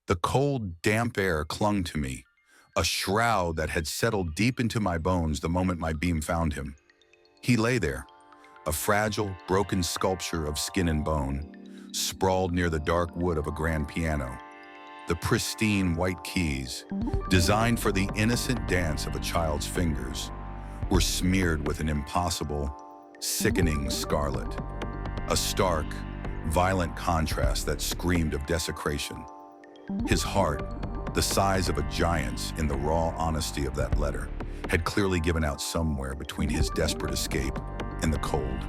The cold, damp air clung to me, a shroud that had settled deep into my bones the moment my beam found him. He lay there, a fragile, broken sculpture of skin and bone, sprawled near the dark wood of a grand piano. The pristine white keys, designed for the innocent dance of a child's fingers, were smeared with an impossible, sickening scarlet. A stark, violent contrast that screamed of desecration. His heart, the size of a giant's in the raw honesty of that letter, had clearly given out somewhere between his desperate escape and the cold,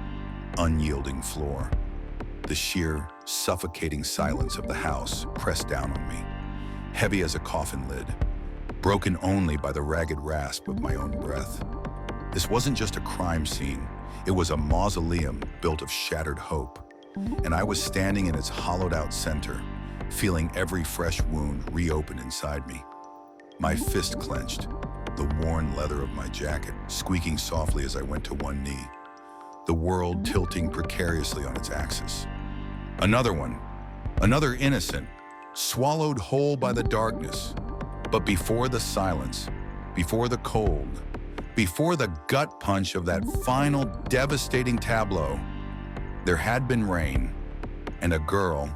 unyielding floor. The sheer, suffocating silence of the house pressed down on me, heavy as a coffin lid, broken only by the ragged rasp of my own breath. This wasn't just a crime scene, it was a mausoleum built of shattered hope, and I was standing in its hollowed-out center, feeling every fresh wound reopen inside me. My fist clenched, the worn leather of my jacket squeaking softly as I went to one knee, the world tilting precariously on its axis. Another one, another innocent, swallowed whole by the darkness. But before the silence, before the cold, before the gut punch of that final devastating tableau, there had been rain, and a girl.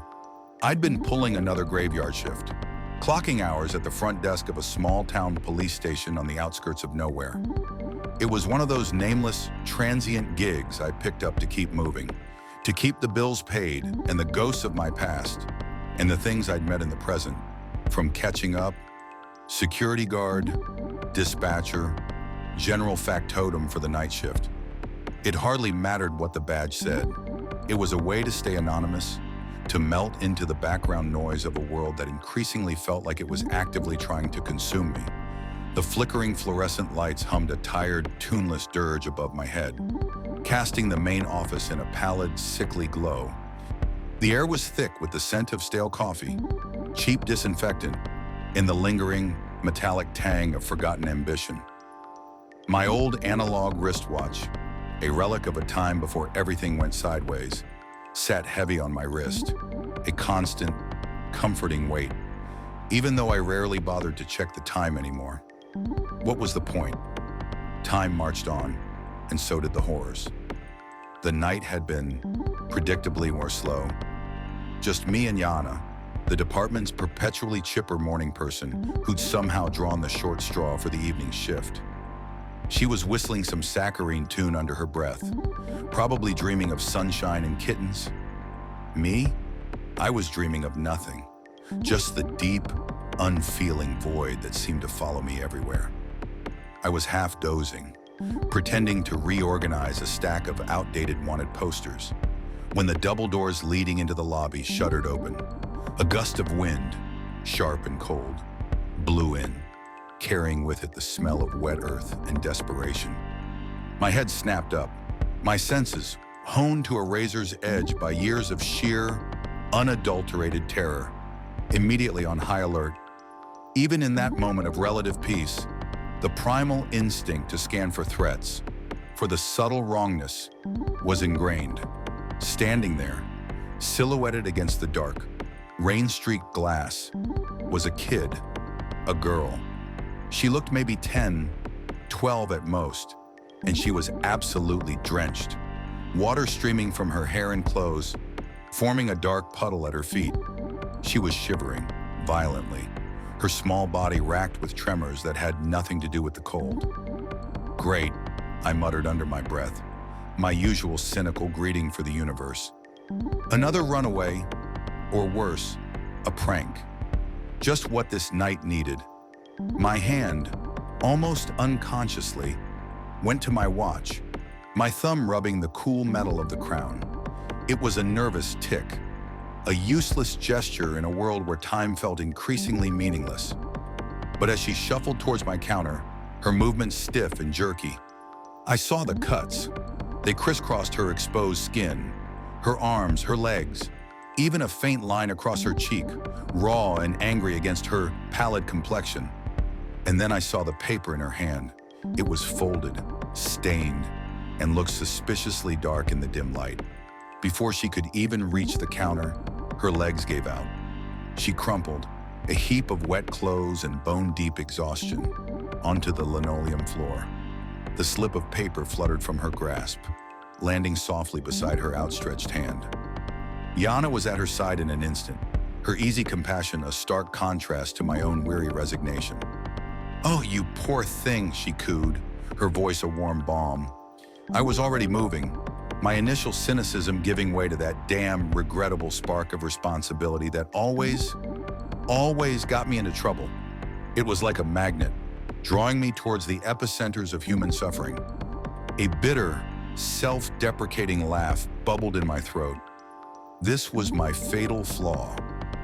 I'd been pulling another graveyard shift, clocking hours at the front desk of a small-town police station on the outskirts of nowhere. It was one of those nameless, transient gigs I picked up to keep moving, to keep the bills paid and the ghosts of my past, and the things I'd met in the present, from catching up, security guard, dispatcher, general factotum for the night shift. It hardly mattered what the badge said. It was a way to stay anonymous, to melt into the background noise of a world that increasingly felt like it was actively trying to consume me. The flickering fluorescent lights hummed a tired, tuneless dirge above my head, casting the main office in a pallid, sickly glow. The air was thick with the scent of stale coffee, cheap disinfectant, and the lingering, metallic tang of forgotten ambition. My old analog wristwatch, a relic of a time before everything went sideways, sat heavy on my wrist, a constant, comforting weight, even though I rarely bothered to check the time anymore. What was the point? Time marched on, and so did the horrors. The night had been, predictably, more slow. Just me and Yana, the department's perpetually chipper morning person who'd somehow drawn the short straw for the evening shift. She was whistling some saccharine tune under her breath, probably dreaming of sunshine and kittens. Me? I was dreaming of nothing, just the deep, unfeeling void that seemed to follow me everywhere. I was half dozing, pretending to reorganize a stack of outdated wanted posters, when the double doors leading into the lobby shuddered open. A gust of wind, sharp and cold, blew in, carrying with it the smell of wet earth and desperation. My head snapped up, my senses, honed to a razor's edge by years of sheer, unadulterated terror, immediately on high alert. Even in that moment of relative peace, the primal instinct to scan for threats, for the subtle wrongness, was ingrained. Standing there, silhouetted against the dark, rain-streaked glass, was a kid, a girl. She looked maybe 10, 12 at most, and she was absolutely drenched, water streaming from her hair and clothes, forming a dark puddle at her feet. She was shivering, violently, her small body racked with tremors that had nothing to do with the cold. "Great," I muttered under my breath, my usual cynical greeting for the universe. Another runaway, or worse, a prank. Just what this night needed. My hand, almost unconsciously, went to my watch, my thumb rubbing the cool metal of the crown. It was a nervous tick, a useless gesture in a world where time felt increasingly meaningless. But as she shuffled towards my counter, her movements stiff and jerky, I saw the cuts. They crisscrossed her exposed skin, her arms, her legs, even a faint line across her cheek, raw and angry against her pallid complexion. And then I saw the paper in her hand. It was folded, stained, and looked suspiciously dark in the dim light. Before she could even reach the counter, her legs gave out. She crumpled, a heap of wet clothes and bone-deep exhaustion, onto the linoleum floor. The slip of paper fluttered from her grasp, landing softly beside her outstretched hand. Yana was at her side in an instant, her easy compassion a stark contrast to my own weary resignation. "Oh, you poor thing," she cooed, her voice a warm balm. I was already moving, my initial cynicism giving way to that damn regrettable spark of responsibility that always got me into trouble. It was like a magnet, drawing me towards the epicenters of human suffering. A bitter, self-deprecating laugh bubbled in my throat. This was my fatal flaw,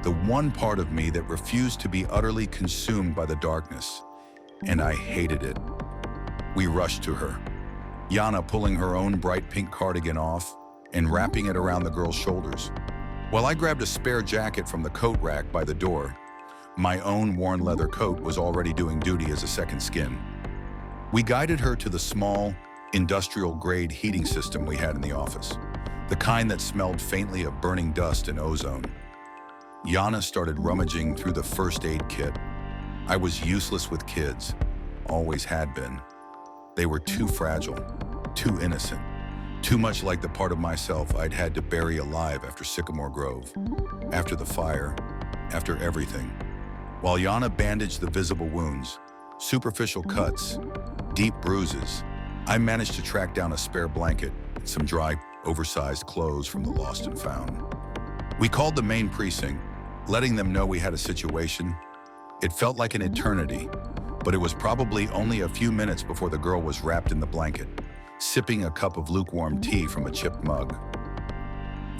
the one part of me that refused to be utterly consumed by the darkness, and I hated it. We rushed to her, Yana pulling her own bright pink cardigan off and wrapping it around the girl's shoulders, while I grabbed a spare jacket from the coat rack by the door. My own worn leather coat was already doing duty as a second skin. We guided her to the small, industrial-grade heating system we had in the office, the kind that smelled faintly of burning dust and ozone. Yana started rummaging through the first aid kit. I was useless with kids, always had been. They were too fragile, too innocent, too much like the part of myself I'd had to bury alive after Sycamore Grove, after the fire, after everything. While Yana bandaged the visible wounds, superficial cuts, deep bruises, I managed to track down a spare blanket and some dry, oversized clothes from the lost and found. We called the main precinct, letting them know we had a situation. It felt like an eternity, but it was probably only a few minutes before the girl was wrapped in the blanket, sipping a cup of lukewarm tea from a chipped mug.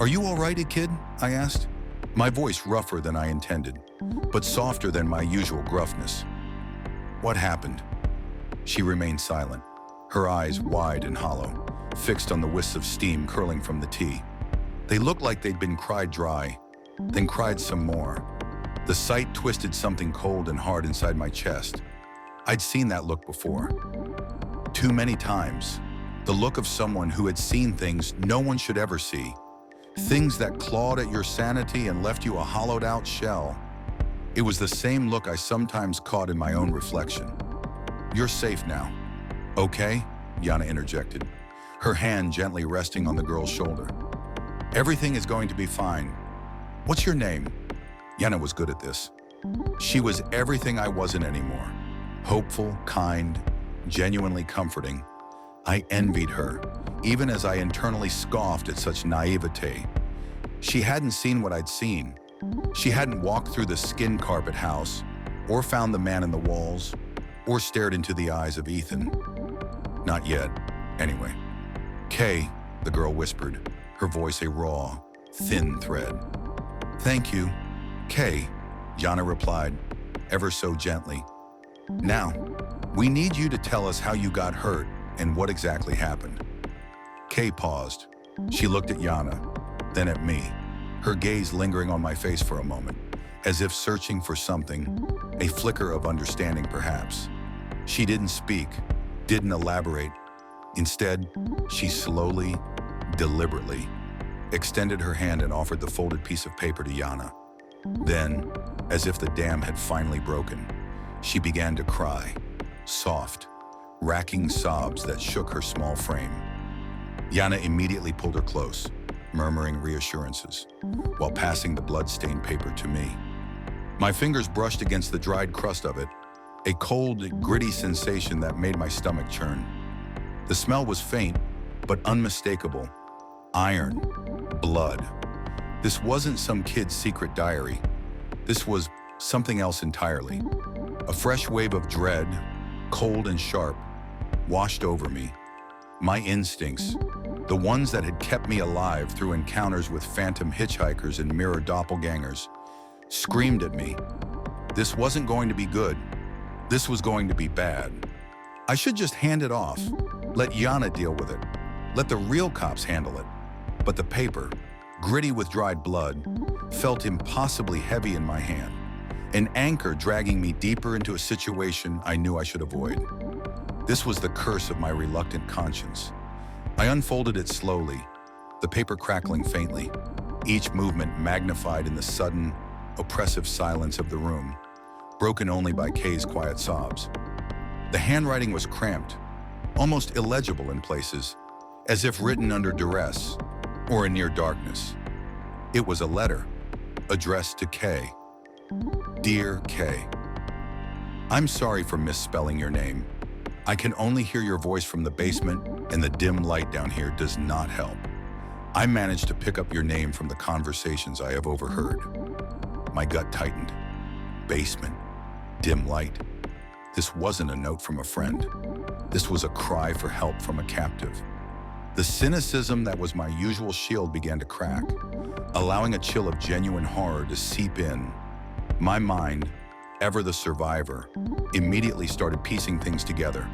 "Are you all right, kid?" I asked, my voice rougher than I intended, but softer than my usual gruffness. "What happened?" She remained silent, her eyes wide and hollow, fixed on the wisps of steam curling from the tea. They looked like they'd been cried dry, then cried some more. The sight twisted something cold and hard inside my chest. I'd seen that look before. Too many times. The look of someone who had seen things no one should ever see. Things that clawed at your sanity and left you a hollowed-out shell. It was the same look I sometimes caught in my own reflection. "You're safe now." "Okay?" Yana interjected, her hand gently resting on the girl's shoulder. "Everything is going to be fine. What's your name?" Yana was good at this. She was everything I wasn't anymore. Hopeful, kind, genuinely comforting. I envied her, even as I internally scoffed at such naivete. She hadn't seen what I'd seen. She hadn't walked through the skin carpet house, or found the man in the walls, or stared into the eyes of Ethan. Not yet, anyway. "Kay," the girl whispered, her voice a raw, thin thread. "Thank you, Kay," Yana replied, ever so gently. "Now, we need you to tell us how you got hurt and what exactly happened." Kay paused. She looked at Yana, then at me, her gaze lingering on my face for a moment, as if searching for something, a flicker of understanding perhaps. She didn't speak, didn't elaborate. Instead, she slowly, deliberately, extended her hand and offered the folded piece of paper to Yana. Then, as if the dam had finally broken, she began to cry, soft, racking sobs that shook her small frame. Yana immediately pulled her close, murmuring reassurances, while passing the blood-stained paper to me. My fingers brushed against the dried crust of it, a cold, gritty sensation that made my stomach churn. The smell was faint, but unmistakable. Iron, blood. This wasn't some kid's secret diary. This was something else entirely. A fresh wave of dread, cold and sharp, washed over me. My instincts, the ones that had kept me alive through encounters with phantom hitchhikers and mirror doppelgangers, screamed at me. This wasn't going to be good. This was going to be bad. I should just hand it off, let Yana deal with it, let the real cops handle it. But the paper, gritty with dried blood, felt impossibly heavy in my hand, an anchor dragging me deeper into a situation I knew I should avoid. This was the curse of my reluctant conscience. I unfolded it slowly, the paper crackling faintly, each movement magnified in the sudden, oppressive silence of the room, broken only by Kay's quiet sobs. The handwriting was cramped, almost illegible in places, as if written under duress or in near darkness. It was a letter, addressed to Kay. Dear Kay, I'm sorry for misspelling your name. I can only hear your voice from the basement, and the dim light down here does not help. I managed to pick up your name from the conversations I have overheard. My gut tightened. Basement, dim light. This wasn't a note from a friend. This was a cry for help from a captive. The cynicism that was my usual shield began to crack, allowing a chill of genuine horror to seep in. My mind, ever the survivor, immediately started piecing things together,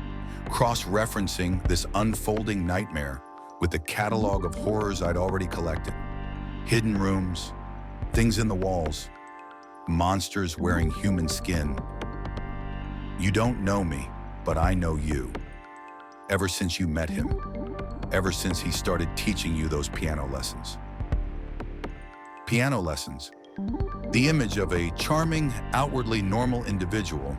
cross-referencing this unfolding nightmare with the catalog of horrors I'd already collected. Hidden rooms, things in the walls, monsters wearing human skin. You don't know me, but I know you. Ever since you met him, ever since he started teaching you those piano lessons. Piano lessons. The image of a charming, outwardly normal individual,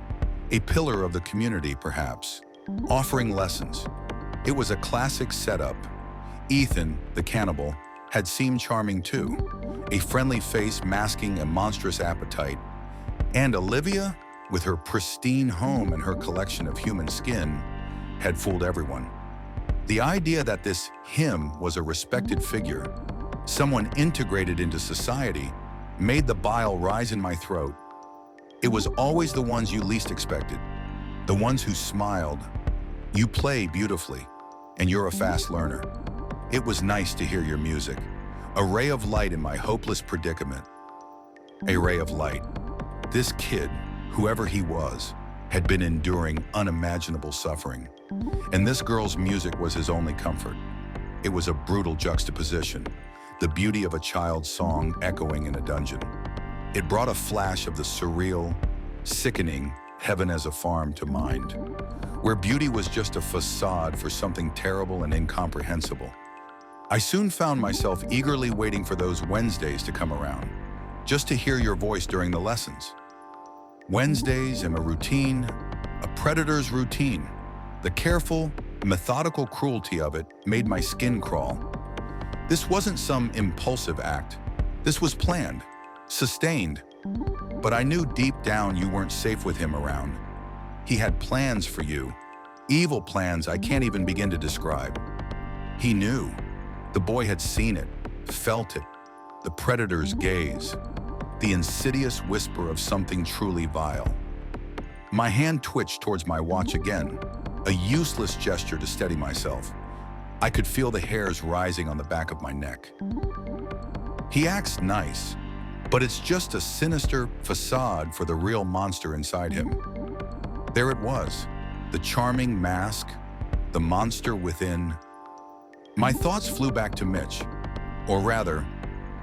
a pillar of the community perhaps, offering lessons. It was a classic setup. Ethan, the cannibal, had seemed charming too, a friendly face masking a monstrous appetite. And Olivia, with her pristine home and her collection of human skin, had fooled everyone. The idea that this him was a respected figure, someone integrated into society, made the bile rise in my throat. It was always the ones you least expected, the ones who smiled. You play beautifully, and you're a fast learner. It was nice to hear your music, a ray of light in my hopeless predicament. A ray of light. This kid, whoever he was, had been enduring unimaginable suffering, and this girl's music was his only comfort. It was a brutal juxtaposition, the beauty of a child's song echoing in a dungeon. It brought a flash of the surreal, sickening heaven as a farm to mind, where beauty was just a facade for something terrible and incomprehensible. I soon found myself eagerly waiting for those Wednesdays to come around, just to hear your voice during the lessons. Wednesdays and a routine, a predator's routine. The careful, methodical cruelty of it made my skin crawl. This wasn't some impulsive act. This was planned, sustained. But I knew deep down you weren't safe with him around. He had plans for you, evil plans I can't even begin to describe. He knew. The boy had seen it, felt it, the predator's gaze, the insidious whisper of something truly vile. My hand twitched towards my watch again, a useless gesture to steady myself. I could feel the hairs rising on the back of my neck. He acts nice, but it's just a sinister facade for the real monster inside him. There it was, the charming mask, the monster within. My thoughts flew back to Mitch, or rather,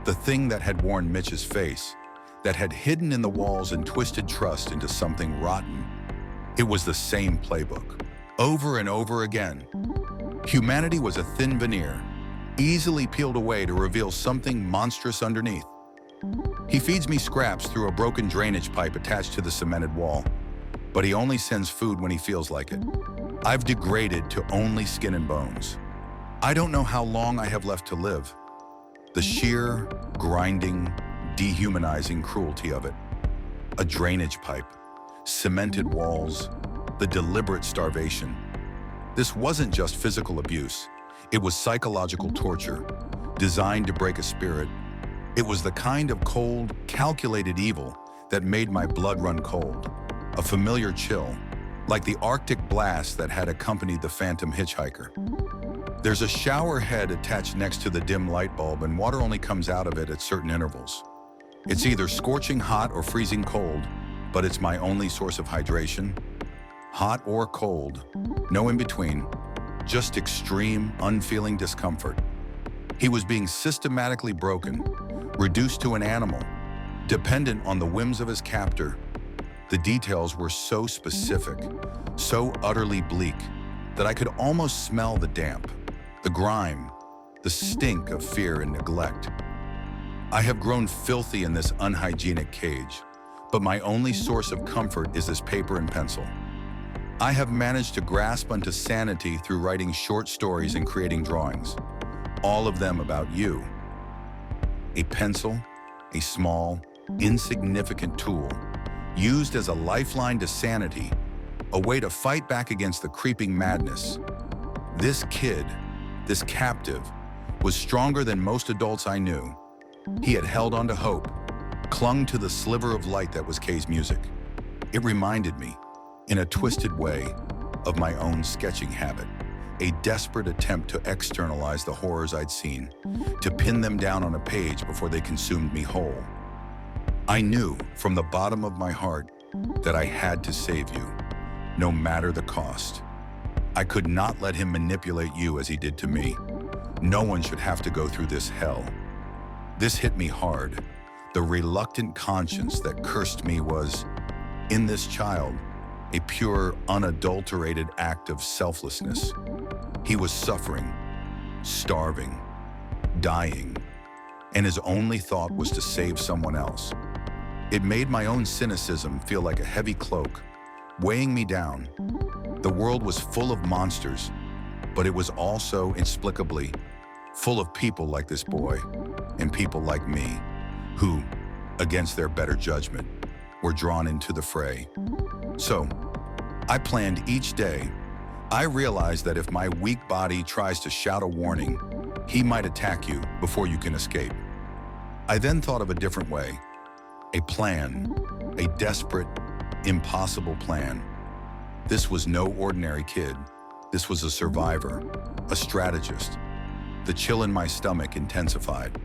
the thing that had worn Mitch's face, that had hidden in the walls and twisted trust into something rotten. It was the same playbook, over and over again. Humanity was a thin veneer, easily peeled away to reveal something monstrous underneath. He feeds me scraps through a broken drainage pipe attached to the cemented wall, but he only sends food when he feels like it. I've degraded to only skin and bones. I don't know how long I have left to live. The sheer, grinding, dehumanizing cruelty of it. A drainage pipe, cemented walls, the deliberate starvation. This wasn't just physical abuse. It was psychological torture, designed to break a spirit. It was the kind of cold, calculated evil that made my blood run cold. A familiar chill, like the Arctic blast that had accompanied the phantom hitchhiker. There's a shower head attached next to the dim light bulb, and water only comes out of it at certain intervals. It's either scorching hot or freezing cold, but it's my only source of hydration. Hot or cold, no in between, just extreme, unfeeling discomfort. He was being systematically broken, reduced to an animal, dependent on the whims of his captor. The details were so specific, so utterly bleak, that I could almost smell the damp, the grime, the stink of fear and neglect. I have grown filthy in this unhygienic cage, but my only source of comfort is this paper and pencil. I have managed to grasp unto sanity through writing short stories and creating drawings, all of them about you. A pencil, a small, insignificant tool, used as a lifeline to sanity, a way to fight back against the creeping madness. This kid, this captive, was stronger than most adults I knew. He had held on to hope, clung to the sliver of light that was Kay's music. It reminded me, in a twisted way, of my own sketching habit, a desperate attempt to externalize the horrors I'd seen, to pin them down on a page before they consumed me whole. I knew from the bottom of my heart that I had to save you, no matter the cost. I could not let him manipulate you as he did to me. No one should have to go through this hell. This hit me hard. The reluctant conscience that cursed me was, in this child, a pure, unadulterated act of selflessness. He was suffering, starving, dying, and his only thought was to save someone else. It made my own cynicism feel like a heavy cloak, weighing me down. The world was full of monsters, but it was also inexplicably full of people like this boy and people like me, who, against their better judgment, were drawn into the fray. So, I planned each day. I realized that if my weak body tries to shout a warning, he might attack you before you can escape. I then thought of a different way, a plan, a desperate, impossible plan. This was no ordinary kid. This was a survivor, a strategist. The chill in my stomach intensified.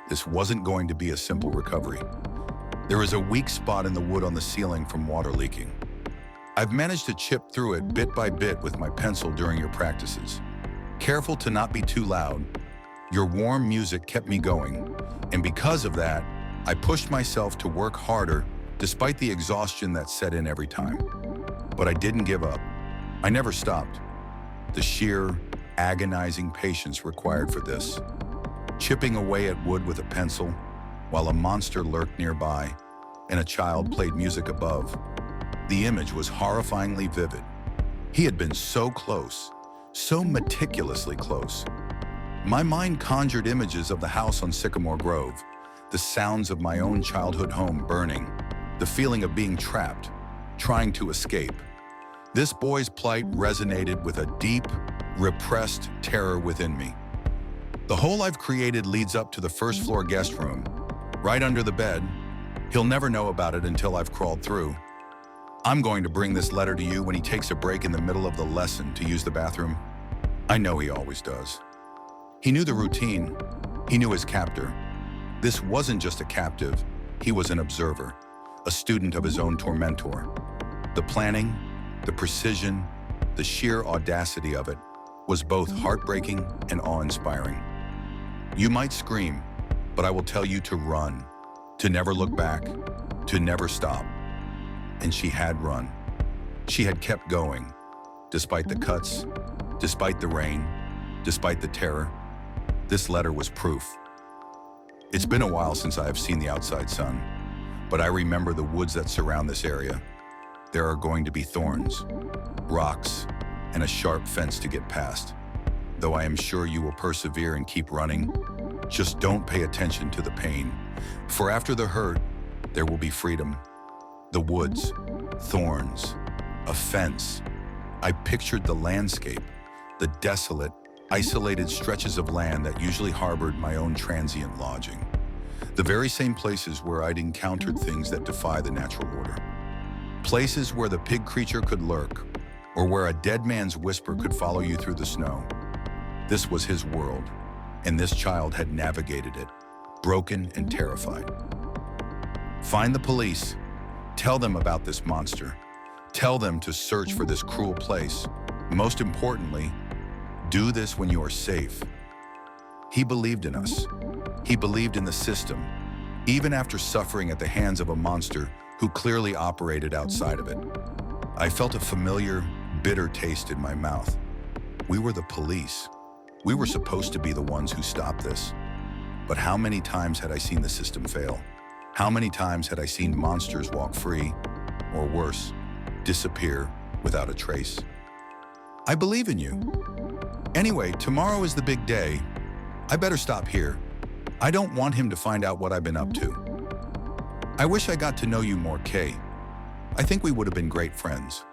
This wasn't going to be a simple recovery. There was a weak spot in the wood on the ceiling from water leaking. I've managed to chip through it bit by bit with my pencil during your practices. Careful to not be too loud. Your warm music kept me going, and because of that, I pushed myself to work harder despite the exhaustion that set in every time. But I didn't give up. I never stopped. The sheer, agonizing patience required for this. Chipping away at wood with a pencil, while a monster lurked nearby, and a child played music above. The image was horrifyingly vivid. He had been so close, so meticulously close. My mind conjured images of the house on Sycamore Grove, the sounds of my own childhood home burning, the feeling of being trapped, trying to escape. This boy's plight resonated with a deep, repressed terror within me. The hole I've created leads up to the first floor guest room, right under the bed. He'll never know about it until I've crawled through. I'm going to bring this letter to you when he takes a break in the middle of the lesson to use the bathroom. I know he always does. He knew the routine. He knew his captor. This wasn't just a captive. He was an observer, a student of his own tormentor. The planning, the precision, the sheer audacity of it was both heartbreaking and awe-inspiring. You might scream, but I will tell you to run, to never look back, to never stop. And she had run. She had kept going, despite the cuts, despite the rain, despite the terror. This letter was proof. It's been a while since I have seen the outside sun, but I remember the woods that surround this area. There are going to be thorns, rocks, and a sharp fence to get past. Though I am sure you will persevere and keep running, just don't pay attention to the pain, for after the hurt, there will be freedom. The woods, thorns, a fence. I pictured the landscape, the desolate, isolated stretches of land that usually harbored my own transient lodging. The very same places where I'd encountered things that defy the natural order. Places where the pig creature could lurk, or where a dead man's whisper could follow you through the snow. This was his world, and this child had navigated it, broken and terrified. Find the police. Tell them about this monster. Tell them to search for this cruel place. Most importantly, do this when you are safe. He believed in us. He believed in the system, even after suffering at the hands of a monster who clearly operated outside of it. I felt a familiar, bitter taste in my mouth. We were the police. We were supposed to be the ones who stopped this. But how many times had I seen the system fail? How many times had I seen monsters walk free, or worse, disappear without a trace? I believe in you. Anyway, tomorrow is the big day. I better stop here. I don't want him to find out what I've been up to. I wish I got to know you more, Kay. I think we would have been great friends.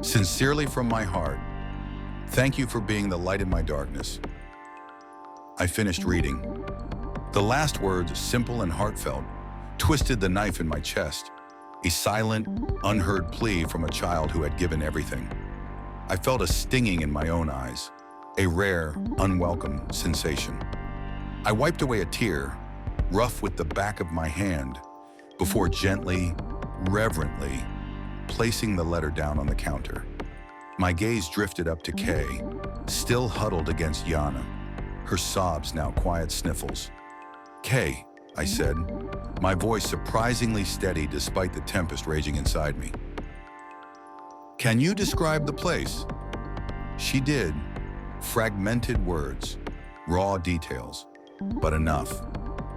Sincerely from my heart, thank you for being the light in my darkness. I finished reading. The last words, simple and heartfelt, twisted the knife in my chest, a silent, unheard plea from a child who had given everything. I felt a stinging in my own eyes, a rare, unwelcome sensation. I wiped away a tear, rough with the back of my hand, before gently, reverently, placing the letter down on the counter. My gaze drifted up to Kay, still huddled against Yana, her sobs now quiet sniffles. Kay, I said, my voice surprisingly steady despite the tempest raging inside me. Can you describe the place? She did. Fragmented words, raw details, but enough.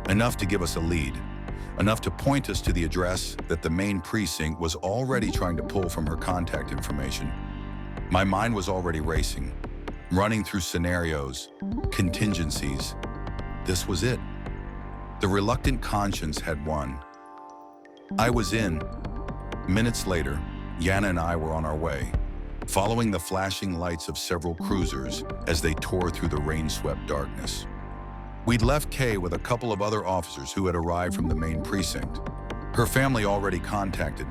Enough to give us a lead. Enough to point us to the address that the main precinct was already trying to pull from her contact information. My mind was already racing, running through scenarios, contingencies. This was it. The reluctant conscience had won. I was in. Minutes later, Yana and I were on our way, following the flashing lights of several cruisers as they tore through the rain-swept darkness. We'd left Kay with a couple of other officers who had arrived from the main precinct. Her family already contacted,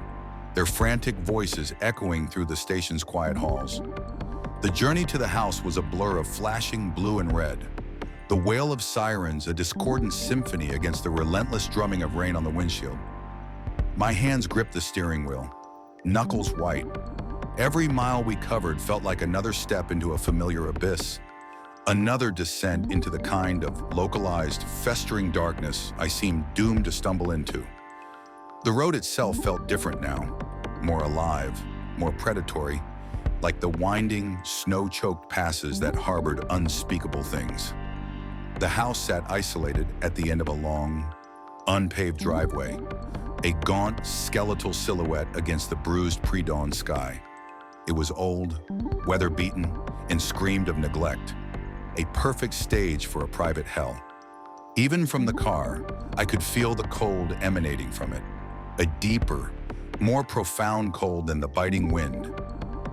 their frantic voices echoing through the station's quiet halls. The journey to the house was a blur of flashing blue and red, the wail of sirens a discordant symphony against the relentless drumming of rain on the windshield. My hands gripped the steering wheel, knuckles white. Every mile we covered felt like another step into a familiar abyss, another descent into the kind of localized, festering darkness I seemed doomed to stumble into. The road itself felt different now, more alive, more predatory, like the winding, snow-choked passes that harbored unspeakable things. The house sat isolated at the end of a long, unpaved driveway, a gaunt, skeletal silhouette against the bruised pre-dawn sky. It was old, weather-beaten, and screamed of neglect, a perfect stage for a private hell. Even from the car, I could feel the cold emanating from it, a deeper, more profound cold than the biting wind.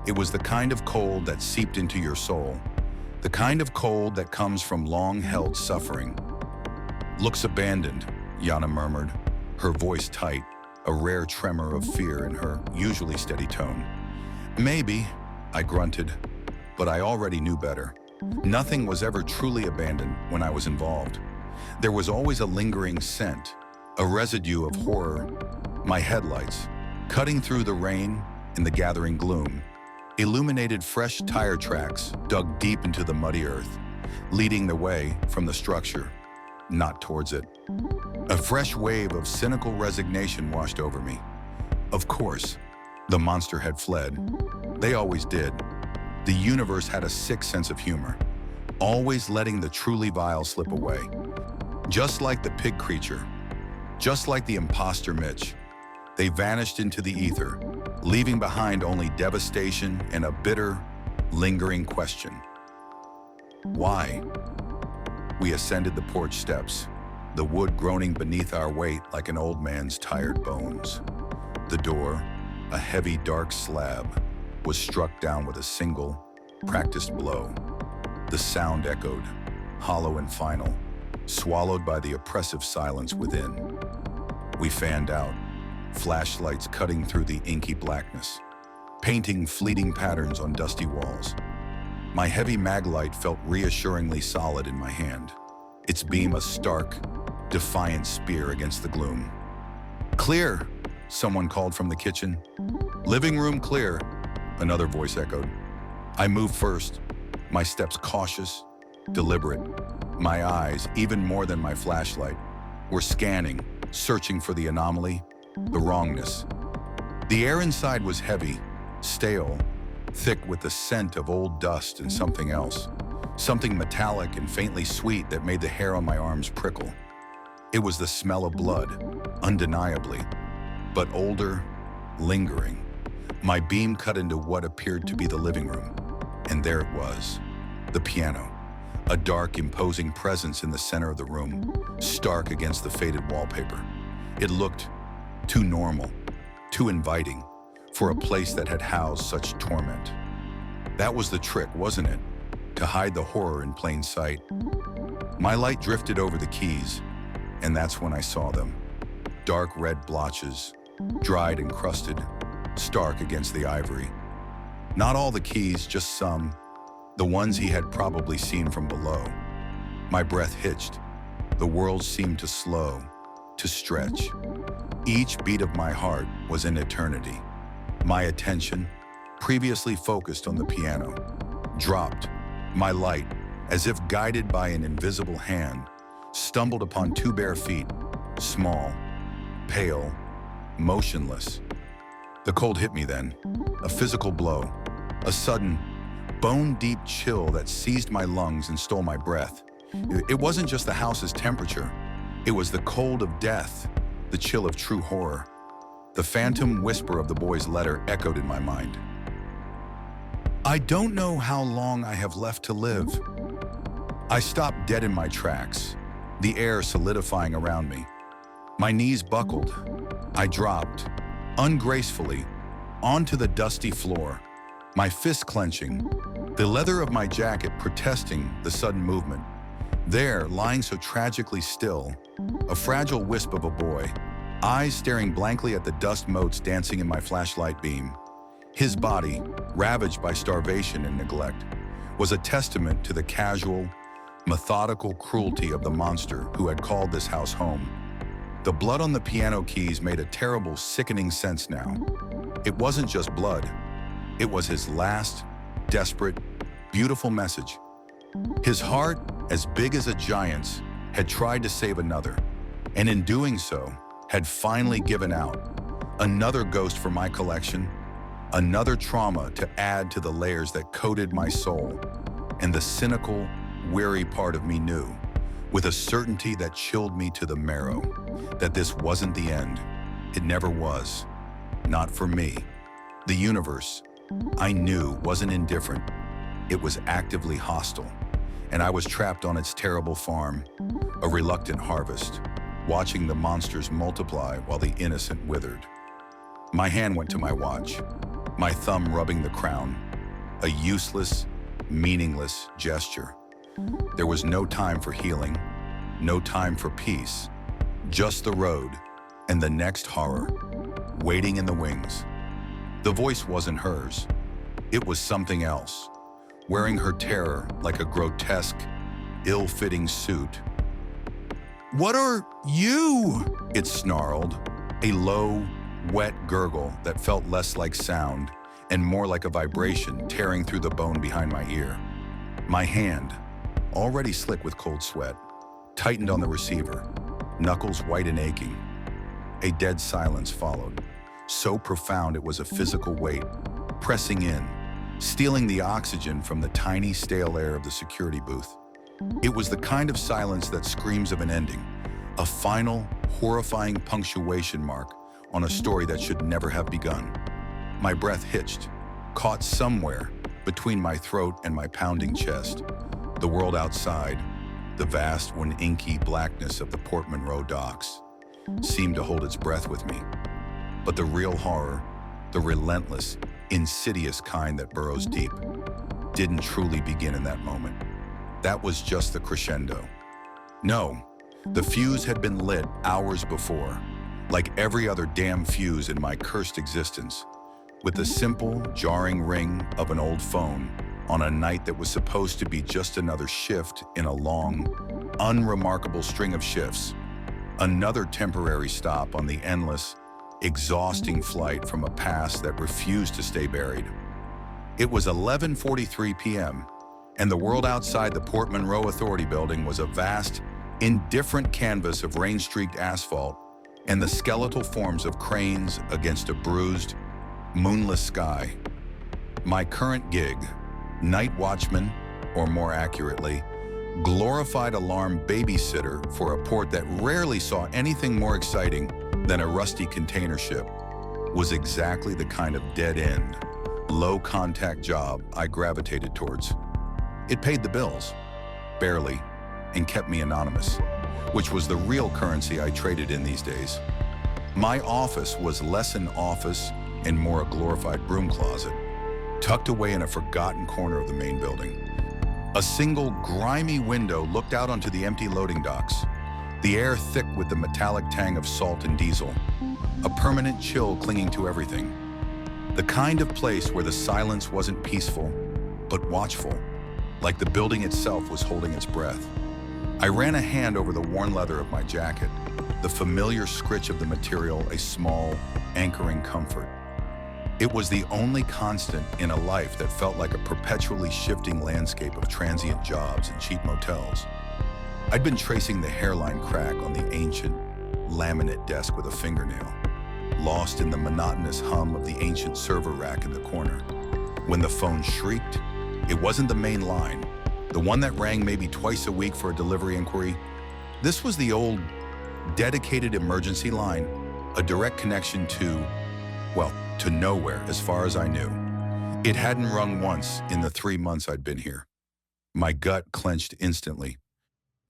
It was the kind of cold that seeped into your soul, the kind of cold that comes from long-held suffering. Looks abandoned, Yana murmured, her voice tight, a rare tremor of fear in her usually steady tone. Maybe, I grunted, but I already knew better. Nothing was ever truly abandoned when I was involved. There was always a lingering scent, a residue of horror. My headlights, cutting through the rain and the gathering gloom, illuminated fresh tire tracks dug deep into the muddy earth, leading the way from the structure, not towards it. A fresh wave of cynical resignation washed over me. Of course, the monster had fled. They always did. The universe had a sick sense of humor, always letting the truly vile slip away. Just like the pig creature, just like the imposter Mitch, they vanished into the ether, leaving behind only devastation and a bitter, lingering question. Why? We ascended the porch steps, the wood groaning beneath our weight like an old man's tired bones. The door, a heavy, dark slab, was struck down with a single, practiced blow. The sound echoed, hollow and final, swallowed by the oppressive silence within. We fanned out, flashlights cutting through the inky blackness, painting fleeting patterns on dusty walls. My heavy maglite felt reassuringly solid in my hand, its beam a stark, defiant spear against the gloom. "Clear," someone called from the kitchen. "Living room clear," another voice echoed. I moved first, my steps cautious, deliberate. My eyes, even more than my flashlight, were scanning, searching for the anomaly, the wrongness. The air inside was heavy, stale, thick with the scent of old dust and something else. something metallic and faintly sweet that made the hair on my arms prickle. It was the smell of blood, undeniably, but older, lingering. My beam cut into what appeared to be the living room, and there it was, the piano, a dark, imposing presence in the center of the room, stark against the faded wallpaper. It looked too normal, too inviting, for a place that had housed such torment. That was the trick, wasn't it? To hide the horror in plain sight. My light drifted over the keys, and that's when I saw them. Dark red blotches, dried and crusted, stark against the ivory. Not all the keys, just some, the ones he had probably seen from below. My breath hitched. The world seemed to slow, to stretch. Each beat of my heart was an eternity. My attention, previously focused on the piano, dropped. My light, as if guided by an invisible hand, stumbled upon two bare feet, small, pale, motionless. The cold hit me then, a physical blow, a sudden, bone-deep chill that seized my lungs and stole my breath. It wasn't just the house's temperature, it was the cold of death, the chill of true horror. The phantom whisper of the boy's letter echoed in my mind. I don't know how long I have left to live. I stopped dead in my tracks, the air solidifying around me. My knees buckled. I dropped, ungracefully, onto the dusty floor, my fists clenching, the leather of my jacket protesting the sudden movement. There, lying so tragically still, a fragile wisp of a boy, eyes staring blankly at the dust motes dancing in my flashlight beam. His body, ravaged by starvation and neglect, was a testament to the casual, methodical cruelty of the monster who had called this house home. The blood on the piano keys made a terrible, sickening sense now. It wasn't just blood. It was his last, desperate, beautiful message. His heart, as big as a giant's, had tried to save another, and in doing so, had finally given out. Another ghost for my collection, another trauma to add to the layers that coated my soul. And the cynical, weary part of me knew, with a certainty that chilled me to the marrow, that this wasn't the end. It never was. Not for me. The universe, I knew, wasn't indifferent. It was actively hostile, and I was trapped on its terrible farm, a reluctant harvest, watching the monsters multiply while the innocent withered. My hand went to my watch, my thumb rubbing the crown, a useless, meaningless gesture. There was no time for healing, no time for peace, just the road and the next horror, waiting in the wings. The voice wasn't hers. It was something else, wearing her terror like a grotesque, ill-fitting suit. "What are you?" it snarled, a low, wet gurgle that felt less like sound and more like a vibration tearing through the bone behind my ear. My hand, already slick with cold sweat, tightened on the receiver, knuckles white and aching. A dead silence followed, so profound it was a physical weight, pressing in, stealing the oxygen from the tiny, stale air of the security booth. It was the kind of silence that screams of an ending, a final, horrifying punctuation mark on a story that should never have begun. My breath hitched, caught somewhere between my throat and my pounding chest. The world outside, the vast and inky blackness of the Port Monroe docks, seemed to hold its breath with me. But the real horror, the relentless, insidious kind that burrows deep, didn't truly begin in that moment. That was just the crescendo. No, the fuse had been lit hours before, like every other damn fuse in my cursed existence, with the simple, jarring ring of an old phone on a night that was supposed to be just another shift in a long, unremarkable string of shifts, another temporary stop on the endless, exhausting flight from a past that refused to stay buried. It was 11:43 p.m., and the world outside the Port Monroe Authority building was a vast, indifferent canvas of rain-streaked asphalt and the skeletal forms of cranes against a bruised, moonless sky. My current gig, night watchman, or more accurately, glorified alarm babysitter for a port that rarely saw anything more exciting than a rusty container ship, was exactly the kind of dead-end, low-contact job I gravitated towards. It paid the bills, barely, and kept me anonymous, which was the real currency I traded in these days. My office was less an office and more a glorified broom closet, tucked away in a forgotten corner of the main building. A single grimy window looked out onto the empty loading docks, the air thick with the metallic tang of salt and diesel, a permanent chill clinging to everything. The kind of place where the silence wasn't peaceful, but watchful, like the building itself was holding its breath. I ran a hand over the worn leather of my jacket, the familiar scritch of the material a small, anchoring comfort. It was the only constant in a life that felt like a perpetually shifting landscape of transient jobs and cheap motels. I'd been tracing the hairline crack on the ancient, laminate desk with a fingernail, lost in the monotonous hum of the ancient server rack in the corner. When the phone shrieked, it wasn't the main line, the one that rang maybe twice a week for a delivery inquiry. This was the old, dedicated emergency line, a direct connection to, well, to nowhere as far as I knew. It hadn't rung once in the 3 months I'd been here. My gut clenched instantly.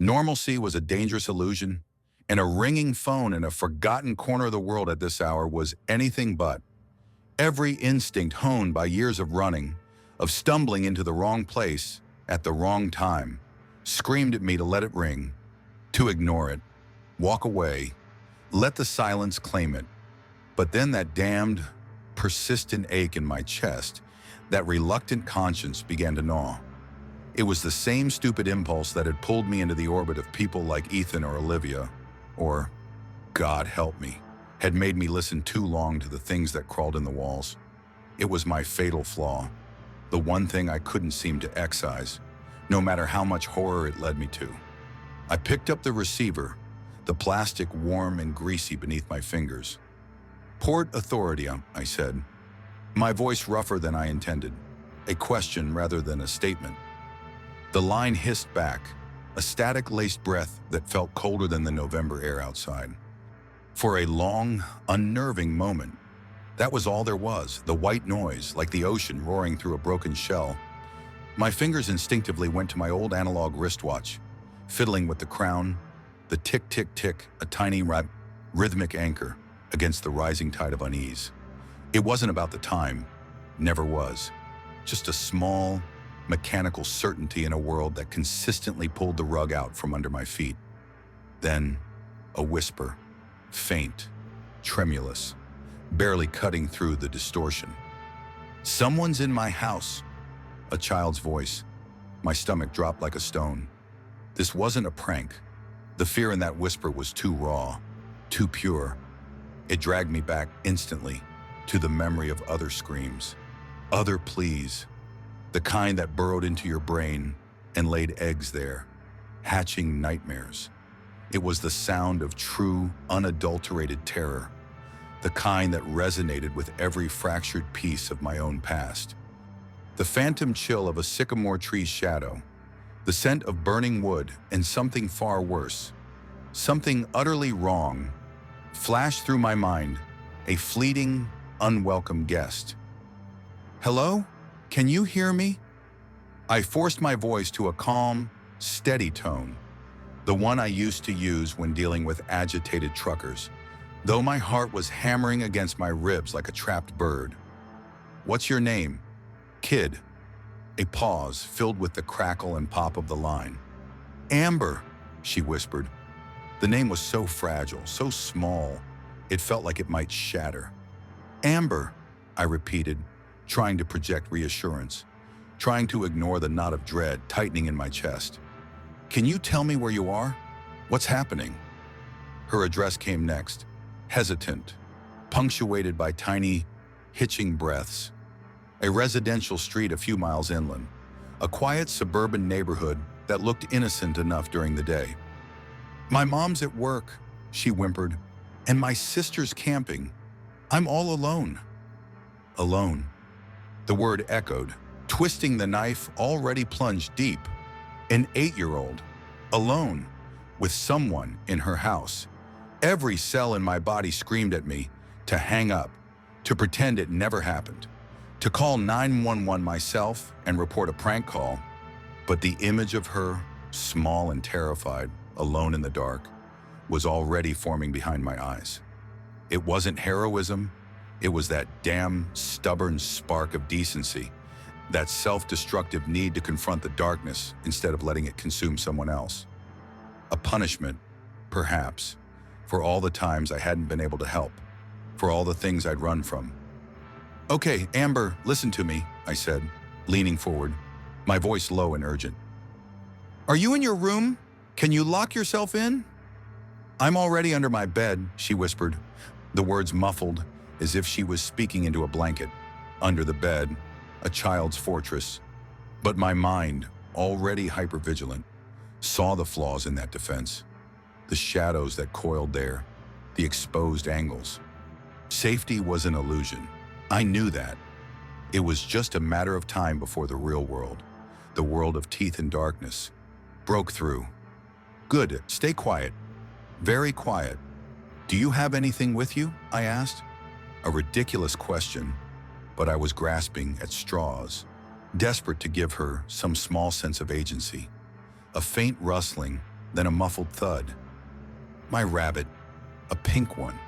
Normalcy was a dangerous illusion, and a ringing phone in a forgotten corner of the world at this hour was anything but. Every instinct honed by years of running, of stumbling into the wrong place at the wrong time, screamed at me to let it ring, to ignore it, walk away, let the silence claim it. But then that damned, persistent ache in my chest, that reluctant conscience began to gnaw. It was the same stupid impulse that had pulled me into the orbit of people like Ethan or Olivia, or, God help me, had made me listen too long to the things that crawled in the walls. It was my fatal flaw, the one thing I couldn't seem to excise, no matter how much horror it led me to. I picked up the receiver, the plastic warm and greasy beneath my fingers. "Port Authority," I said, my voice rougher than I intended, a question rather than a statement. The line hissed back, a static-laced breath that felt colder than the November air outside. For a long, unnerving moment, that was all there was, the white noise, like the ocean roaring through a broken shell. My fingers instinctively went to my old analog wristwatch, fiddling with the crown, the tick-tick-tick, a tiny rhythmic anchor against the rising tide of unease. It wasn't about the time, never was, just a small, mechanical certainty in a world that consistently pulled the rug out from under my feet. Then, a whisper, faint, tremulous, barely cutting through the distortion. "Someone's in my house," a child's voice. My stomach dropped like a stone. This wasn't a prank. The fear in that whisper was too raw, too pure. It dragged me back instantly to the memory of other screams, other pleas, the kind that burrowed into your brain and laid eggs there, hatching nightmares. It was the sound of true, unadulterated terror, the kind that resonated with every fractured piece of my own past. The phantom chill of a sycamore tree's shadow, the scent of burning wood, and something far worse, something utterly wrong, flashed through my mind, a fleeting, unwelcome guest. "Hello? Can you hear me?" I forced my voice to a calm, steady tone, the one I used to use when dealing with agitated truckers, though my heart was hammering against my ribs like a trapped bird. "What's your name?" "Kid." A pause filled with the crackle and pop of the line. "Amber," she whispered. The name was so fragile, so small, it felt like it might shatter. "Amber," I repeated, trying to project reassurance, trying to ignore the knot of dread tightening in my chest. "Can you tell me where you are? What's happening?" Her address came next, hesitant, punctuated by tiny, hitching breaths. A residential street a few miles inland, a quiet suburban neighborhood that looked innocent enough during the day. "My mom's at work," she whimpered, "and my sister's camping. I'm all alone." Alone. The word echoed, twisting the knife already plunged deep. An 8-year-old, alone, with someone in her house. Every cell in my body screamed at me to hang up, to pretend it never happened, to call 911 myself and report a prank call. But the image of her, small and terrified, alone in the dark, was already forming behind my eyes. It wasn't heroism, it was that damn stubborn spark of decency, that self-destructive need to confront the darkness instead of letting it consume someone else. A punishment, perhaps, for all the times I hadn't been able to help, for all the things I'd run from. "Okay, Amber, listen to me," I said, leaning forward, my voice low and urgent. "Are you in your room? Can you lock yourself in?" "I'm already under my bed," she whispered, the words muffled as if she was speaking into a blanket. Under the bed, a child's fortress. But my mind, already hypervigilant, saw the flaws in that defense, the shadows that coiled there, the exposed angles. Safety was an illusion. I knew that. It was just a matter of time before the real world, the world of teeth and darkness, broke through. "Good, stay quiet. Very quiet. Do you have anything with you?" I asked. A ridiculous question, but I was grasping at straws, desperate to give her some small sense of agency. A faint rustling, then a muffled thud. "My rabbit, a pink one.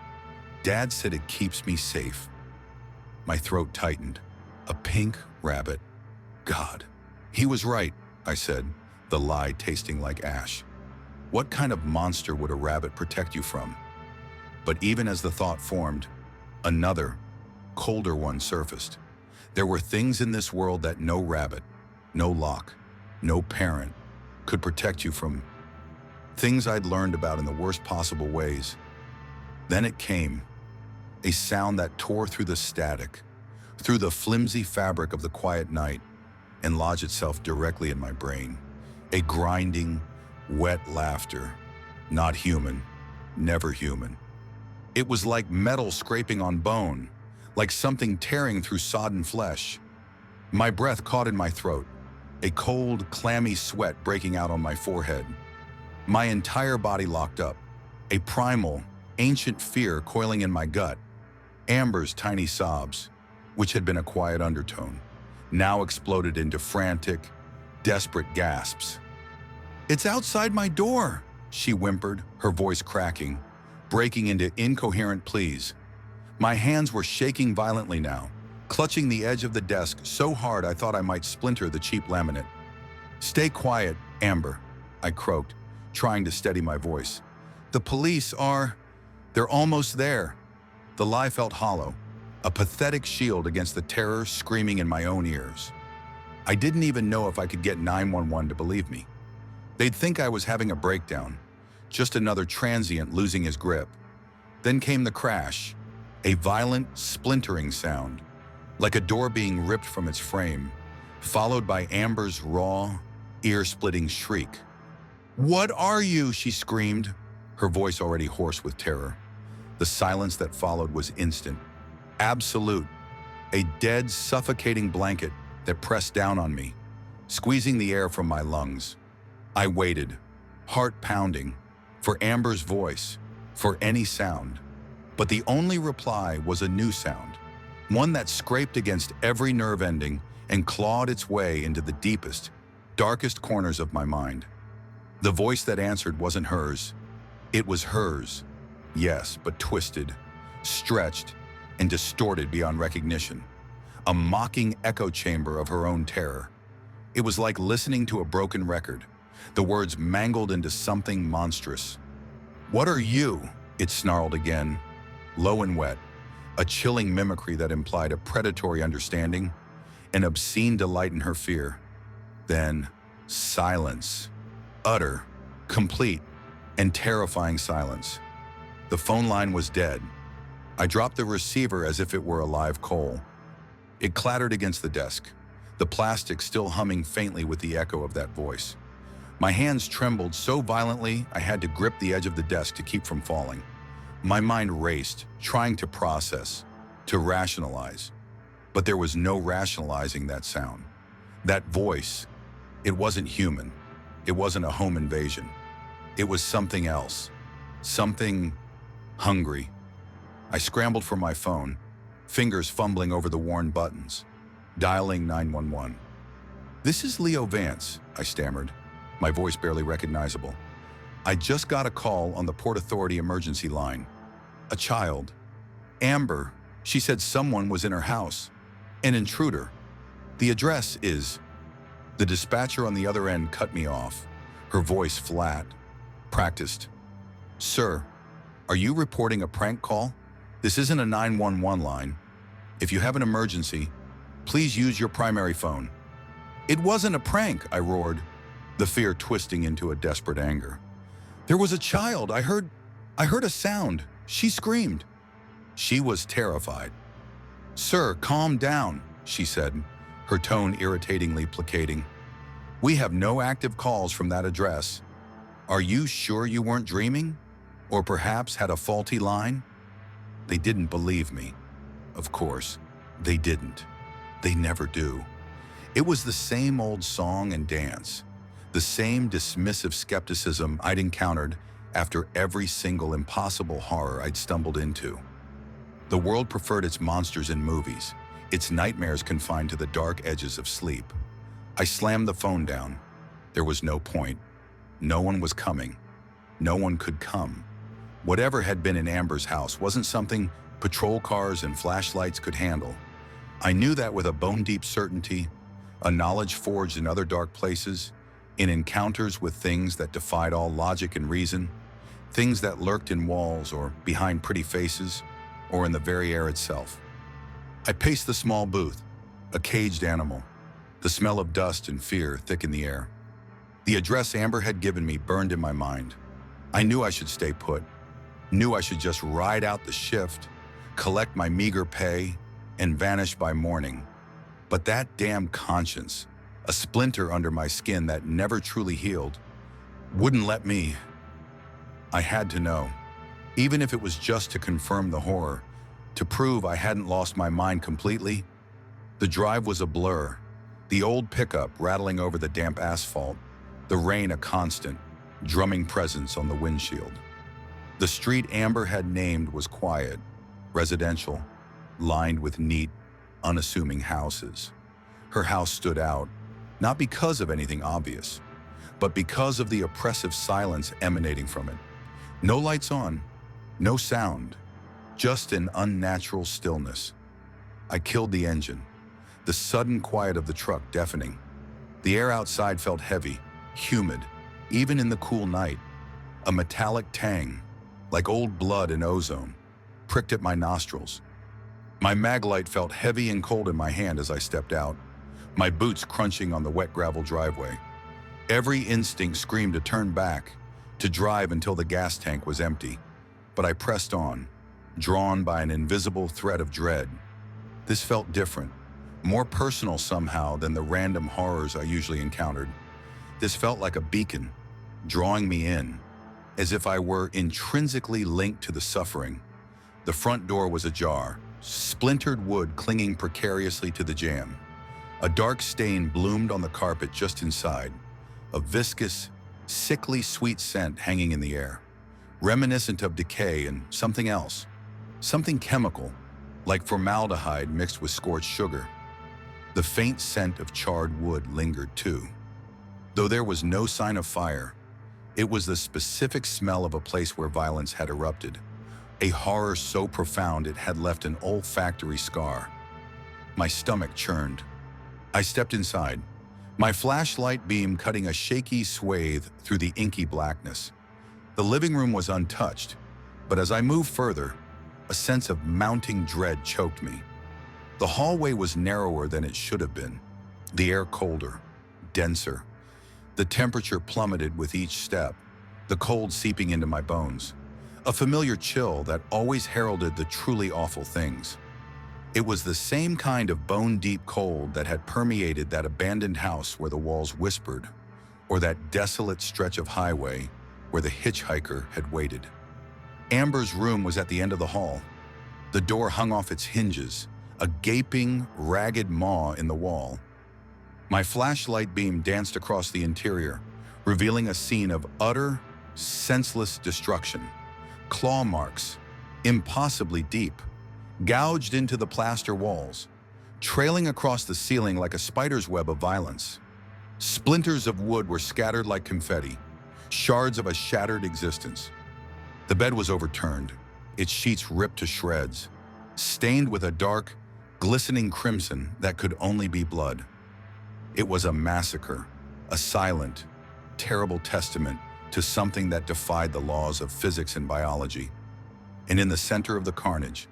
Dad said it keeps me safe." My throat tightened. A pink rabbit. God. He was right, I said, the lie tasting like ash. What kind of monster would a rabbit protect you from? But even as the thought formed, another, colder one surfaced. There were things in this world that no rabbit, no lock, no parent could protect you from. Things I'd learned about in the worst possible ways. Then it came, a sound that tore through the static, through the flimsy fabric of the quiet night, and lodged itself directly in my brain. A grinding, wet laughter, not human, never human. It was like metal scraping on bone, like something tearing through sodden flesh. My breath caught in my throat, a cold, clammy sweat breaking out on my forehead. My entire body locked up, a primal, ancient fear coiling in my gut. Amber's tiny sobs, which had been a quiet undertone, now exploded into frantic, desperate gasps. "It's outside my door," she whimpered, her voice cracking, breaking into incoherent pleas. My hands were shaking violently now, clutching the edge of the desk so hard I thought I might splinter the cheap laminate. "Stay quiet, Amber," I croaked, trying to steady my voice. "The police are... they're almost there." The lie felt hollow, a pathetic shield against the terror screaming in my own ears. I didn't even know if I could get 911 to believe me. They'd think I was having a breakdown, just another transient losing his grip. Then came the crash, a violent, splintering sound, like a door being ripped from its frame, followed by Amber's raw, ear-splitting shriek. "What are you?" she screamed, her voice already hoarse with terror. The silence that followed was instant, absolute, a dead, suffocating blanket that pressed down on me, squeezing the air from my lungs. I waited, heart pounding, for Amber's voice, for any sound. But the only reply was a new sound, one that scraped against every nerve ending and clawed its way into the deepest, darkest corners of my mind. The voice that answered wasn't hers. It was hers, yes, but twisted, stretched, and distorted beyond recognition. A mocking echo chamber of her own terror. It was like listening to a broken record, the words mangled into something monstrous. "What are you?" it snarled again, low and wet, a chilling mimicry that implied a predatory understanding, an obscene delight in her fear. Then, silence. Utter, complete, and terrifying silence. The phone line was dead. I dropped the receiver as if it were a live coal. It clattered against the desk, the plastic still humming faintly with the echo of that voice. My hands trembled so violently I had to grip the edge of the desk to keep from falling. My mind raced, trying to process, to rationalize. But there was no rationalizing that sound. That voice, it wasn't human. It wasn't a home invasion. It was something else. Something hungry. I scrambled for my phone, fingers fumbling over the worn buttons, dialing 911. "This is Leo Vance," I stammered, my voice barely recognizable. "I just got a call on the Port Authority emergency line. A child. Amber. She said someone was in her house. An intruder. The address is..." The dispatcher on the other end cut me off, her voice flat, practiced. "Sir, are you reporting a prank call? This isn't a 911 line. If you have an emergency, please use your primary phone." "It wasn't a prank," I roared, the fear twisting into a desperate anger. "There was a child. I heard a sound. She screamed." She was terrified. "Sir, calm down," she said, her tone irritatingly placating. "We have no active calls from that address. Are you sure you weren't dreaming? Or perhaps had a faulty line?" They didn't believe me. Of course, they didn't. They never do. It was the same old song and dance, the same dismissive skepticism I'd encountered after every single impossible horror I'd stumbled into. The world preferred its monsters in movies, its nightmares confined to the dark edges of sleep. I slammed the phone down. There was no point. No one was coming. No one could come. Whatever had been in Amber's house wasn't something patrol cars and flashlights could handle. I knew that with a bone-deep certainty, a knowledge forged in other dark places, in encounters with things that defied all logic and reason, things that lurked in walls or behind pretty faces, or in the very air itself. I paced the small booth, a caged animal, the smell of dust and fear thick in the air. The address Amber had given me burned in my mind. I knew I should stay put, knew I should just ride out the shift, collect my meager pay, and vanish by morning. But that damn conscience, a splinter under my skin that never truly healed, wouldn't let me. I had to know, even if it was just to confirm the horror, to prove I hadn't lost my mind completely. The drive was a blur, the old pickup rattling over the damp asphalt, the rain a constant, drumming presence on the windshield. The street Amber had named was quiet, residential, lined with neat, unassuming houses. Her house stood out, not because of anything obvious, but because of the oppressive silence emanating from it. No lights on, no sound, just an unnatural stillness. I killed the engine, the sudden quiet of the truck deafening. The air outside felt heavy, humid, even in the cool night. A metallic tang, like old blood and ozone, pricked at my nostrils. My maglite felt heavy and cold in my hand as I stepped out, my boots crunching on the wet gravel driveway. Every instinct screamed to turn back, to drive until the gas tank was empty. But I pressed on, drawn by an invisible thread of dread. This felt different, more personal somehow than the random horrors I usually encountered. This felt like a beacon, drawing me in, as if I were intrinsically linked to the suffering. The front door was ajar, splintered wood clinging precariously to the jamb. A dark stain bloomed on the carpet just inside, a viscous, sickly sweet scent hanging in the air, reminiscent of decay and something else, something chemical, like formaldehyde mixed with scorched sugar. The faint scent of charred wood lingered too. Though there was no sign of fire, it was the specific smell of a place where violence had erupted, a horror so profound it had left an olfactory scar. My stomach churned. I stepped inside, my flashlight beam cutting a shaky swathe through the inky blackness. The living room was untouched, but as I moved further, a sense of mounting dread choked me. The hallway was narrower than it should have been, the air colder, denser. The temperature plummeted with each step, the cold seeping into my bones, a familiar chill that always heralded the truly awful things. It was the same kind of bone-deep cold that had permeated that abandoned house where the walls whispered, or that desolate stretch of highway where the hitchhiker had waited. Amber's room was at the end of the hall. The door hung off its hinges, a gaping, ragged maw in the wall. My flashlight beam danced across the interior, revealing a scene of utter, senseless destruction. Claw marks, impossibly deep, gouged into the plaster walls, trailing across the ceiling like a spider's web of violence. Splinters of wood were scattered like confetti, shards of a shattered existence. The bed was overturned, its sheets ripped to shreds, stained with a dark, glistening crimson that could only be blood. It was a massacre, a silent, terrible testament to something that defied the laws of physics and biology. And in the center of the carnage,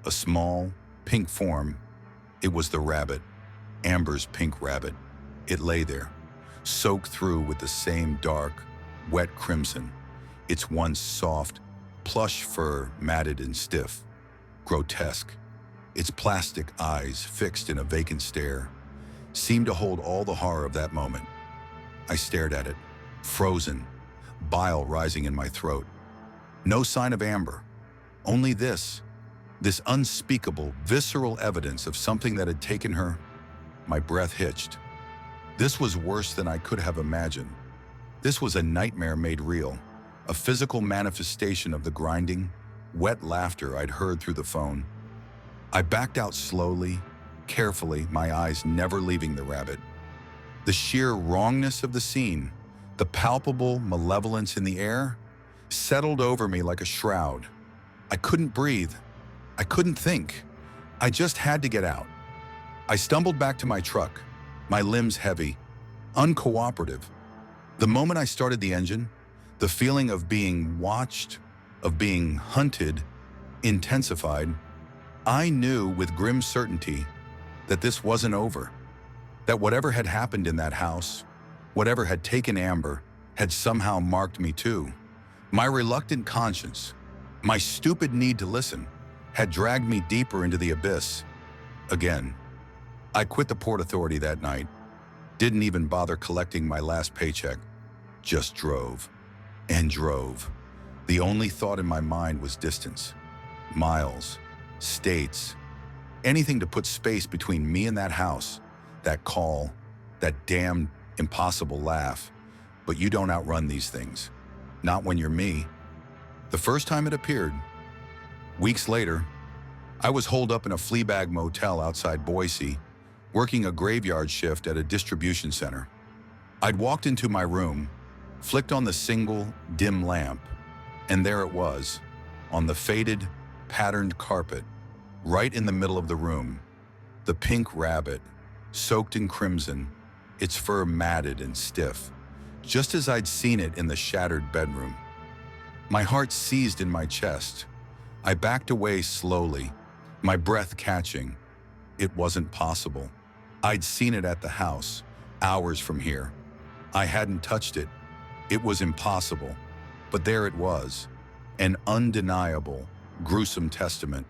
a small, pink form, it was the rabbit, Amber's pink rabbit. It lay there, soaked through with the same dark, wet crimson, its once soft, plush fur matted and stiff, grotesque. Its plastic eyes, fixed in a vacant stare, seemed to hold all the horror of that moment. I stared at it, frozen, bile rising in my throat. No sign of Amber, only this unspeakable, visceral evidence of something that had taken her. My breath hitched. This was worse than I could have imagined. This was a nightmare made real, a physical manifestation of the grinding, wet laughter I'd heard through the phone. I backed out slowly, carefully, my eyes never leaving the rabbit. The sheer wrongness of the scene, the palpable malevolence in the air, settled over me like a shroud. I couldn't breathe. I couldn't think. I just had to get out. I stumbled back to my truck, my limbs heavy, uncooperative. The moment I started the engine, the feeling of being watched, of being hunted, intensified. I knew with grim certainty that this wasn't over, that whatever had happened in that house, whatever had taken Amber, had somehow marked me too. My reluctant conscience, my stupid need to listen, had dragged me deeper into the abyss. Again, I quit the Port Authority that night, didn't even bother collecting my last paycheck, just drove and drove. The only thought in my mind was distance, miles, states, anything to put space between me and that house, that call, that damned impossible laugh. But you don't outrun these things, not when you're me. The first time it appeared, weeks later, I was holed up in a Fleabag motel outside Boise, working a graveyard shift at a distribution center. I'd walked into my room, flicked on the single, dim lamp, and there it was, on the faded, patterned carpet, right in the middle of the room, the pink rabbit, soaked in crimson, its fur matted and stiff, just as I'd seen it in the shattered bedroom. My heart seized in my chest. I backed away slowly, my breath catching. It wasn't possible. I'd seen it at the house, hours from here. I hadn't touched it. It was impossible. But there it was, an undeniable, gruesome testament.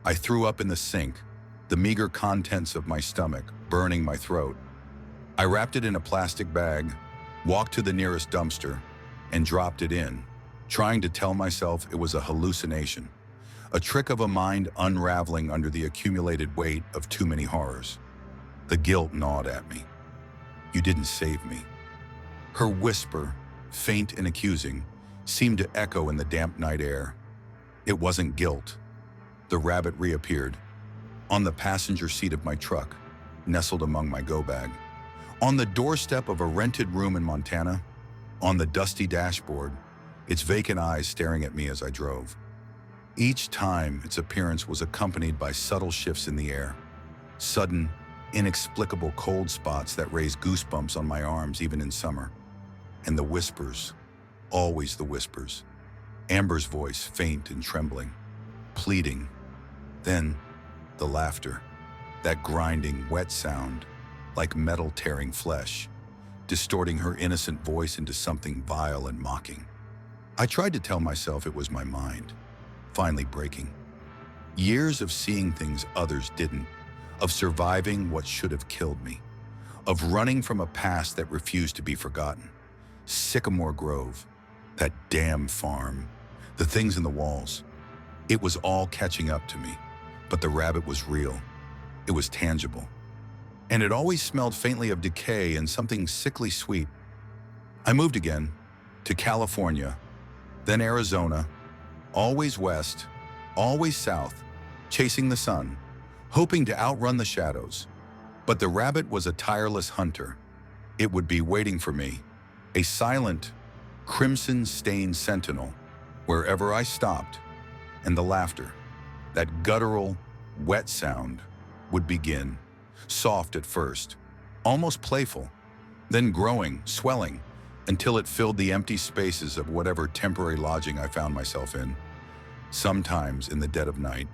I threw up in the sink, the meager contents of my stomach burning my throat. I wrapped it in a plastic bag, walked to the nearest dumpster, and dropped it in, trying to tell myself it was a hallucination, a trick of a mind unraveling under the accumulated weight of too many horrors. The guilt gnawed at me. You didn't save me. Her whisper, faint and accusing, seemed to echo in the damp night air. It wasn't guilt. The rabbit reappeared, on the passenger seat of my truck, nestled among my go bag, on the doorstep of a rented room in Montana, on the dusty dashboard, its vacant eyes staring at me as I drove. Each time, its appearance was accompanied by subtle shifts in the air, sudden, inexplicable cold spots that raised goosebumps on my arms even in summer. And the whispers, always the whispers. Amber's voice, faint and trembling, pleading. Then, the laughter, that grinding, wet sound, like metal tearing flesh, distorting her innocent voice into something vile and mocking. I tried to tell myself it was my mind, finally breaking. Years of seeing things others didn't, of surviving what should have killed me, of running from a past that refused to be forgotten. Sycamore Grove, that damn farm, the things in the walls. It was all catching up to me, but the rabbit was real. It was tangible. and it always smelled faintly of decay and something sickly sweet. I moved again, to California, then Arizona, always west, always south, chasing the sun, hoping to outrun the shadows. But the rabbit was a tireless hunter. It would be waiting for me, a silent, crimson-stained sentinel, wherever I stopped, and the laughter, that guttural, wet sound, would begin, soft at first, almost playful, then growing, swelling, until it filled the empty spaces of whatever temporary lodging I found myself in. Sometimes, in the dead of night,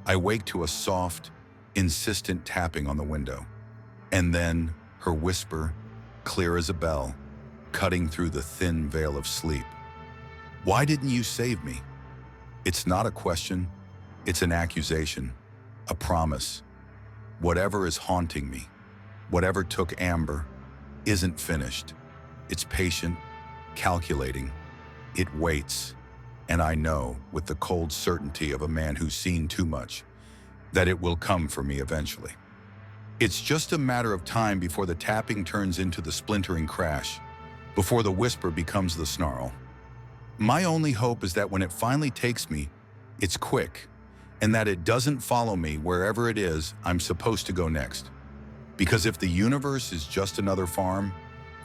I wake to a soft, insistent tapping on the window, and then her whisper, clear as a bell, cutting through the thin veil of sleep. "Why didn't you save me?" It's not a question, it's an accusation, a promise. Whatever is haunting me, whatever took Amber, isn't finished. It's patient, calculating. It waits, and I know, with the cold certainty of a man who's seen too much, that it will come for me eventually. It's just a matter of time before the tapping turns into the splintering crash, before the whisper becomes the snarl. My only hope is that when it finally takes me, it's quick, and that it doesn't follow me wherever it is I'm supposed to go next. Because if the universe is just another farm,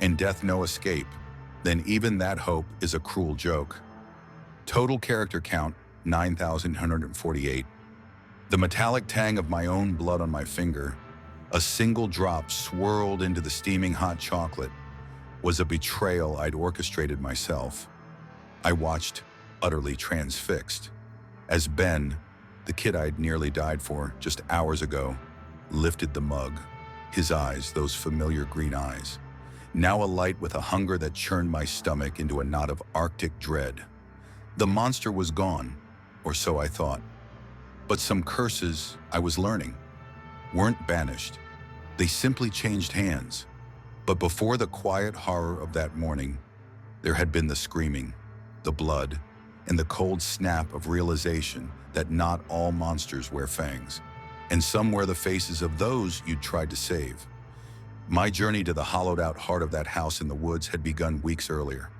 and death no escape, then even that hope is a cruel joke. Total character count, 9,148. The metallic tang of my own blood on my finger, a single drop swirled into the steaming hot chocolate, was a betrayal I'd orchestrated myself. I watched, utterly transfixed, as Ben, the kid I'd nearly died for just hours ago, lifted the mug, his eyes, those familiar green eyes, now alight with a hunger that churned my stomach into a knot of Arctic dread. The monster was gone, or so I thought. But some curses, I was learning, weren't banished. They simply changed hands. But before the quiet horror of that morning, there had been the screaming, the blood, and the cold snap of realization that not all monsters wear fangs, and some wear the faces of those you'd tried to save. My journey to the hollowed-out heart of that house in the woods had begun weeks earlier,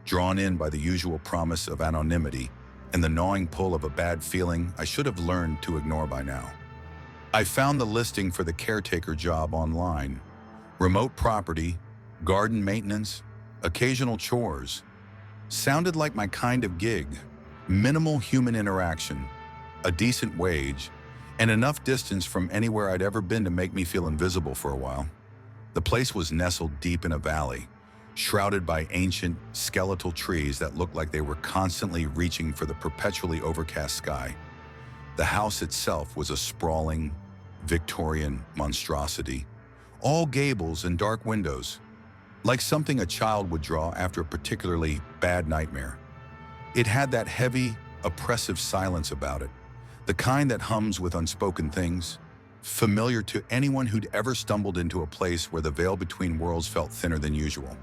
drawn in by the usual promise of anonymity and the gnawing pull of a bad feeling I should have learned to ignore by now. I found the listing for the caretaker job online. Remote property, garden maintenance, occasional chores. Sounded like my kind of gig. Minimal human interaction, a decent wage, and enough distance from anywhere I'd ever been to make me feel invisible for a while. The place was nestled deep in a valley, shrouded by ancient, skeletal trees that looked like they were constantly reaching for the perpetually overcast sky. The house itself was a sprawling, Victorian monstrosity, all gables and dark windows, like something a child would draw after a particularly bad nightmare. It had that heavy, oppressive silence about it, the kind that hums with unspoken things, familiar to anyone who'd ever stumbled into a place where the veil between worlds felt thinner than usual.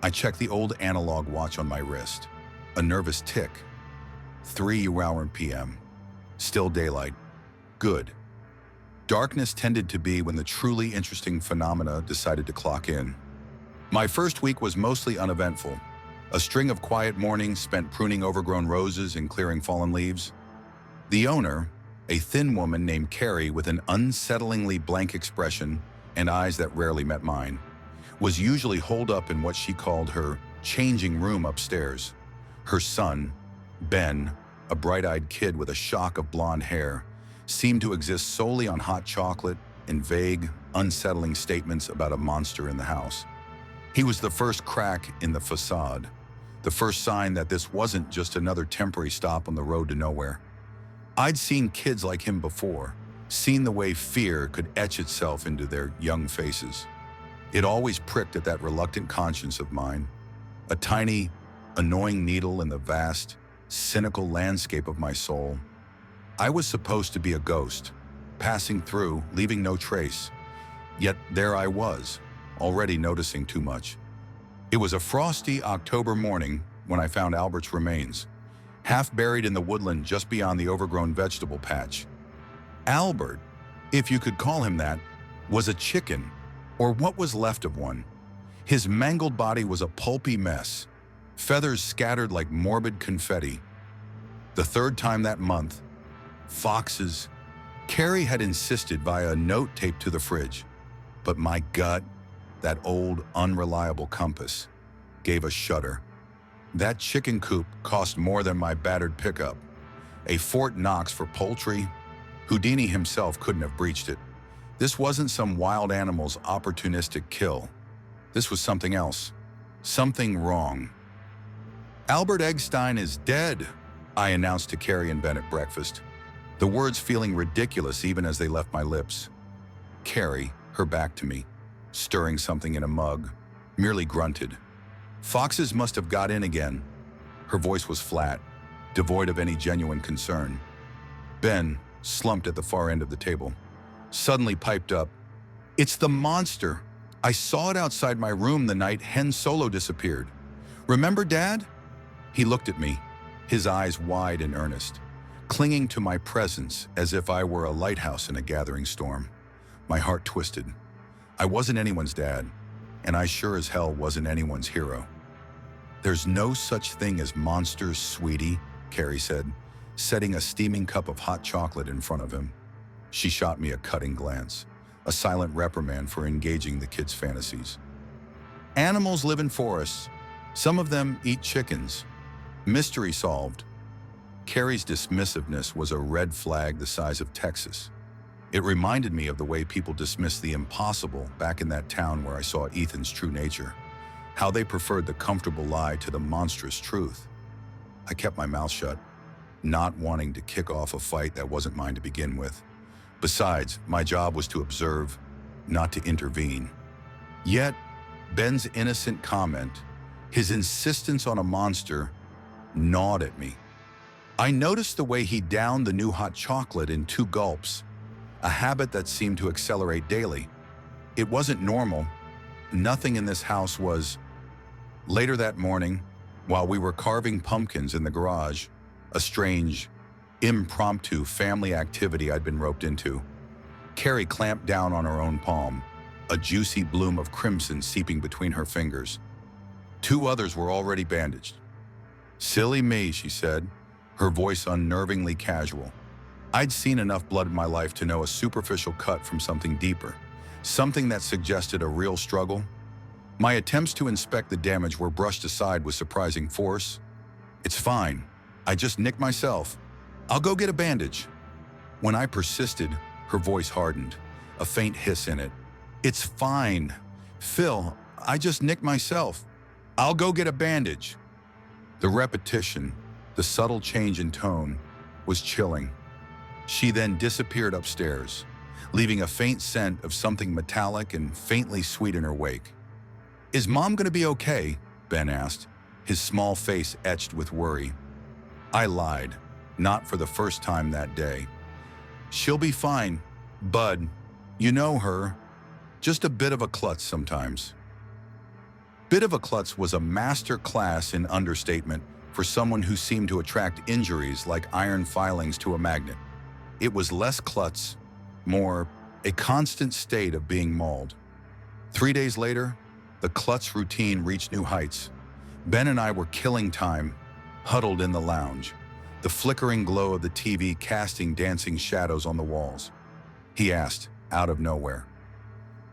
I checked the old analog watch on my wrist, a nervous tick. 3 p.m. Still daylight. Good. Darkness tended to be when the truly interesting phenomena decided to clock in. My first week was mostly uneventful. A string of quiet mornings spent pruning overgrown roses and clearing fallen leaves. The owner, a thin woman named Carrie with an unsettlingly blank expression and eyes that rarely met mine, was usually holed up in what she called her changing room upstairs. Her son, Ben, a bright-eyed kid with a shock of blonde hair, seemed to exist solely on hot chocolate and vague, unsettling statements about a monster in the house. He was the first crack in the facade, the first sign that this wasn't just another temporary stop on the road to nowhere. I'd seen kids like him before, seen the way fear could etch itself into their young faces. It always pricked at that reluctant conscience of mine, a tiny, annoying needle in the vast, cynical landscape of my soul. I was supposed to be a ghost, passing through, leaving no trace. Yet there I was, already noticing too much. It was a frosty October morning when I found Albert's remains, half buried in the woodland just beyond the overgrown vegetable patch. Albert, if you could call him that, was a chicken, or what was left of one. His mangled body was a pulpy mess, feathers scattered like morbid confetti. The third time that month, foxes. Carrie had insisted via a note taped to the fridge, but my gut, that old, unreliable compass, gave a shudder. That chicken coop cost more than my battered pickup. A Fort Knox for poultry? Houdini himself couldn't have breached it. This wasn't some wild animal's opportunistic kill. This was something else. Something wrong. Albert Eggstein is dead, I announced to Carrie and Ben at breakfast, the words feeling ridiculous even as they left my lips. Carrie, her back to me, stirring something in a mug, merely grunted. Foxes must have got in again. Her voice was flat, devoid of any genuine concern. Ben, slumped at the far end of the table, suddenly piped up, "It's the monster. I saw it outside my room the night Hen Solo disappeared. Remember, Dad?" He looked at me, his eyes wide and earnest, clinging to my presence as if I were a lighthouse in a gathering storm. My heart twisted. I wasn't anyone's dad, and I sure as hell wasn't anyone's hero. "There's no such thing as monsters, sweetie," Carrie said, setting a steaming cup of hot chocolate in front of him. She shot me a cutting glance, a silent reprimand for engaging the kids' fantasies. "Animals live in forests. Some of them eat chickens. Mystery solved." Carrie's dismissiveness was a red flag the size of Texas. It reminded me of the way people dismissed the impossible back in that town where I saw Ethan's true nature, how they preferred the comfortable lie to the monstrous truth. I kept my mouth shut, not wanting to kick off a fight that wasn't mine to begin with. Besides, my job was to observe, not to intervene. Yet, Ben's innocent comment, his insistence on a monster, gnawed at me. I noticed the way he downed the new hot chocolate in 2 gulps, a habit that seemed to accelerate daily. It wasn't normal. Nothing in this house was. Later that morning, while we were carving pumpkins in the garage, a strange, impromptu family activity I'd been roped into, Carrie clamped down on her own palm, a juicy bloom of crimson seeping between her fingers. 2 others were already bandaged. "Silly me," she said, her voice unnervingly casual. I'd seen enough blood in my life to know a superficial cut from something deeper, something that suggested a real struggle. My attempts to inspect the damage were brushed aside with surprising force. "It's fine. I just nicked myself. I'll go get a bandage." When I persisted, her voice hardened, a faint hiss in it. "It's fine. Phil, I just nicked myself. I'll go get a bandage." The repetition, the subtle change in tone, was chilling. She then disappeared upstairs, leaving a faint scent of something metallic and faintly sweet in her wake. "Is Mom gonna be okay?" Ben asked, his small face etched with worry. I lied, not for the first time that day. "She'll be fine, Bud. You know her. Just a bit of a klutz sometimes." Bit of a klutz was a master class in understatement for someone who seemed to attract injuries like iron filings to a magnet. It was less klutz, more a constant state of being mauled. 3 days later, the klutz routine reached new heights. Ben and I were killing time, huddled in the lounge, the flickering glow of the TV casting dancing shadows on the walls. He asked, out of nowhere,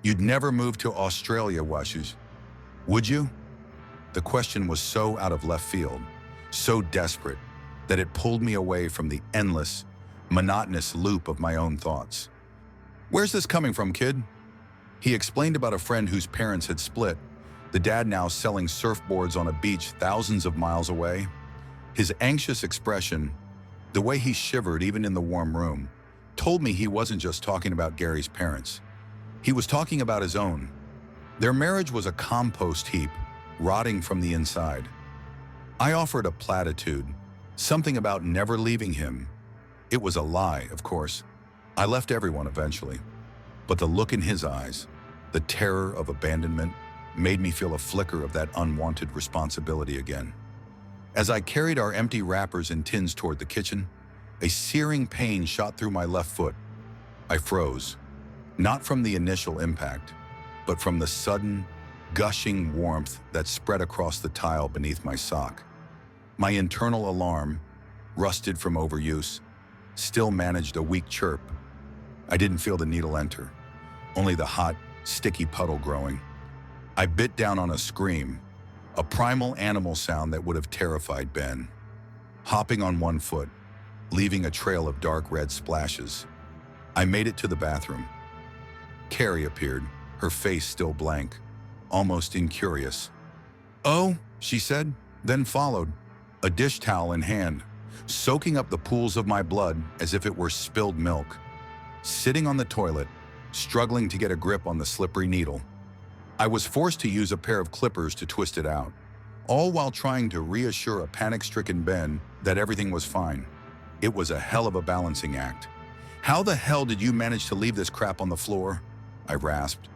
"You'd never move to Australia, Washes, would you?" The question was so out of left field, so desperate, that it pulled me away from the endless, monotonous loop of my own thoughts. "Where's this coming from, kid?" He explained about a friend whose parents had split, the dad now selling surfboards on a beach thousands of miles away. His anxious expression, the way he shivered even in the warm room, told me he wasn't just talking about Gary's parents. He was talking about his own. Their marriage was a compost heap, rotting from the inside. I offered a platitude, something about never leaving him. It was a lie, of course. I left everyone eventually. But the look in his eyes, the terror of abandonment, made me feel a flicker of that unwanted responsibility again. As I carried our empty wrappers and tins toward the kitchen, a searing pain shot through my left foot. I froze. Not from the initial impact, but from the sudden, gushing warmth that spread across the tile beneath my sock. My internal alarm, rusted from overuse, still managed a weak chirp. I didn't feel the needle enter, only the hot, sticky puddle growing. I bit down on a scream, a primal animal sound that would have terrified Ben. Hopping on one foot, leaving a trail of dark red splashes, I made it to the bathroom. Carrie appeared, her face still blank, almost incurious. "Oh," she said, then followed, a dish towel in hand, soaking up the pools of my blood as if it were spilled milk. Sitting on the toilet, struggling to get a grip on the slippery needle, I was forced to use a pair of clippers to twist it out, all while trying to reassure a panic-stricken Ben that everything was fine. It was a hell of a balancing act. "How the hell did you manage to leave this crap on the floor?" I rasped,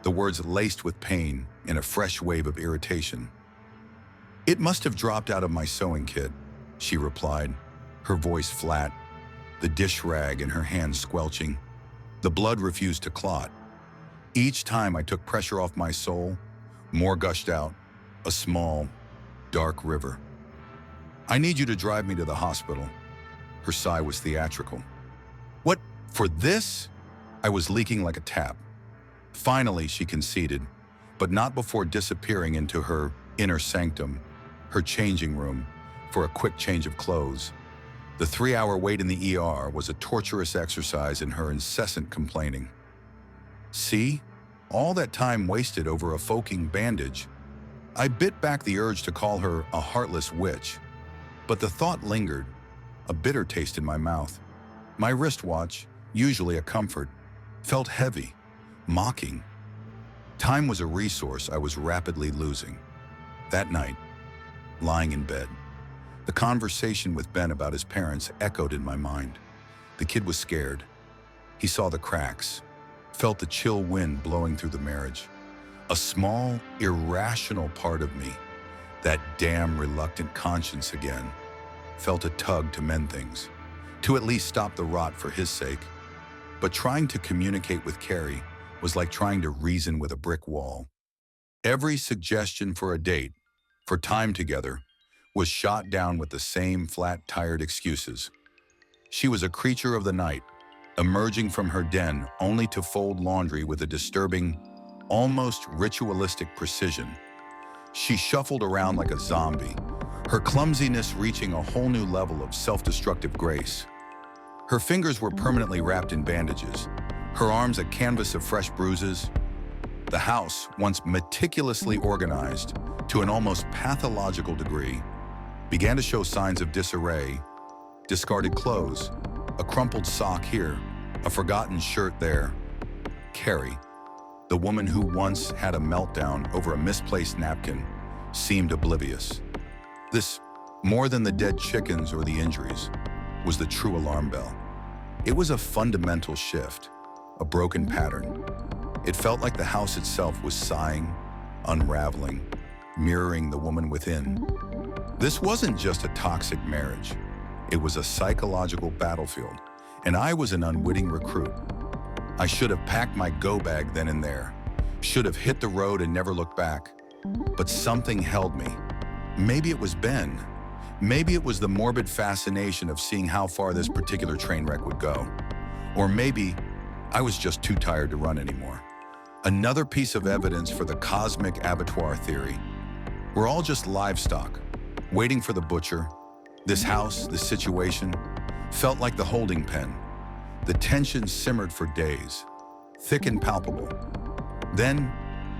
the words laced with pain in a fresh wave of irritation. "It must have dropped out of my sewing kit," she replied, her voice flat, the dish rag in her hand squelching. The blood refused to clot. Each time I took pressure off my soul, more gushed out, a small, dark river. "I need you to drive me to the hospital." Her sigh was theatrical. "What, for this?" I was leaking like a tap. Finally, she conceded, but not before disappearing into her inner sanctum, her changing room, for a quick change of clothes. The 3-hour wait in the ER was a torturous exercise in her incessant complaining. See? All that time wasted over a foking bandage. I bit back the urge to call her a heartless witch, but the thought lingered, a bitter taste in my mouth. My wristwatch, usually a comfort, felt heavy, mocking. Time was a resource I was rapidly losing. That night, lying in bed, the conversation with Ben about his parents echoed in my mind. The kid was scared. He saw the cracks, felt the chill wind blowing through the marriage. A small, irrational part of me, that damn reluctant conscience again, felt a tug to mend things, to at least stop the rot for his sake. But trying to communicate with Carrie was like trying to reason with a brick wall. Every suggestion for a date, for time together, was shot down with the same flat, tired excuses. She was a creature of the night, emerging from her den only to fold laundry with a disturbing, almost ritualistic precision. She shuffled around like a zombie, her clumsiness reaching a whole new level of self-destructive grace. Her fingers were permanently wrapped in bandages, her arms a canvas of fresh bruises. The house, once meticulously organized to an almost pathological degree, began to show signs of disarray, discarded clothes, a crumpled sock here, a forgotten shirt there. Carrie, the woman who once had a meltdown over a misplaced napkin, seemed oblivious. This, more than the dead chickens or the injuries, was the true alarm bell. It was a fundamental shift, a broken pattern. It felt like the house itself was sighing, unraveling, mirroring the woman within. This wasn't just a toxic marriage. It was a psychological battlefield, and I was an unwitting recruit. I should have packed my go bag then and there, should have hit the road and never looked back. But something held me. Maybe it was Ben. Maybe it was the morbid fascination of seeing how far this particular train wreck would go. Or maybe I was just too tired to run anymore. Another piece of evidence for the cosmic abattoir theory. We're all just livestock, waiting for the butcher. This house, this situation, felt like the holding pen. The tension simmered for days, thick and palpable. Then,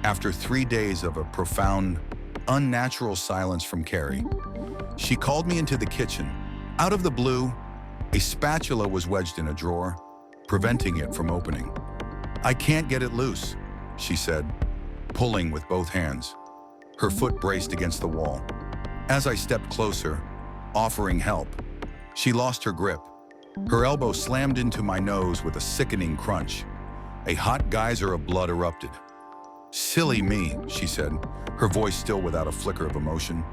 after 3 days of a profound, unnatural silence from Carrie, she called me into the kitchen. Out of the blue, a spatula was wedged in a drawer, preventing it from opening. "I can't get it loose," she said, pulling with both hands. Her foot braced against the wall. As I stepped closer, offering help, she lost her grip. Her elbow slammed into my nose with a sickening crunch. A hot geyser of blood erupted. "Silly me," she said, her voice still without a flicker of emotion,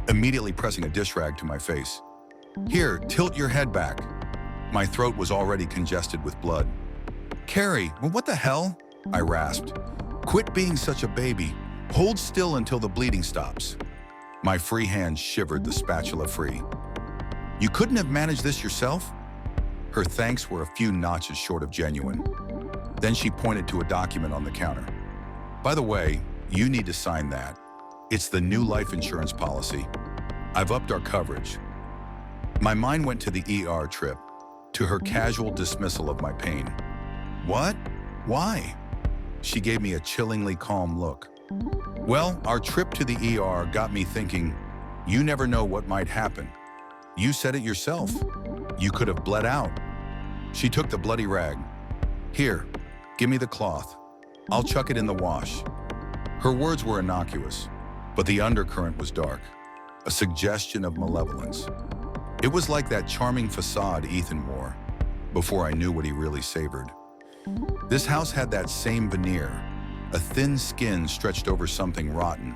immediately pressing a dish rag to my face. "Here, tilt your head back." My throat was already congested with blood. Carrie, well, what the hell? I rasped. Quit being such a baby. Hold still until the bleeding stops. My free hand shivered the spatula free. You couldn't have managed this yourself? Her thanks were a few notches short of genuine. Then she pointed to a document on the counter. By the way, you need to sign that. It's the new life insurance policy. I've upped our coverage. My mind went to the ER trip, to her casual dismissal of my pain. What? Why? She gave me a chillingly calm look. Well, our trip to the ER got me thinking, you never know what might happen. You said it yourself. You could have bled out. She took the bloody rag. Here, give me the cloth. I'll chuck it in the wash. Her words were innocuous, but the undercurrent was dark, a suggestion of malevolence. It was like that charming facade Ethan wore, before I knew what he really savored. This house had that same veneer, a thin skin stretched over something rotten,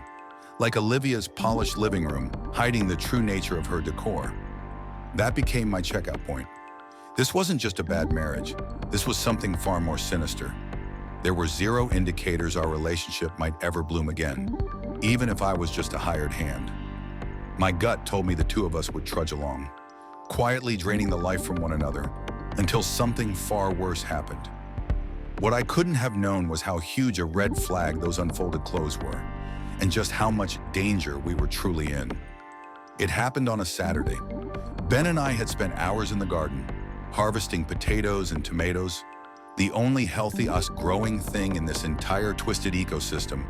like Olivia's polished living room, hiding the true nature of her decor. That became my checkout point. This wasn't just a bad marriage. This was something far more sinister. There were zero indicators our relationship might ever bloom again, even if I was just a hired hand. My gut told me the two of us would trudge along, quietly draining the life from one another, until something far worse happened. What I couldn't have known was how huge a red flag those unfolded clothes were, and just how much danger we were truly in. It happened on a Saturday. Ben and I had spent hours in the garden, harvesting potatoes and tomatoes, the only healthy us growing thing in this entire twisted ecosystem.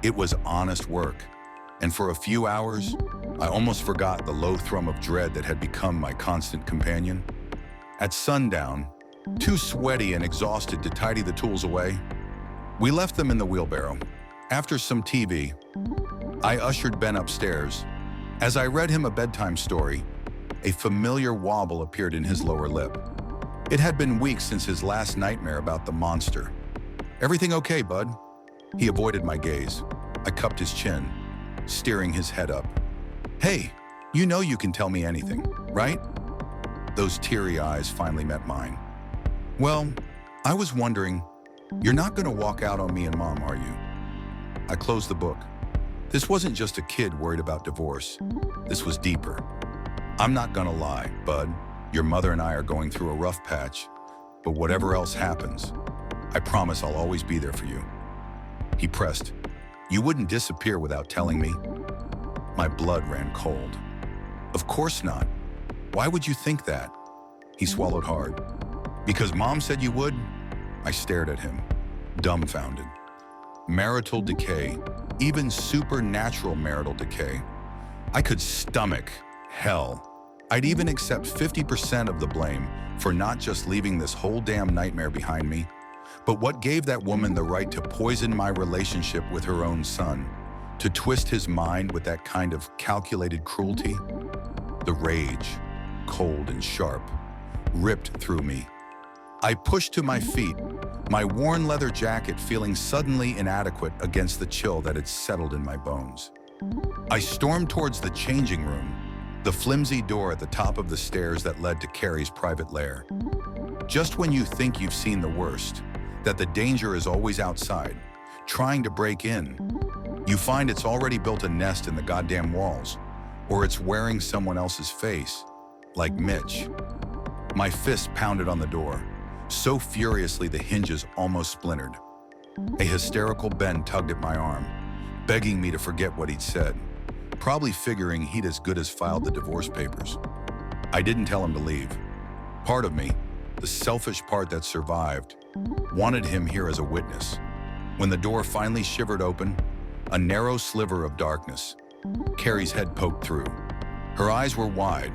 It was honest work, and for a few hours, I almost forgot the low thrum of dread that had become my constant companion. At sundown, too sweaty and exhausted to tidy the tools away, we left them in the wheelbarrow. After some TV, I ushered Ben upstairs. As I read him a bedtime story, a familiar wobble appeared in his lower lip. It had been weeks since his last nightmare about the monster. Everything okay, bud? He avoided my gaze. I cupped his chin, steering his head up. Hey, you know you can tell me anything, right? Those teary eyes finally met mine. Well, I was wondering, you're not gonna walk out on me and Mom, are you? I closed the book. This wasn't just a kid worried about divorce. This was deeper. I'm not gonna lie, bud. Your mother and I are going through a rough patch, but whatever else happens, I promise I'll always be there for you. He pressed. You wouldn't disappear without telling me? My blood ran cold. Of course not. Why would you think that? He swallowed hard. Because Mom said you would? I stared at him, dumbfounded. Marital decay, even supernatural marital decay. I could stomach hell. I'd even accept 50% of the blame for not just leaving this whole damn nightmare behind me. But what gave that woman the right to poison my relationship with her own son? To twist his mind with that kind of calculated cruelty? The rage, cold and sharp, ripped through me. I pushed to my feet, my worn leather jacket feeling suddenly inadequate against the chill that had settled in my bones. I stormed towards the changing room, the flimsy door at the top of the stairs that led to Carrie's private lair. Just when you think you've seen the worst, that the danger is always outside, trying to break in, you find it's already built a nest in the goddamn walls, or it's wearing someone else's face, like Mitch. My fist pounded on the door, so furiously the hinges almost splintered. A hysterical Ben tugged at my arm, begging me to forget what he'd said, probably figuring he'd as good as filed the divorce papers. I didn't tell him to leave. Part of me, the selfish part that survived, wanted him here as a witness. When the door finally shivered open, a narrow sliver of darkness, Carrie's head poked through. Her eyes were wide,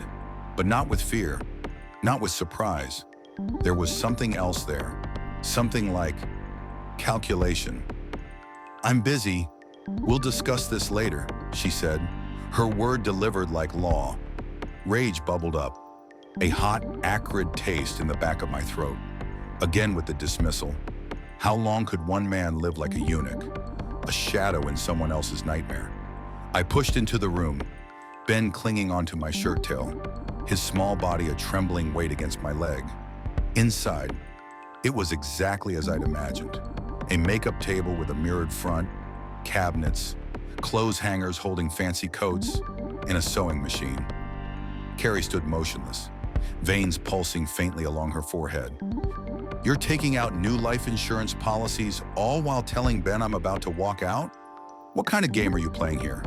but not with fear, not with surprise. There was something else there, something like calculation. I'm busy. We'll discuss this later, she said, her word delivered like law. Rage bubbled up, a hot, acrid taste in the back of my throat. Again with the dismissal. How long could one man live like a eunuch, a shadow in someone else's nightmare? I pushed into the room, Ben clinging onto my shirt tail, his small body a trembling weight against my leg. Inside, It was exactly as I'd imagined. A makeup table with a mirrored front, cabinets, clothes hangers holding fancy coats, and a sewing machine. Carrie stood motionless, veins pulsing faintly along her forehead. You're taking out new life insurance policies all while telling Ben I'm about to walk out? What kind of game are you playing here?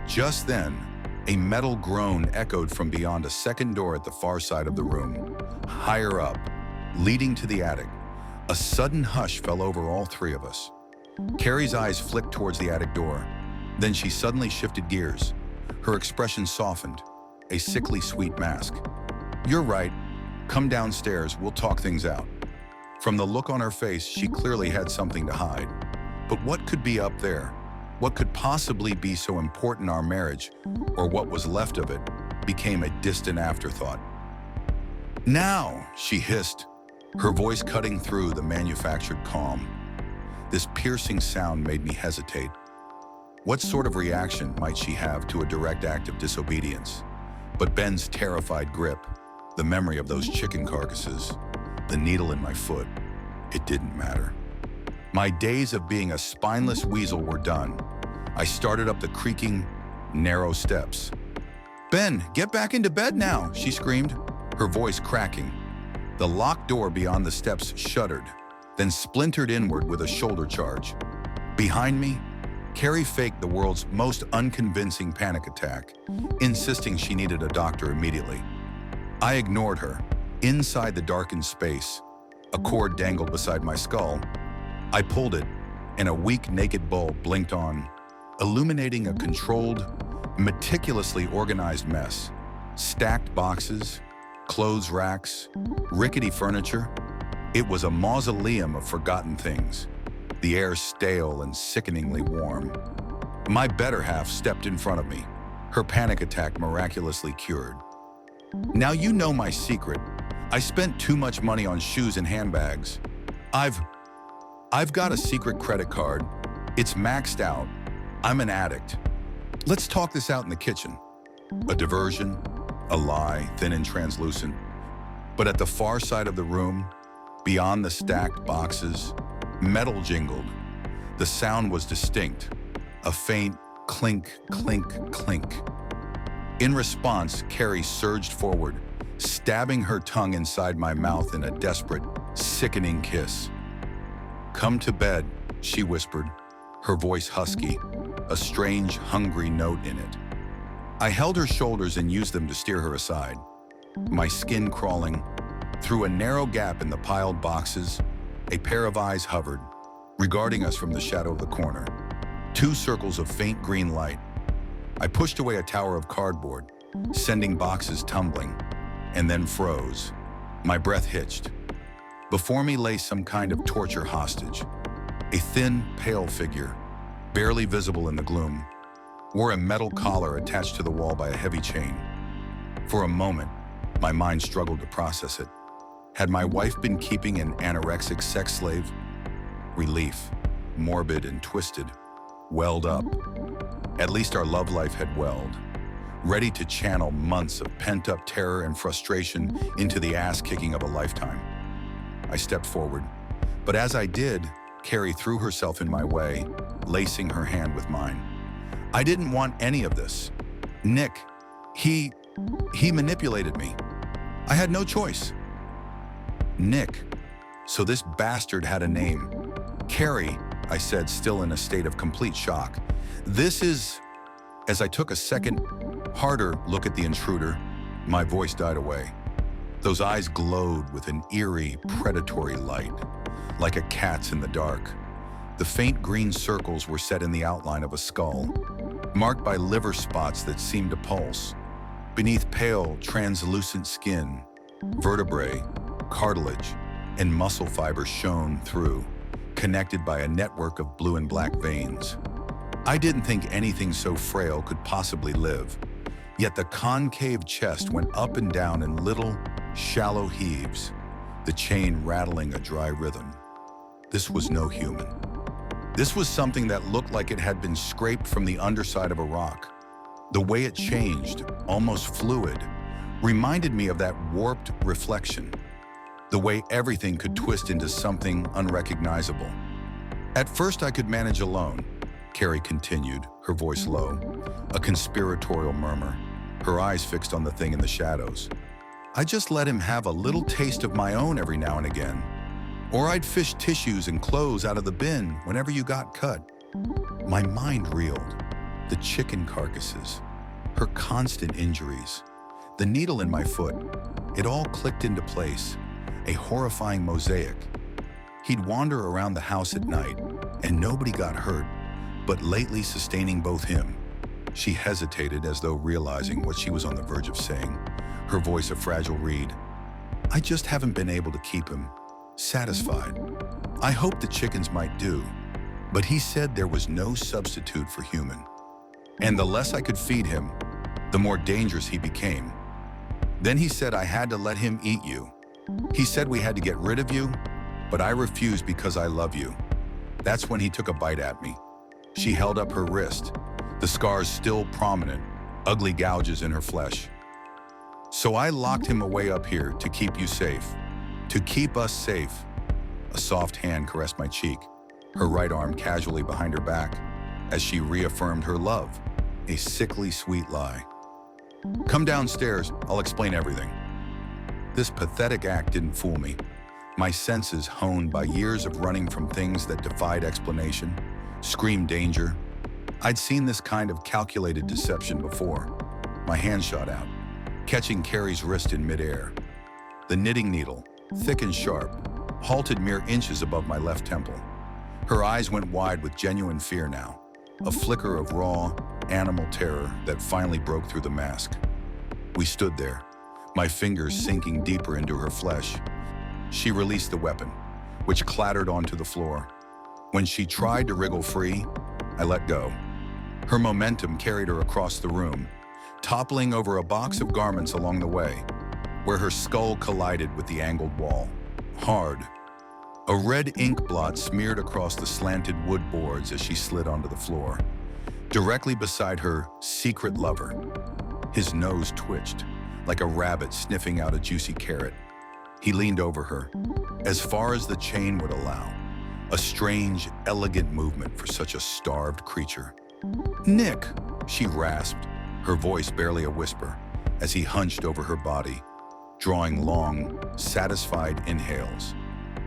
Just then, a metal groan echoed from beyond a second door at the far side of the room. Higher up, leading to the attic, a sudden hush fell over all three of us. Carrie's eyes flicked towards the attic door. Then she suddenly shifted gears. Her expression softened, a sickly sweet mask. You're right. Come downstairs, we'll talk things out. From the look on her face, she clearly had something to hide. But what could be up there? What could possibly be so important in our marriage, or what was left of it, became a distant afterthought. Now, she hissed, her voice cutting through the manufactured calm. This piercing sound made me hesitate. What sort of reaction might she have to a direct act of disobedience? But Ben's terrified grip, the memory of those chicken carcasses, the needle in my foot, it didn't matter. My days of being a spineless weasel were done. I started up the creaking, narrow steps. Ben, get back into bed now, she screamed, her voice cracking. The locked door beyond the steps shuddered, then splintered inward with a shoulder charge. Behind me, Carrie faked the world's most unconvincing panic attack, insisting she needed a doctor immediately. I ignored her. Inside the darkened space, a cord dangled beside my skull. I pulled it, and a weak, naked bulb blinked on, illuminating a controlled, meticulously organized mess. Stacked boxes, clothes racks, rickety furniture. It was a mausoleum of forgotten things, the air stale and sickeningly warm. My better half stepped in front of me, her panic attack miraculously cured. Now you know my secret. I spent too much money on shoes and handbags. I've got a secret credit card. It's maxed out. I'm an addict. Let's talk this out in the kitchen. A diversion, a lie, thin and translucent. But at the far side of the room, beyond the stacked boxes, metal jingled. The sound was distinct, a faint clink, clink, clink. In response, Carrie surged forward, stabbing her tongue inside my mouth in a desperate, sickening kiss. Come to bed, she whispered, her voice husky, a strange, hungry note in it. I held her shoulders and used them to steer her aside, my skin crawling. Through a narrow gap in the piled boxes, a pair of eyes hovered, regarding us from the shadow of the corner. 2 circles of faint green light. I pushed away a tower of cardboard, sending boxes tumbling, and then froze. My breath hitched. Before me lay some kind of torture hostage. A thin, pale figure, barely visible in the gloom, wore a metal collar attached to the wall by a heavy chain. For a moment, my mind struggled to process it. Had my wife been keeping an anorexic sex slave? Relief, morbid and twisted, welled up. At least our love life had welled, ready to channel months of pent-up terror and frustration into the ass-kicking of a lifetime. I stepped forward, but as I did, Carrie threw herself in my way, lacing her hand with mine. I didn't want any of this. Nick, he manipulated me. I had no choice. Nick. So this bastard had a name. Carrie, I said, still in a state of complete shock. This is... As I took a second, harder look at the intruder, my voice died away. Those eyes glowed with an eerie, predatory light, like a cat's in the dark. The faint green circles were set in the outline of a skull, marked by liver spots that seemed to pulse. Beneath pale, translucent skin, vertebrae, cartilage, and muscle fibers shone through, connected by a network of blue and black veins. I didn't think anything so frail could possibly live, yet the concave chest went up and down in little, shallow heaves, the chain rattling a dry rhythm. This was no human. This was something that looked like it had been scraped from the underside of a rock. The way it changed, almost fluid, reminded me of that warped reflection. the way everything could twist into something unrecognizable. At first I could manage alone, Carrie continued, her voice low, a conspiratorial murmur, her eyes fixed on the thing in the shadows. I just let him have a little taste of my own every now and again. Or I'd fish tissues and clothes out of the bin whenever you got cut. My mind reeled. The chicken carcasses, her constant injuries, the needle in my foot. It all clicked into place, a horrifying mosaic. He'd wander around the house at night, and nobody got hurt, but lately sustaining both him. She hesitated as though realizing what she was on the verge of saying, her voice a fragile reed. I just haven't been able to keep him satisfied. I hoped the chickens might do, but he said there was no substitute for human. And the less I could feed him, the more dangerous he became. Then he said I had to let him eat you. He said we had to get rid of you, but I refused because I love you. That's when he took a bite at me. She held up her wrist, the scars still prominent, ugly gouges in her flesh. So I locked him away up here to keep you safe, to keep us safe. A soft hand caressed my cheek, her right arm casually behind her back, as she reaffirmed her love, a sickly sweet lie. Come downstairs, I'll explain everything. This pathetic act didn't fool me. My senses, honed by years of running from things that defied explanation, screamed danger. I'd seen this kind of calculated deception before. My hand shot out, catching Carrie's wrist in midair. The knitting needle, thick and sharp, halted mere inches above my left temple. Her eyes went wide with genuine fear now, a flicker of raw, animal terror that finally broke through the mask. We stood there, my fingers sinking deeper into her flesh. She released the weapon, which clattered onto the floor. When she tried to wriggle free, I let go. Her momentum carried her across the room, toppling over a box of garments along the way, where her skull collided with the angled wall. Hard. A red ink blot smeared across the slanted wood boards as she slid onto the floor, directly beside her secret lover. His nose twitched, like a rabbit sniffing out a juicy carrot. He leaned over her, as far as the chain would allow, a strange, elegant movement for such a starved creature. Nick, she rasped, her voice barely a whisper, as he hunched over her body, drawing long, satisfied inhales.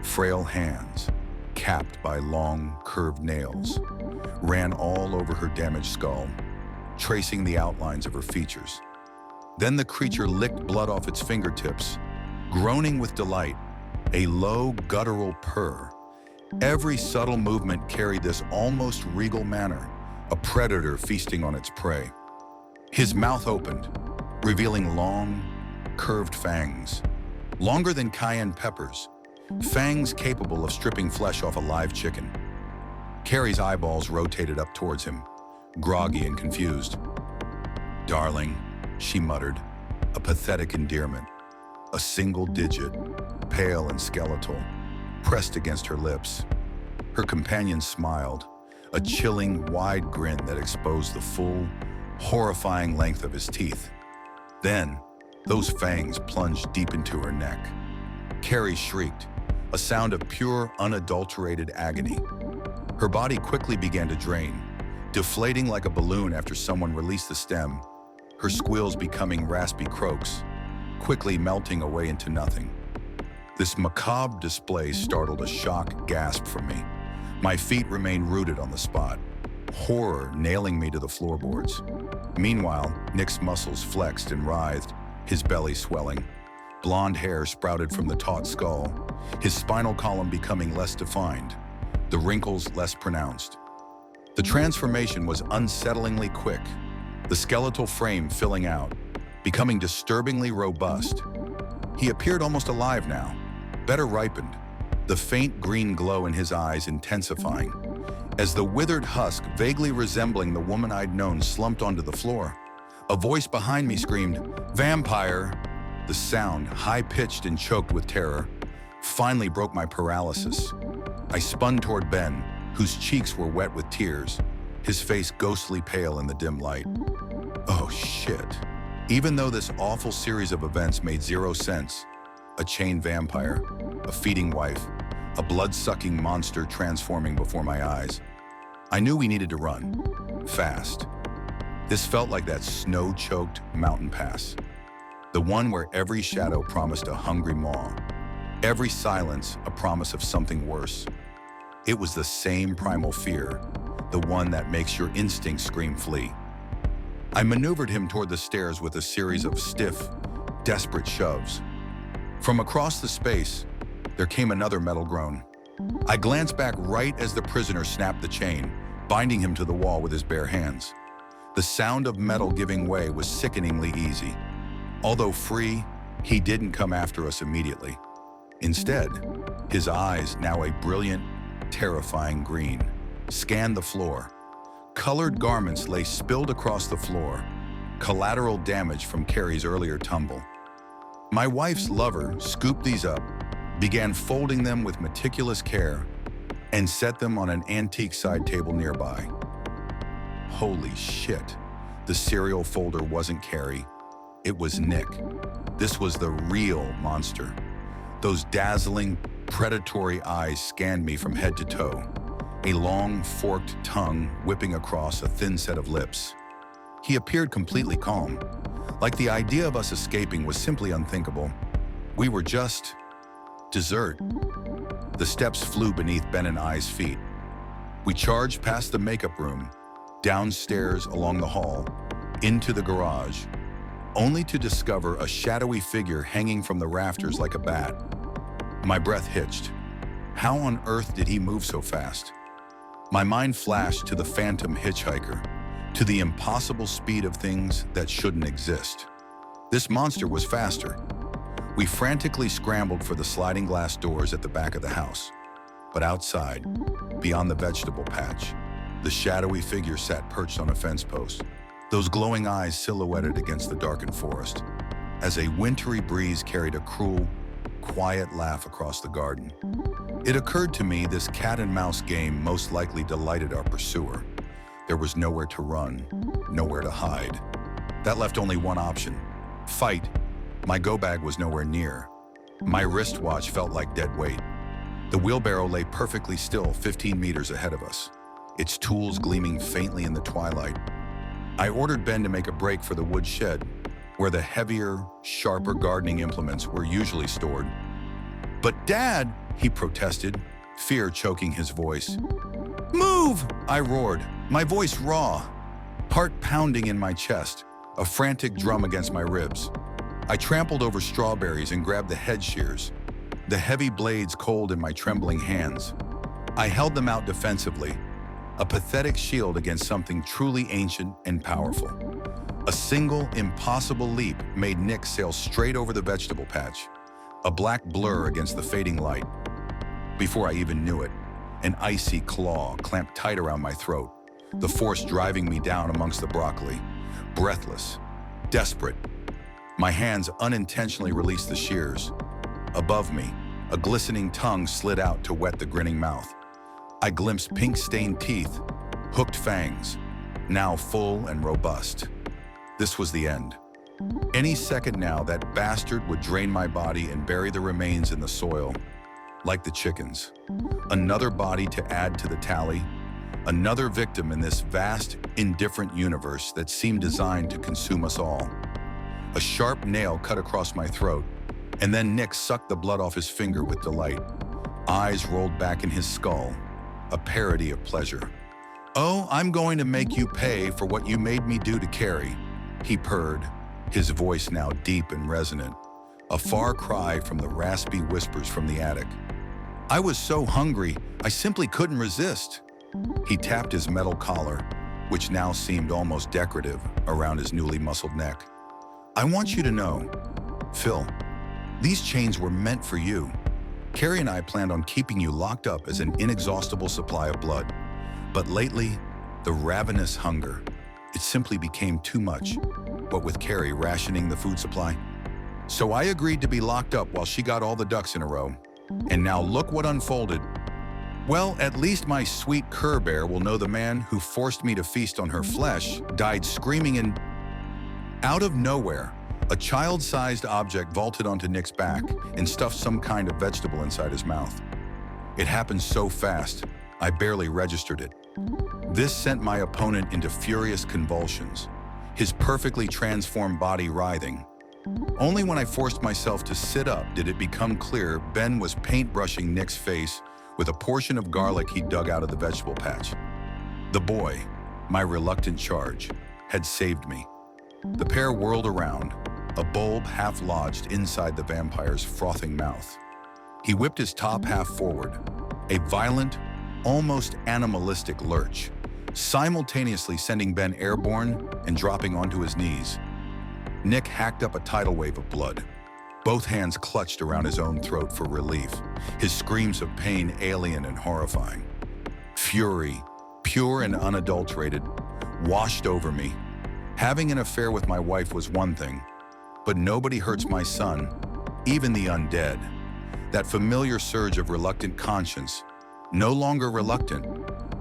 Frail hands, capped by long, curved nails, ran all over her damaged skull, tracing the outlines of her features. Then the creature licked blood off its fingertips, groaning with delight, a low, guttural purr. Every subtle movement carried this almost regal manner, a predator feasting on its prey. His mouth opened, revealing long, curved fangs, longer than cayenne peppers, fangs capable of stripping flesh off a live chicken. Carrie's eyeballs rotated up towards him, groggy and confused. Darling, she muttered, a pathetic endearment. A single digit, pale and skeletal, pressed against her lips. Her companion smiled, a chilling, wide grin that exposed the full, horrifying length of his teeth. Then, those fangs plunged deep into her neck. Carrie shrieked, a sound of pure, unadulterated agony. Her body quickly began to drain, deflating like a balloon after someone released the stem, her squeals becoming raspy croaks, quickly melting away into nothing. This macabre display startled a shocked gasp from me. My feet remained rooted on the spot, horror nailing me to the floorboards. Meanwhile, Nick's muscles flexed and writhed, his belly swelling. Blonde hair sprouted from the taut skull, his spinal column becoming less defined, the wrinkles less pronounced. The transformation was unsettlingly quick, the skeletal frame filling out, becoming disturbingly robust. He appeared almost alive now, better ripened, the faint green glow in his eyes intensifying, as the withered husk vaguely resembling the woman I'd known slumped onto the floor. A voice behind me screamed, "Vampire!" The sound, high-pitched and choked with terror, finally broke my paralysis. I spun toward Ben, whose cheeks were wet with tears, his face ghostly pale in the dim light. Oh shit. Even though this awful series of events made zero sense, a chained vampire, a feeding wife, a blood-sucking monster transforming before my eyes. I knew we needed to run, fast. This felt like that snow-choked mountain pass, the one where every shadow promised a hungry maw, every silence a promise of something worse. It was the same primal fear, the one that makes your instincts scream flee. I maneuvered him toward the stairs with a series of stiff, desperate shoves. From across the space, there came another metal groan. I glanced back right as the prisoner snapped the chain, binding him to the wall with his bare hands. The sound of metal giving way was sickeningly easy. Although free, he didn't come after us immediately. Instead, his eyes, now a brilliant, terrifying green, scanned the floor. Colored garments lay spilled across the floor, collateral damage from Carrie's earlier tumble. My wife's lover scooped these up, began folding them with meticulous care, and set them on an antique side table nearby. Holy shit, the cereal folder wasn't Carrie, it was Nick. This was the real monster. Those dazzling, predatory eyes scanned me from head to toe, a long, forked tongue whipping across a thin set of lips. He appeared completely calm, like the idea of us escaping was simply unthinkable. We were just dessert. The steps flew beneath Ben and I's feet. We charged past the makeup room, downstairs along the hall, into the garage, only to discover a shadowy figure hanging from the rafters like a bat. My breath hitched. How on earth did he move so fast? My mind flashed to the phantom hitchhiker, to the impossible speed of things that shouldn't exist. This monster was faster. We frantically scrambled for the sliding glass doors at the back of the house. But outside, beyond the vegetable patch, the shadowy figure sat perched on a fence post, those glowing eyes silhouetted against the darkened forest, as a wintry breeze carried a cruel, quiet laugh across the garden. It occurred to me this cat and mouse game most likely delighted our pursuer. There was nowhere to run, nowhere to hide. That left only one option: fight. My go bag was nowhere near. My wristwatch felt like dead weight. The wheelbarrow lay perfectly still 15 meters ahead of us, its tools gleaming faintly in the twilight. I ordered Ben to make a break for the wood shed, where the heavier, sharper gardening implements were usually stored. "But Dad," he protested, fear choking his voice. "Move!" I roared, my voice raw, heart pounding in my chest, a frantic drum against my ribs. I trampled over strawberries and grabbed the head shears, the heavy blades cold in my trembling hands. I held them out defensively, a pathetic shield against something truly ancient and powerful. A single, impossible leap made Nick sail straight over the vegetable patch, a black blur against the fading light. Before I even knew it, an icy claw clamped tight around my throat, the force driving me down amongst the broccoli. Breathless, desperate, my hands unintentionally released the shears. Above me, a glistening tongue slid out to wet the grinning mouth. I glimpsed pink-stained teeth, hooked fangs, now full and robust. This was the end. Any second now, that bastard would drain my body and bury the remains in the soil, like the chickens. Another body to add to the tally, another victim in this vast, indifferent universe that seemed designed to consume us all. A sharp nail cut across my throat, and then Nick sucked the blood off his finger with delight. Eyes rolled back in his skull, a parody of pleasure. "Oh, I'm going to make you pay for what you made me do to Carrie," he purred, his voice now deep and resonant, a far cry from the raspy whispers from the attic. "I was so hungry, I simply couldn't resist." He tapped his metal collar, which now seemed almost decorative, around his newly muscled neck. "I want you to know, Phil, these chains were meant for you. Carrie and I planned on keeping you locked up as an inexhaustible supply of blood. But lately, the ravenous hunger, it simply became too much, what with Carrie rationing the food supply. So I agreed to be locked up while she got all the ducks in a row. And now look what unfolded. Well, at least my sweet cur bear will know the man who forced me to feast on her flesh died screaming in..." Out of nowhere, A child-sized object vaulted onto Nick's back and stuffed some kind of vegetable inside his mouth. It happened so fast, I barely registered it. This sent my opponent into furious convulsions, his perfectly transformed body writhing. Only when I forced myself to sit up did it become clear Ben was paintbrushing Nick's face with a portion of garlic he dug out of the vegetable patch. The boy, my reluctant charge, had saved me. The pair whirled around, a bulb half lodged inside the vampire's frothing mouth. He whipped his top half forward, a violent, almost animalistic lurch, simultaneously sending Ben airborne and dropping onto his knees. Nick hacked up a tidal wave of blood. Both hands clutched around his own throat for relief, his screams of pain alien and horrifying. Fury, pure and unadulterated, washed over me. Having an affair with my wife was one thing, but nobody hurts my son, even the undead. That familiar surge of reluctant conscience, no longer reluctant,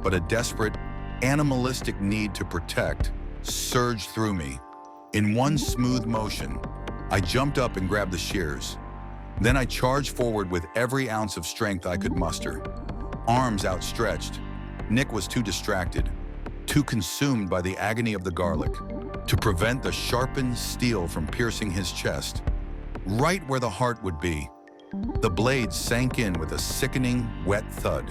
but a desperate, animalistic need to protect, surged through me. In one smooth motion, I jumped up and grabbed the shears. Then I charged forward with every ounce of strength I could muster. Arms outstretched, Nick was too distracted, too consumed by the agony of the garlic, to prevent the sharpened steel from piercing his chest, right where the heart would be. The blades sank in with a sickening, wet thud.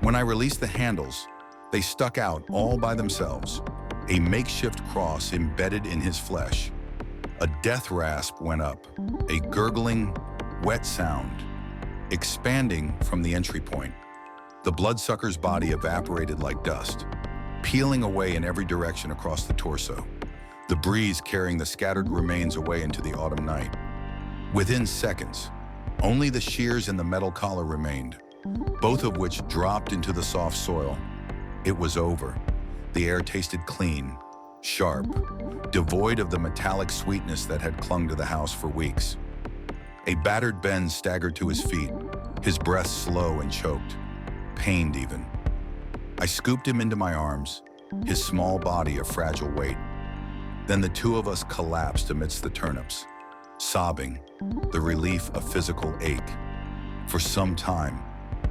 When I released the handles, they stuck out all by themselves, a makeshift cross embedded in his flesh. A death rasp went up, a gurgling, wet sound, expanding from the entry point. The bloodsucker's body evaporated like dust, peeling away in every direction across the torso, the breeze carrying the scattered remains away into the autumn night. Within seconds, only the shears and the metal collar remained, both of which dropped into the soft soil. It was over. The air tasted clean, sharp, devoid of the metallic sweetness that had clung to the house for weeks. A battered Ben staggered to his feet, his breath slow and choked, pained even. I scooped him into my arms, his small body a fragile weight. Then the two of us collapsed amidst the turnips, sobbing, the relief of physical ache. For some time,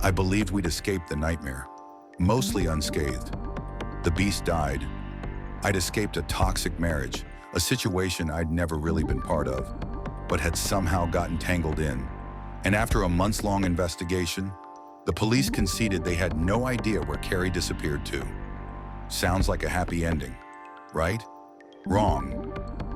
I believed we'd escaped the nightmare, mostly unscathed. The beast died. I'd escaped a toxic marriage, a situation I'd never really been part of, but had somehow gotten tangled in. And after a months-long investigation, the police conceded they had no idea where Carrie disappeared to. Sounds like a happy ending, right? Wrong.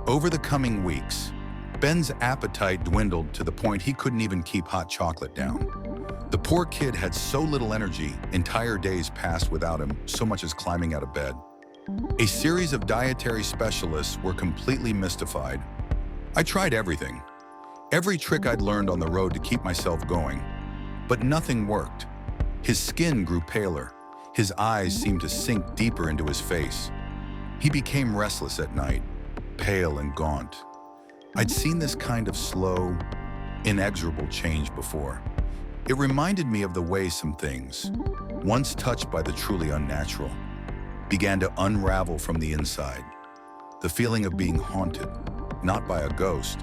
Over the coming weeks, Ben's appetite dwindled to the point he couldn't even keep hot chocolate down. The poor kid had so little energy, entire days passed without him so much as climbing out of bed. A series of dietary specialists were completely mystified. I tried everything, every trick I'd learned on the road to keep myself going, but nothing worked. His skin grew paler, his eyes seemed to sink deeper into his face. He became restless at night, pale and gaunt. I'd seen this kind of slow, inexorable change before. It reminded me of the way some things, once touched by the truly unnatural, began to unravel from the inside. The feeling of being haunted, not by a ghost,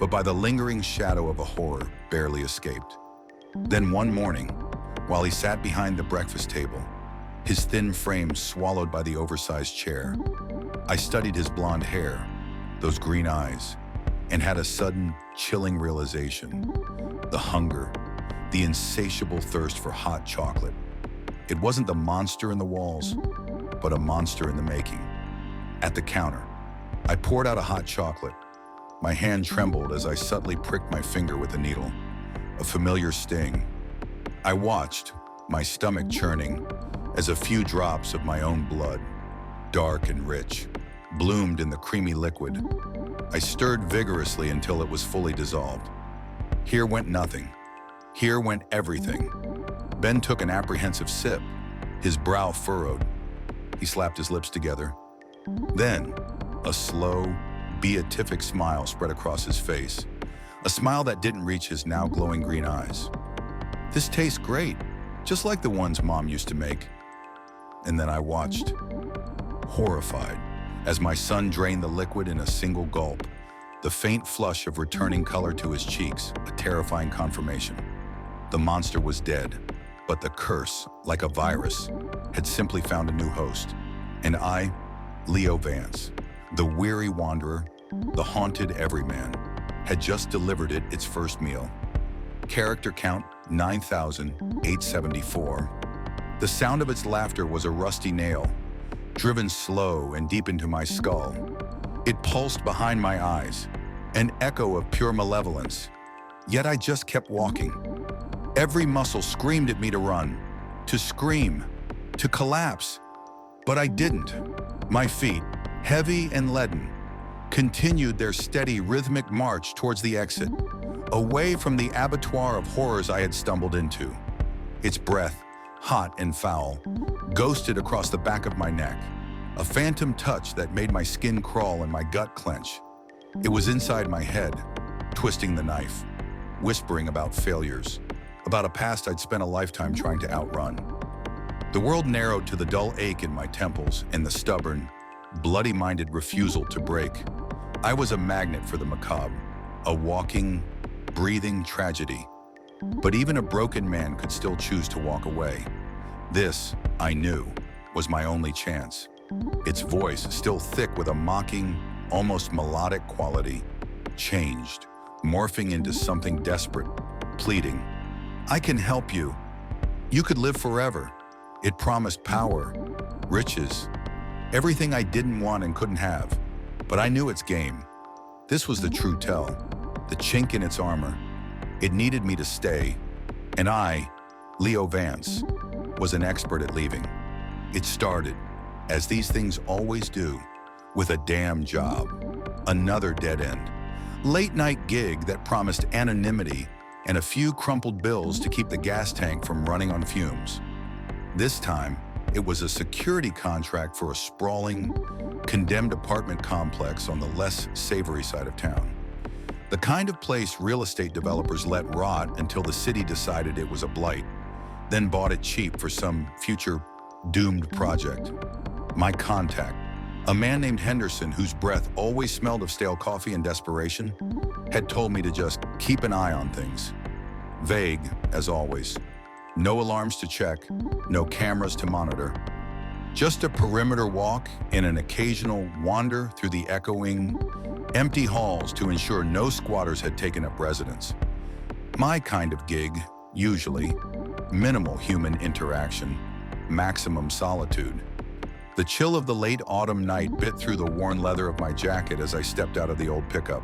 but by the lingering shadow of a horror barely escaped. Then one morning, while he sat behind the breakfast table, his thin frame swallowed by the oversized chair, I studied his blonde hair, those green eyes, and had a sudden, chilling realization. The hunger, the insatiable thirst for hot chocolate. It wasn't the monster in the walls, but a monster in the making. At the counter, I poured out a hot chocolate. My hand trembled as I subtly pricked my finger with a needle, a familiar sting. I watched, my stomach churning, as a few drops of my own blood, dark and rich, bloomed in the creamy liquid. I stirred vigorously until it was fully dissolved. Here went nothing. Here went everything. Ben took an apprehensive sip, his brow furrowed. He slapped his lips together. Then, a slow, beatific smile spread across his face, a smile that didn't reach his now glowing green eyes. This tastes great, just like the ones Mom used to make. And then I watched, horrified, as my son drained the liquid in a single gulp, the faint flush of returning color to his cheeks, a terrifying confirmation. The monster was dead, but the curse, like a virus, had simply found a new host. And I, Leo Vance, the weary wanderer, the haunted everyman, had just delivered it its first meal. Character count 9,874. The sound of its laughter was a rusty nail, driven slow and deep into my skull. It pulsed behind my eyes, an echo of pure malevolence. Yet I just kept walking. Every muscle screamed at me to run, to scream, to collapse. But I didn't. My feet, heavy and leaden, continued their steady rhythmic march towards the exit, away from the abattoir of horrors I had stumbled into. Its breath, hot and foul, ghosted across the back of my neck, a phantom touch that made my skin crawl and my gut clench. It was inside my head, twisting the knife, whispering about failures, about a past I'd spent a lifetime trying to outrun. The world narrowed to the dull ache in my temples and the stubborn, bloody-minded refusal to break. I was a magnet for the macabre, a walking, breathing tragedy. But even a broken man could still choose to walk away. This, I knew, was my only chance. Its voice, still thick with a mocking, almost melodic quality, changed, morphing into something desperate, pleading. I can help you. You could live forever. It promised power, riches, everything I didn't want and couldn't have. But I knew its game. This was the true tell, the chink in its armor. It needed me to stay, and I, Leo Vance, was an expert at leaving. It started, as these things always do, with a damn job, another dead end, late-night gig that promised anonymity and a few crumpled bills to keep the gas tank from running on fumes. This time, it was a security contract for a sprawling, condemned apartment complex on the less savory side of town. The kind of place real estate developers let rot until the city decided it was a blight, then bought it cheap for some future doomed project. My contact, a man named Henderson whose breath always smelled of stale coffee and desperation, had told me to just keep an eye on things. Vague, as always. No alarms to check, no cameras to monitor. Just a perimeter walk and an occasional wander through the echoing, empty halls to ensure no squatters had taken up residence. My kind of gig, usually, minimal human interaction, maximum solitude. The chill of the late autumn night bit through the worn leather of my jacket as I stepped out of the old pickup,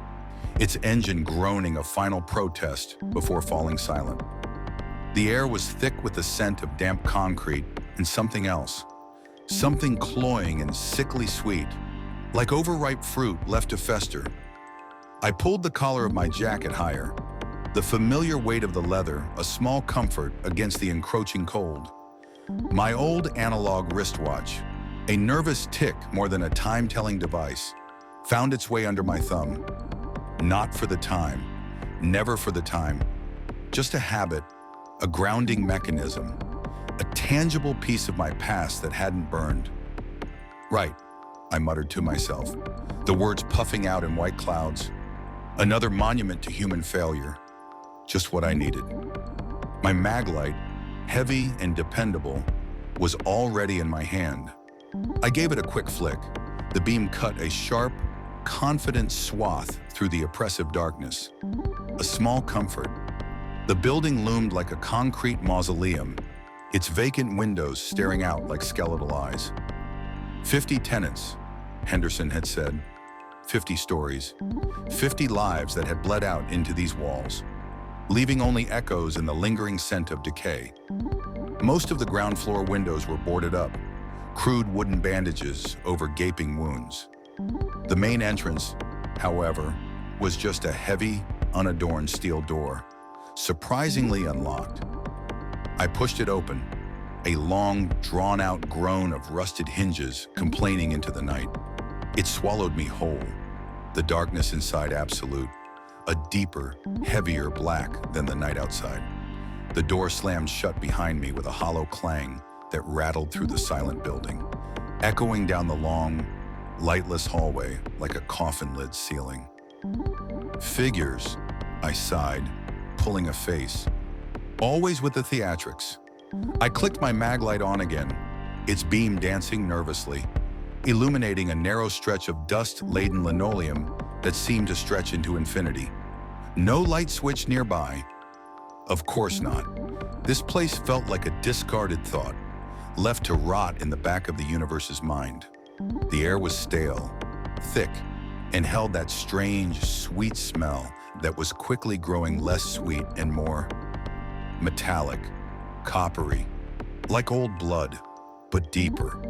its engine groaning a final protest before falling silent. The air was thick with the scent of damp concrete and something else, something cloying and sickly sweet, like overripe fruit left to fester. I pulled the collar of my jacket higher, the familiar weight of the leather a small comfort against the encroaching cold. My old analog wristwatch, a nervous tick more than a time-telling device, found its way under my thumb. Not for the time, never for the time, just a habit, a grounding mechanism, a tangible piece of my past that hadn't burned. Right, I muttered to myself, the words puffing out in white clouds. Another monument to human failure, just what I needed. My maglite, heavy and dependable, was already in my hand. I gave it a quick flick. The beam cut a sharp, confident swath through the oppressive darkness. A small comfort. The building loomed like a concrete mausoleum, its vacant windows staring out like skeletal eyes. 50 tenants, Henderson had said. 50 stories. 50 lives that had bled out into these walls, leaving only echoes and the lingering scent of decay. Most of the ground floor windows were boarded up, crude wooden bandages over gaping wounds. The main entrance, however, was just a heavy, unadorned steel door, surprisingly unlocked. I pushed it open, a long, drawn-out groan of rusted hinges complaining into the night. It swallowed me whole, the darkness inside absolute, a deeper, heavier black than the night outside. The door slammed shut behind me with a hollow clang that rattled through the silent building, echoing down the long, lightless hallway like a coffin lid ceiling. Figures, I sighed, pulling a face. Always with the theatrics. I clicked my mag light on again, its beam dancing nervously, illuminating a narrow stretch of dust-laden linoleum that seemed to stretch into infinity. No light switch nearby. Of course not. This place felt like a discarded thought, left to rot in the back of the universe's mind. The air was stale, thick, and held that strange, sweet smell that was quickly growing less sweet and more metallic, coppery, like old blood, but deeper,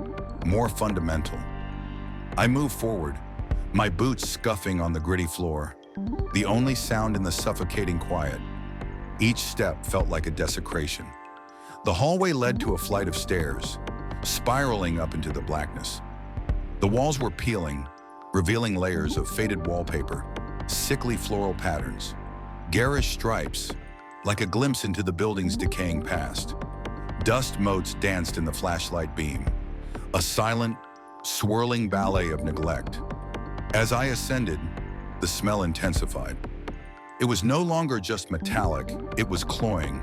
more fundamental. I moved forward, my boots scuffing on the gritty floor, the only sound in the suffocating quiet. Each step felt like a desecration. The hallway led to a flight of stairs, spiraling up into the blackness. The walls were peeling, revealing layers of faded wallpaper, sickly floral patterns, garish stripes, like a glimpse into the building's decaying past. Dust motes danced in the flashlight beam, a silent, swirling ballet of neglect. As I ascended, the smell intensified. It was no longer just metallic, it was cloying,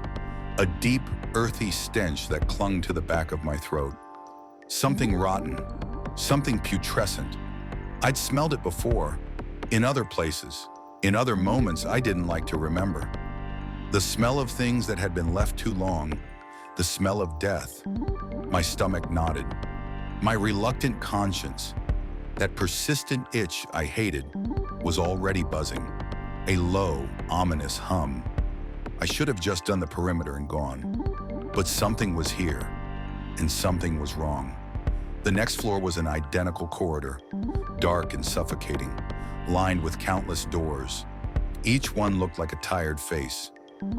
a deep, earthy stench that clung to the back of my throat. Something rotten, something putrescent. I'd smelled it before, in other places, in other moments I didn't like to remember. The smell of things that had been left too long, the smell of death. My stomach knotted. My reluctant conscience, that persistent itch I hated, was already buzzing. A low, ominous hum. I should have just done the perimeter and gone. But something was here, and something was wrong. The next floor was an identical corridor, dark and suffocating, lined with countless doors. Each one looked like a tired face,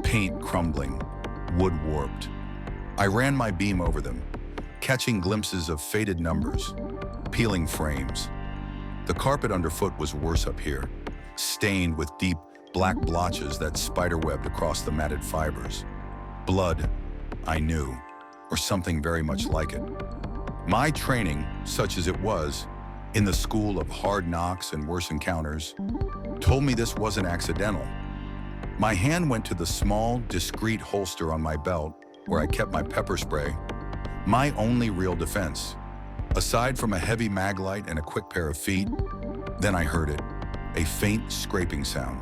paint crumbling, wood warped. I ran my beam over them, catching glimpses of faded numbers, peeling frames. The carpet underfoot was worse up here, stained with deep, black blotches that spiderwebbed across the matted fibers. Blood, I knew, or something very much like it. My training, such as it was, in the school of hard knocks and worse encounters, told me this wasn't accidental. My hand went to the small, discreet holster on my belt where I kept my pepper spray, my only real defense. Aside from a heavy mag light and a quick pair of feet, then I heard it, a faint scraping sound,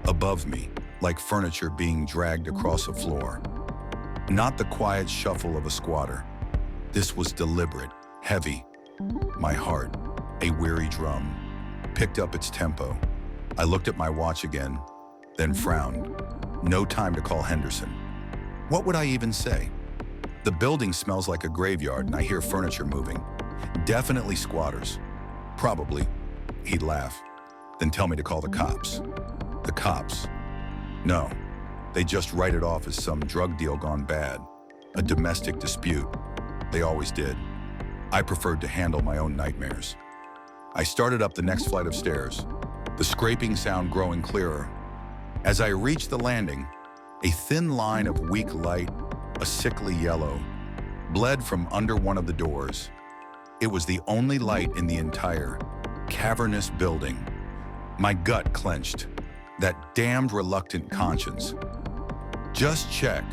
above me, like furniture being dragged across a floor. Not the quiet shuffle of a squatter. This was deliberate, heavy. My heart, a weary drum, picked up its tempo. I looked at my watch again, then frowned. No time to call Henderson. What would I even say? The building smells like a graveyard and I hear furniture moving. Definitely squatters. Probably. He'd laugh, then tell me to call the cops. The cops. No, they just write it off as some drug deal gone bad, a domestic dispute. They always did. I preferred to handle my own nightmares. I started up the next flight of stairs, the scraping sound growing clearer. As I reached the landing, a thin line of weak light, a sickly yellow, bled from under one of the doors. It was the only light in the entire, cavernous building. My gut clenched, that damned reluctant conscience. Just check.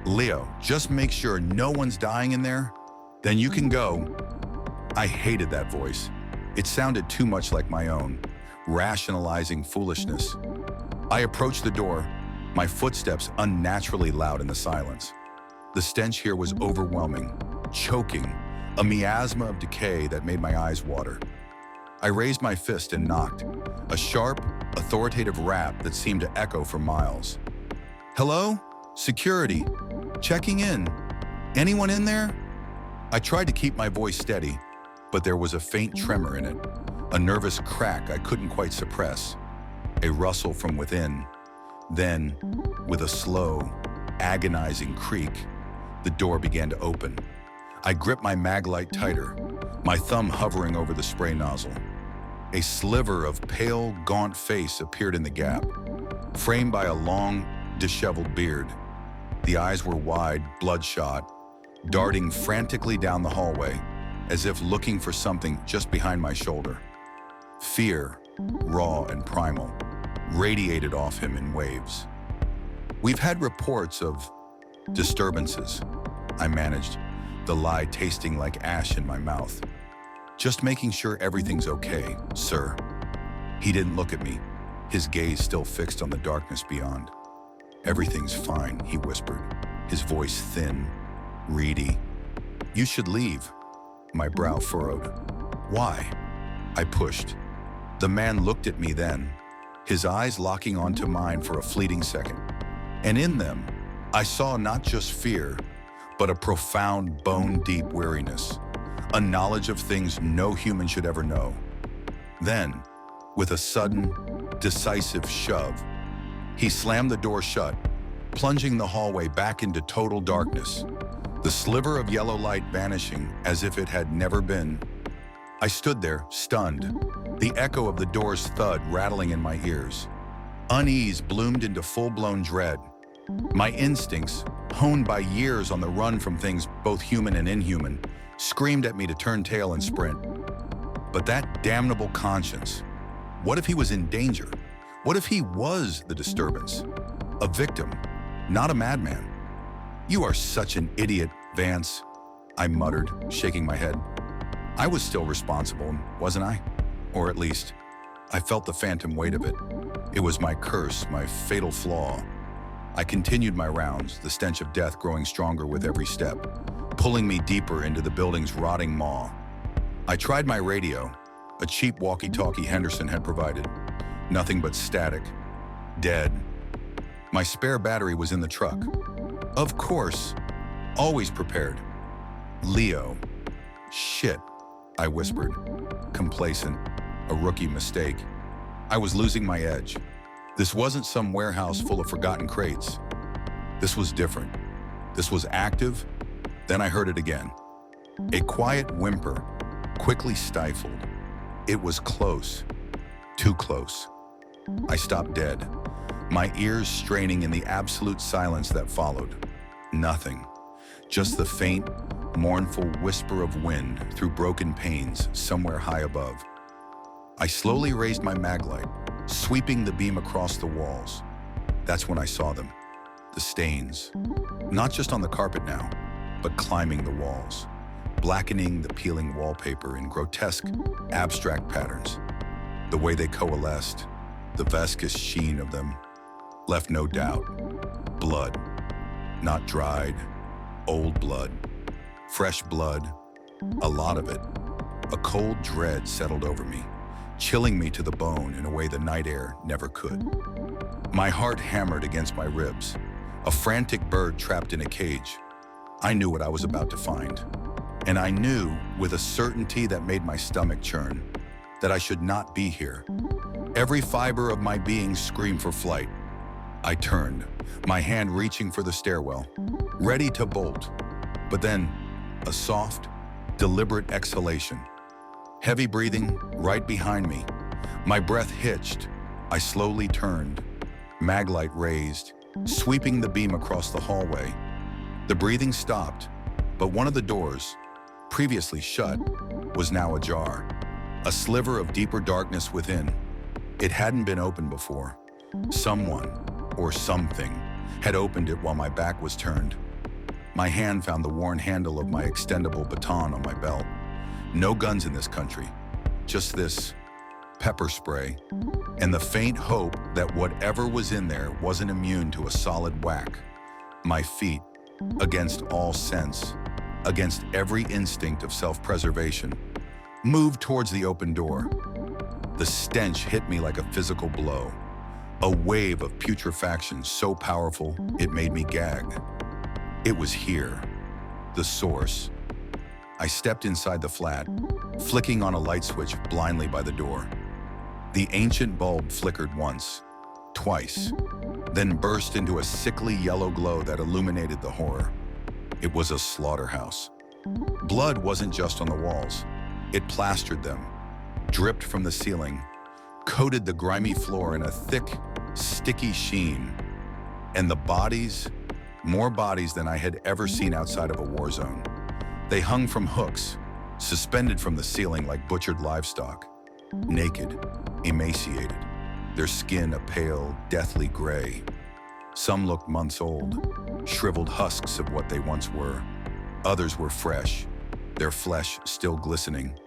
Leo, just make sure no one's dying in there, then you can go. I hated that voice. It sounded too much like my own, rationalizing foolishness. I approached the door, my footsteps unnaturally loud in the silence. The stench here was overwhelming, choking, a miasma of decay that made my eyes water. I raised my fist and knocked, a sharp, authoritative rap that seemed to echo for miles. Hello? Security. Checking in. Anyone in there? I tried to keep my voice steady, but there was a faint tremor in it, a nervous crack I couldn't quite suppress, a rustle from within. Then, with a slow, agonizing creak, the door began to open. I gripped my mag light tighter, my thumb hovering over the spray nozzle. A sliver of pale, gaunt face appeared in the gap, framed by a long, disheveled beard. The eyes were wide, bloodshot, darting frantically down the hallway, as if looking for something just behind my shoulder. Fear, raw and primal, radiated off him in waves. We've had reports of disturbances, I managed, the lie tasting like ash in my mouth. Just making sure everything's okay, sir. He didn't look at me, his gaze still fixed on the darkness beyond. Everything's fine, he whispered, his voice thin, reedy. You should leave. My brow furrowed. Why? I pushed. The man looked at me then, his eyes locking onto mine for a fleeting second. And in them, I saw not just fear, but a profound, bone-deep weariness, a knowledge of things no human should ever know. Then, with a sudden, decisive shove, he slammed the door shut, plunging the hallway back into total darkness, the sliver of yellow light vanishing as if it had never been. I stood there, stunned, the echo of the door's thud rattling in my ears. Unease bloomed into full-blown dread. My instincts, honed by years on the run from things both human and inhuman, screamed at me to turn tail and sprint. But that damnable conscience, what if he was in danger? What if he was the disturbance? A victim, not a madman. You are such an idiot, Vance, I muttered, shaking my head. I was still responsible, wasn't I? Or at least, I felt the phantom weight of it. It was my curse, my fatal flaw. I continued my rounds, the stench of death growing stronger with every step, pulling me deeper into the building's rotting maw. I tried my radio, a cheap walkie-talkie Henderson had provided. Nothing but static. Dead. My spare battery was in the truck. Of course. Always prepared. Leo. Shit, I whispered, complacent, a rookie mistake. I was losing my edge. This wasn't some warehouse full of forgotten crates. This was different. This was active. Then I heard it again. A quiet whimper, quickly stifled. It was close. Too close. I stopped dead, my ears straining in the absolute silence that followed. Nothing. Just the faint, mournful whisper of wind through broken panes somewhere high above. I slowly raised my maglite, sweeping the beam across the walls. That's when I saw them. The stains. Not just on the carpet now, but climbing the walls, blackening the peeling wallpaper in grotesque, abstract patterns. The way they coalesced, the viscous sheen of them, left no doubt. Blood. Not dried, old blood. Fresh blood. A lot of it. A cold dread settled over me, chilling me to the bone in a way the night air never could. My heart hammered against my ribs, a frantic bird trapped in a cage. I knew what I was about to find, and I knew, with a certainty that made my stomach churn, that I should not be here. Every fiber of my being screamed for flight. I turned, my hand reaching for the stairwell, ready to bolt. But then, a soft, deliberate exhalation. Heavy breathing right behind me. My breath hitched. I slowly turned, maglite raised, sweeping the beam across the hallway. The breathing stopped, but one of the doors, previously shut, was now ajar. A sliver of deeper darkness within. It hadn't been opened before. Someone, or something, had opened it while my back was turned. My hand found the worn handle of my extendable baton on my belt. No guns in this country, just this pepper spray, and the faint hope that whatever was in there wasn't immune to a solid whack. My feet, against all sense, against every instinct of self-preservation, moved towards the open door. The stench hit me like a physical blow, a wave of putrefaction so powerful it made me gag. It was here, the source. I stepped inside the flat, flicking on a light switch blindly by the door. The ancient bulb flickered once, twice, then burst into a sickly yellow glow that illuminated the horror. It was a slaughterhouse. Blood wasn't just on the walls. It plastered them, dripped from the ceiling, coated the grimy floor in a thick, sticky sheen. And the bodies, more bodies than I had ever seen outside of a war zone. They hung from hooks, suspended from the ceiling like butchered livestock. naked, emaciated, their skin a pale, deathly gray. Some looked months old, shriveled husks of what they once were. Others were fresh, their flesh still glistening,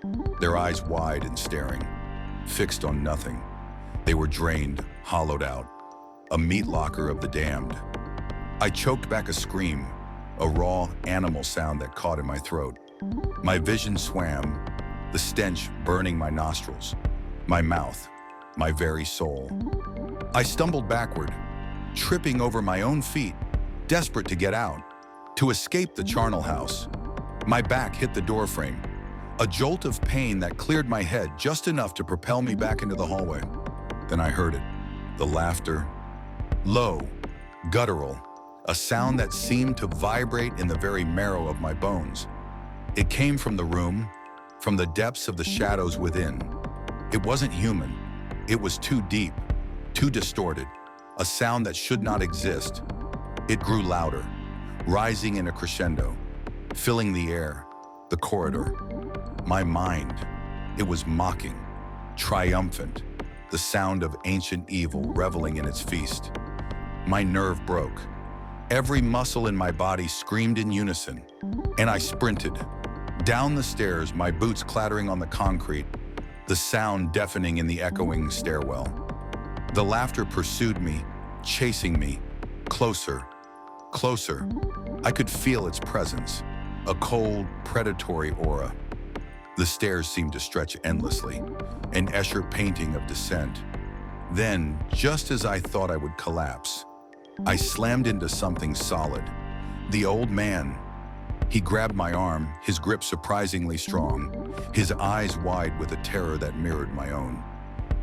their eyes wide and staring, fixed on nothing. They were drained, hollowed out, a meat locker of the damned. I choked back a scream, a raw animal sound that caught in my throat. My vision swam, the stench burning my nostrils, my mouth, my very soul. I stumbled backward, tripping over my own feet, desperate to get out, to escape the charnel house. My back hit the doorframe, a jolt of pain that cleared my head just enough to propel me back into the hallway. Then I heard it, the laughter, low, guttural, a sound that seemed to vibrate in the very marrow of my bones. It came from the room, from the depths of the shadows within. It wasn't human. It was too deep, too distorted, a sound that should not exist. It grew louder, rising in a crescendo, filling the air, the corridor. My mind, it was mocking, triumphant, the sound of ancient evil reveling in its feast. My nerve broke. Every muscle in my body screamed in unison, and I sprinted. Down the stairs, my boots clattering on the concrete, the sound deafening in the echoing stairwell. The laughter pursued me, chasing me, closer, closer. I could feel its presence, a cold, predatory aura. The stairs seemed to stretch endlessly, an Escher painting of descent. Then, just as I thought I would collapse, I slammed into something solid. The old man. He grabbed my arm, his grip surprisingly strong, his eyes wide with a terror that mirrored my own.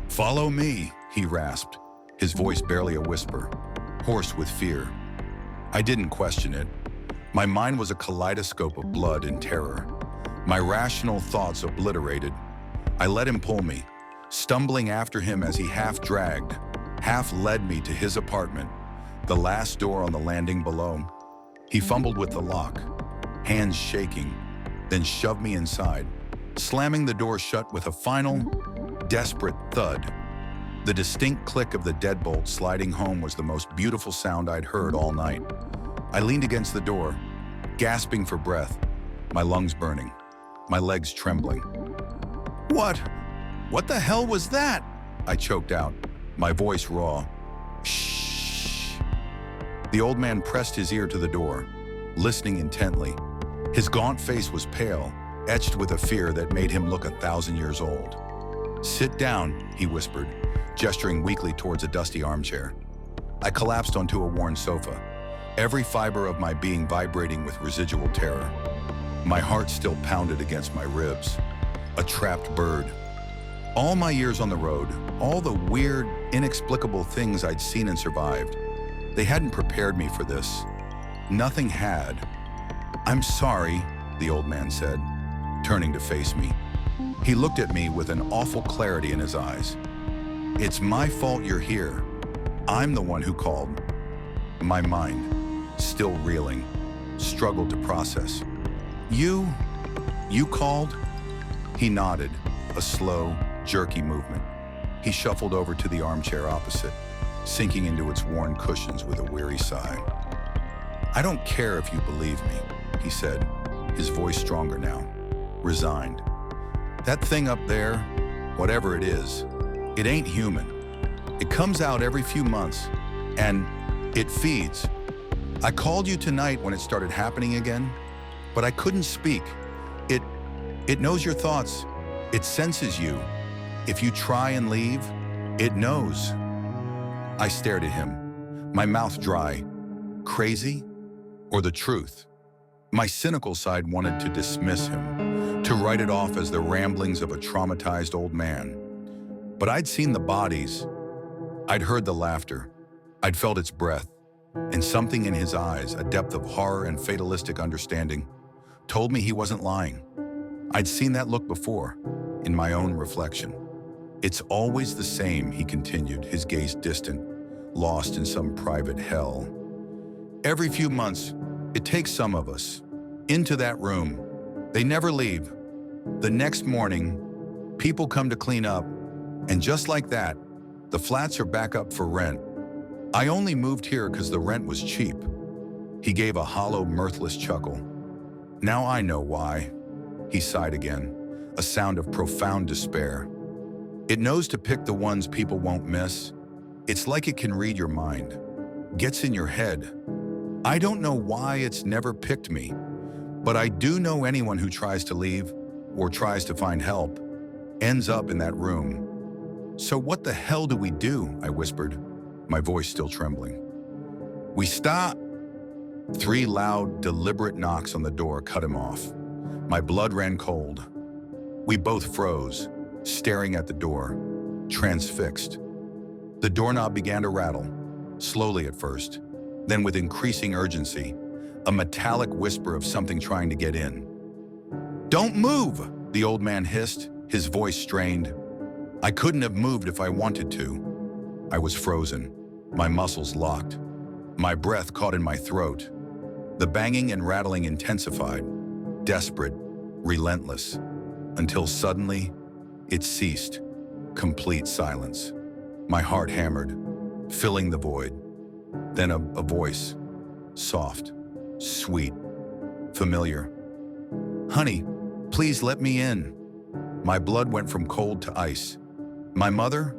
"Follow me," he rasped, his voice barely a whisper, hoarse with fear. I didn't question it. My mind was a kaleidoscope of blood and terror. My rational thoughts obliterated. I let him pull me, stumbling after him as he half dragged, half led me to his apartment, the last door on the landing below. He fumbled with the lock, hands shaking, then shoved me inside, slamming the door shut with a final, desperate thud. The distinct click of the deadbolt sliding home was the most beautiful sound I'd heard all night. I leaned against the door, gasping for breath, my lungs burning, my legs trembling. What the hell was that?" I choked out, my voice raw. "Shh." The old man pressed his ear to the door, listening intently. His gaunt face was pale, etched with a fear that made him look 1,000 years old. "Sit down," he whispered, gesturing weakly towards a dusty armchair. I collapsed onto a worn sofa, every fiber of my being vibrating with residual terror. My heart still pounded against my ribs. A trapped bird. All my years on the road, all the weird, inexplicable things I'd seen and survived, they hadn't prepared me for this. Nothing had. "I'm sorry," the old man said, turning to face me. He looked at me with an awful clarity in his eyes. "It's my fault you're here. I'm the one who called." My mind, still reeling, struggled to process. You called?" He nodded, a slow, jerky movement. He shuffled over to the armchair opposite, sinking into its worn cushions with a weary sigh. "I don't care if you believe me," he said, his voice stronger now, resigned. "That thing up there, whatever it is, it ain't human. It comes out every few months, and it feeds. I called you tonight when it started happening again, but I couldn't speak. It knows your thoughts. It senses you. If you try and leave, it knows." I stared at him, my mouth dry. Crazy? Or the truth? My cynical side wanted to dismiss him, to write it off as the ramblings of a traumatized old man. But I'd seen the bodies. I'd heard the laughter. I'd felt its breath. And something in his eyes, a depth of horror and fatalistic understanding, told me he wasn't lying. I'd seen that look before, in my own reflection. "It's always the same," he continued, his gaze distant, lost in some private hell. "Every few months, it takes some of us into that room. They never leave. The next morning, People come to clean up, and just like that, the flats are back up for rent. I only moved here because the rent was cheap. He gave a hollow, mirthless chuckle. Now I know why. He sighed again, a sound of profound despair. It knows to pick the ones people won't miss. It's like it can read your mind, gets in your head. I don't know why it's never picked me, but I do know anyone who tries to leave or tries to find help ends up in that room. So what the hell do we do? I whispered, my voice still trembling. We stop. 3 loud, deliberate knocks on the door cut him off. My blood ran cold. We both froze, staring at the door, transfixed. The doorknob began to rattle, slowly at first, then with increasing urgency, a metallic whisper of something trying to get in. "Don't move!" the old man hissed, his voice strained. I couldn't have moved if I wanted to. I was frozen, my muscles locked. My breath caught in my throat. The banging and rattling intensified, desperate, relentless, until suddenly it ceased. Complete silence. My heart hammered, filling the void. Then a voice, soft, sweet, familiar. "Honey, please let me in." My blood went from cold to ice. My mother?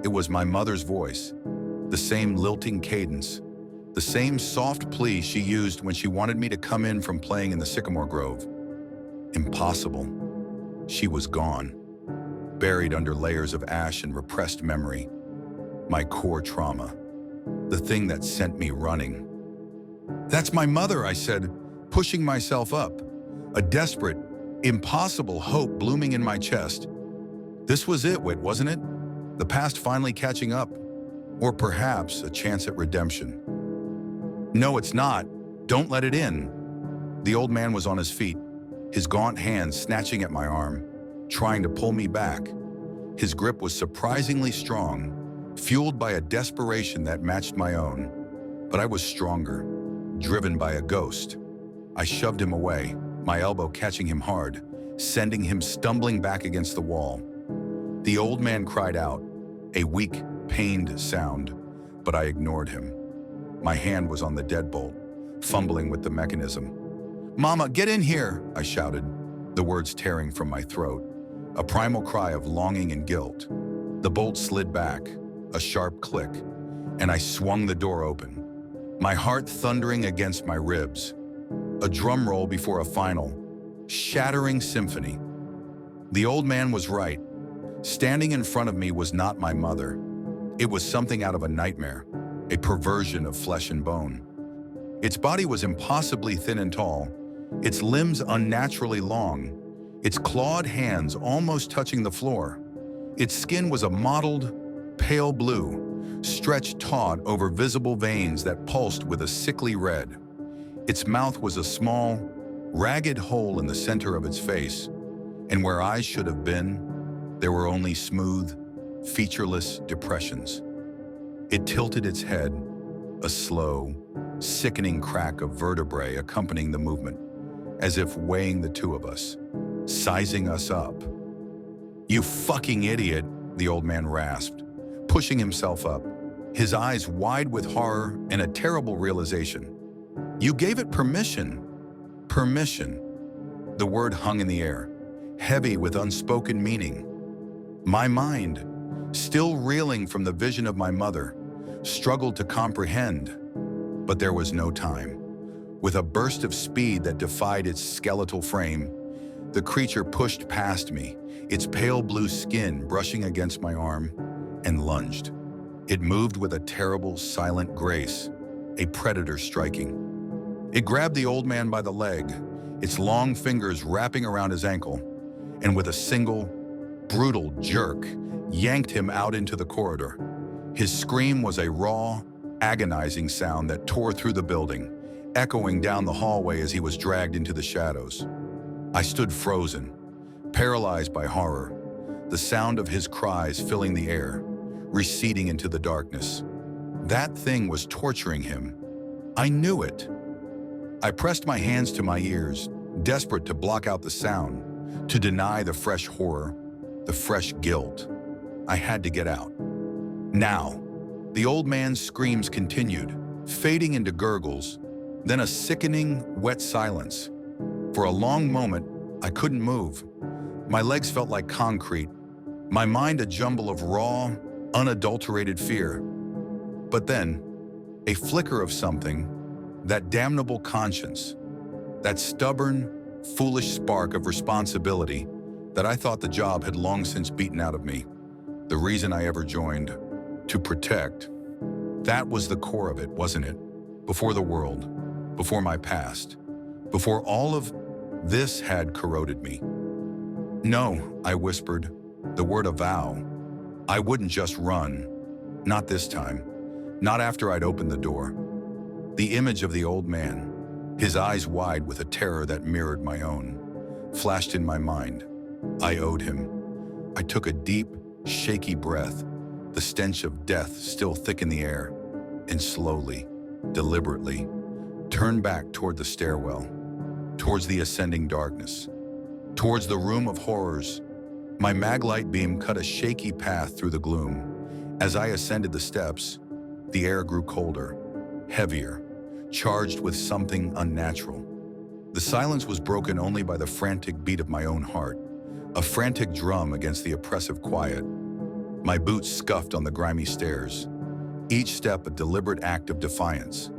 It was my mother's voice. The same lilting cadence. The same soft plea she used when she wanted me to come in from playing in the sycamore grove. Impossible. She was gone, buried under layers of ash and repressed memory. My core trauma. The thing that sent me running. "That's my mother," I said, pushing myself up. A desperate, impossible hope blooming in my chest. This was it, wasn't it? The past finally catching up. Or perhaps a chance at redemption. "No, it's not. Don't let it in." The old man was on his feet, his gaunt hands snatching at my arm, trying to pull me back. His grip was surprisingly strong, fueled by a desperation that matched my own. But I was stronger, driven by a ghost. I shoved him away, my elbow catching him hard, sending him stumbling back against the wall. The old man cried out, a weak, pained sound, but I ignored him. My hand was on the deadbolt, fumbling with the mechanism. "Mama, get in here!" I shouted, the words tearing from my throat, a primal cry of longing and guilt. The bolt slid back, a sharp click, and I swung the door open, my heart thundering against my ribs. A drum roll before a final, shattering symphony. The old man was right. Standing in front of me was not my mother. It was something out of a nightmare, a perversion of flesh and bone. Its body was impossibly thin and tall, its limbs unnaturally long, its clawed hands almost touching the floor. Its skin was a mottled, pale blue, stretched taut over visible veins that pulsed with a sickly red. Its mouth was a small, ragged hole in the center of its face, and where eyes should have been, there were only smooth, featureless depressions. It tilted its head, a slow, sickening crack of vertebrae accompanying the movement, as if weighing the two of us, sizing us up. "You fucking idiot," the old man rasped, pushing himself up, his eyes wide with horror and a terrible realization. "You gave it permission." Permission. The word hung in the air, heavy with unspoken meaning. My mind, still reeling from the vision of my mother, struggled to comprehend. But there was no time. With a burst of speed that defied its skeletal frame, the creature pushed past me, its pale blue skin brushing against my arm, and lunged. It moved with a terrible, silent grace, a predator striking. It grabbed the old man by the leg, its long fingers wrapping around his ankle, and with a single, brutal jerk, yanked him out into the corridor. His scream was a raw, agonizing sound that tore through the building, echoing down the hallway as he was dragged into the shadows. I stood frozen, paralyzed by horror, the sound of his cries filling the air, receding into the darkness. That thing was torturing him. I knew it. I pressed my hands to my ears, desperate to block out the sound, to deny the fresh horror. the fresh guilt. I had to get out. Now, the old man's screams continued, fading into gurgles, then a sickening, wet silence. For a long moment, I couldn't move. My legs felt like concrete, my mind a jumble of raw, unadulterated fear. But then, a flicker of something, that damnable conscience, that stubborn, foolish spark of responsibility that I thought the job had long since beaten out of me. The reason I ever joined, to protect. That was the core of it, wasn't it? Before the world, before my past, before all of this had corroded me. No, I whispered, the word a vow. I wouldn't just run. Not this time. Not after I'd opened the door. The image of the old man, his eyes wide with a terror that mirrored my own, flashed in my mind. I owed him. I took a deep, shaky breath, the stench of death still thick in the air, and slowly, deliberately, turned back toward the stairwell, towards the ascending darkness, towards the room of horrors. My maglite beam cut a shaky path through the gloom. As I ascended the steps, the air grew colder, heavier, charged with something unnatural. The silence was broken only by the frantic beat of my own heart, a frantic drum against the oppressive quiet. My boots scuffed on the grimy stairs, each step a deliberate act of defiance.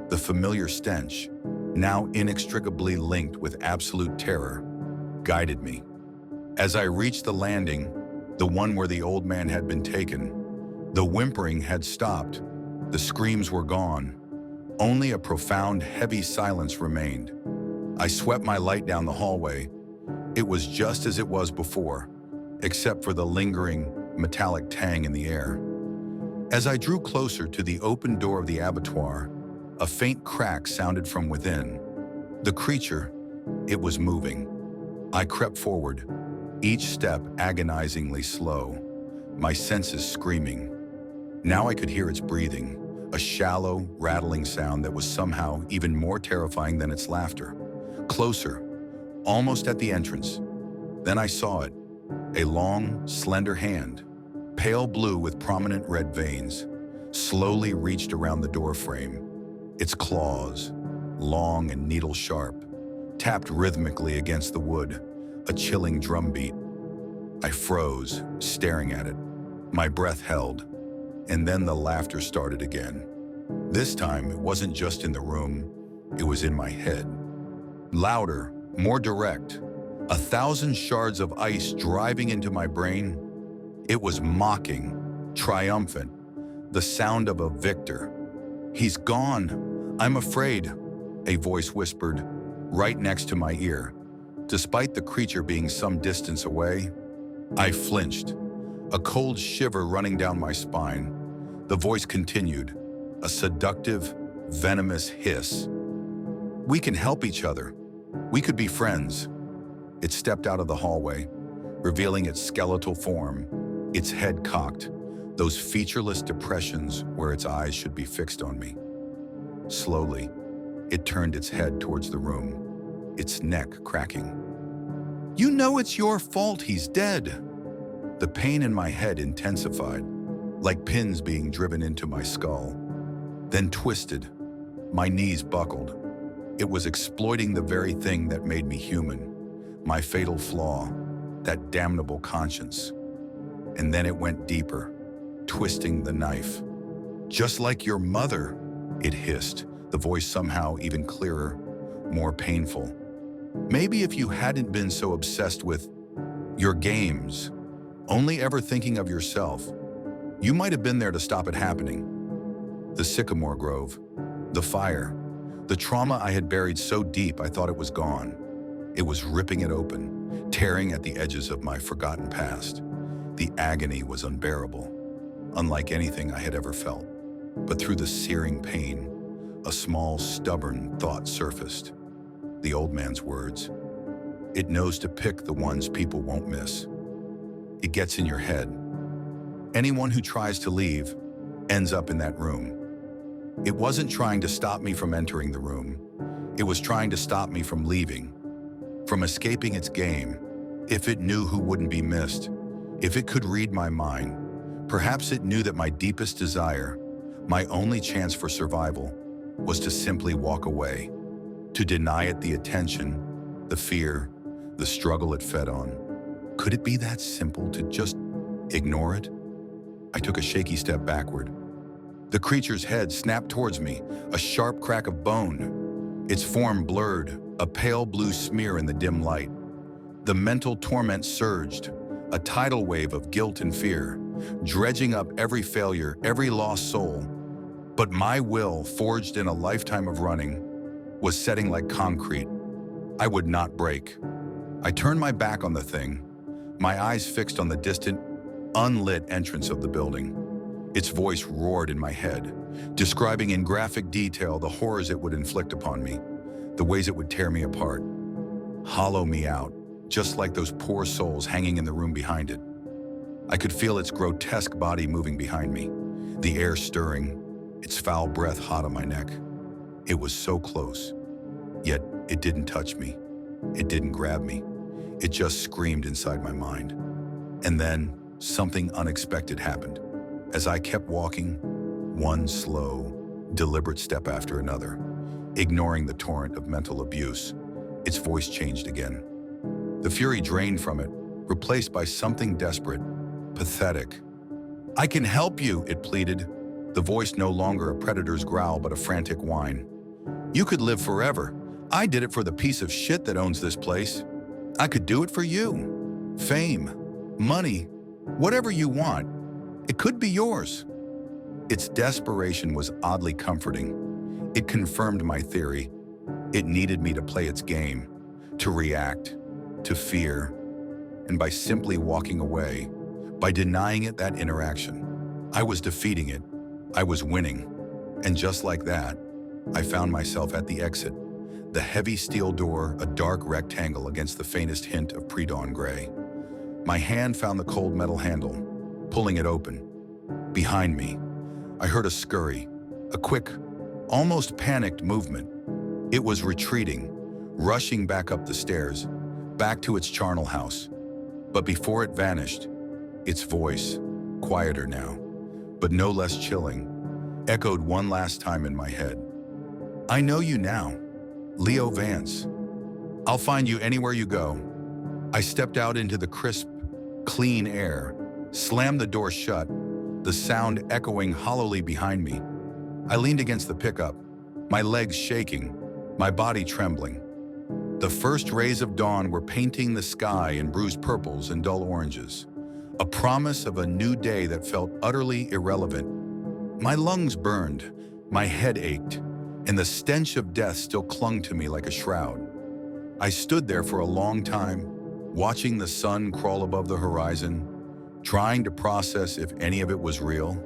The familiar stench, now inextricably linked with absolute terror, guided me. As I reached the landing, the one where the old man had been taken, the whimpering had stopped, the screams were gone. Only a profound, heavy silence remained. I swept my light down the hallway. It was just as it was before, except for the lingering, metallic tang in the air. As I drew closer to the open door of the abattoir, a faint crack sounded from within. The creature, it was moving. I crept forward, each step agonizingly slow, my senses screaming. Now I could hear its breathing, a shallow, rattling sound that was somehow even more terrifying than its laughter. Closer, almost at the entrance. Then I saw it, a long, slender hand, pale blue with prominent red veins, slowly reached around the door frame. Its claws, long and needle-sharp, tapped rhythmically against the wood, a chilling drumbeat. I froze, staring at it. My breath held, and then the laughter started again. This time, it wasn't just in the room, it was in my head. Louder, more direct, 1,000 shards of ice driving into my brain. It was mocking, triumphant, the sound of a victor. "He's gone. I'm afraid," a voice whispered, right next to my ear. Despite the creature being some distance away, I flinched, a cold shiver running down my spine. The voice continued, a seductive, venomous hiss. "We can help each other. We could be friends." It stepped out of the hallway, revealing its skeletal form, its head cocked, those featureless depressions where its eyes should be fixed on me. Slowly, it turned its head towards the room, its neck cracking. "You know it's your fault he's dead." The pain in my head intensified, like pins being driven into my skull. Then twisted, my knees buckled. It was exploiting the very thing that made me human, my fatal flaw, that damnable conscience. And then it went deeper, twisting the knife. "Just like your mother," it hissed, the voice somehow even clearer, more painful. "Maybe if you hadn't been so obsessed with your games, only ever thinking of yourself, you might have been there to stop it happening." The sycamore grove, the fire, the trauma I had buried so deep I thought it was gone. It was ripping it open, tearing at the edges of my forgotten past. The agony was unbearable, unlike anything I had ever felt. But through the searing pain, a small, stubborn thought surfaced. The old man's words. "It knows to pick the ones people won't miss." It gets in your head. Anyone who tries to leave ends up in that room. It wasn't trying to stop me from entering the room. It was trying to stop me from leaving, from escaping its game. If it knew who wouldn't be missed, If it could read my mind, perhaps it knew that my deepest desire, my only chance for survival, was to simply walk away, to deny it the attention, the fear, the struggle it fed on. Could it be that simple to just ignore it? I took a shaky step backward. The creature's head snapped towards me, a sharp crack of bone. Its form blurred, a pale blue smear in the dim light. The mental torment surged, a tidal wave of guilt and fear, dredging up every failure, every lost soul. But my will, forged in a lifetime of running, was setting like concrete. I would not break. I turned my back on the thing, my eyes fixed on the distant, unlit entrance of the building. Its voice roared in my head, describing in graphic detail the horrors it would inflict upon me, the ways it would tear me apart, hollow me out, just like those poor souls hanging in the room behind it. I could feel its grotesque body moving behind me, the air stirring, its foul breath hot on my neck. It was so close, yet it didn't touch me. It didn't grab me. It just screamed inside my mind. And then something unexpected happened. As I kept walking, one slow, deliberate step after another, ignoring the torrent of mental abuse, its voice changed again. The fury drained from it, replaced by something desperate, pathetic. "I can help you," it pleaded, the voice no longer a predator's growl but a frantic whine. "You could live forever. I did it for the piece of shit that owns this place. I could do it for you. Fame, money, whatever you want. It could be yours." Its desperation was oddly comforting. It confirmed my theory. It needed me to play its game, to react, to fear. And by simply walking away, by denying it that interaction, I was defeating it. I was winning. And just like that, I found myself at the exit. The heavy steel door, a dark rectangle against the faintest hint of pre-dawn gray. My hand found the cold metal handle, pulling it open. Behind me, I heard a scurry, a quick, almost panicked movement. It was retreating, rushing back up the stairs, back to its charnel house. But before it vanished, its voice, quieter now, but no less chilling, echoed one last time in my head. "I know you now, Leo Vance. I'll find you anywhere you go." I stepped out into the crisp, clean air, slammed the door shut, the sound echoing hollowly behind me. I leaned against the pickup, my legs shaking, my body trembling. The first rays of dawn were painting the sky in bruised purples and dull oranges, a promise of a new day that felt utterly irrelevant. My lungs burned, my head ached, and the stench of death still clung to me like a shroud. I stood there for a long time, watching the sun crawl above the horizon, trying to process if any of it was real.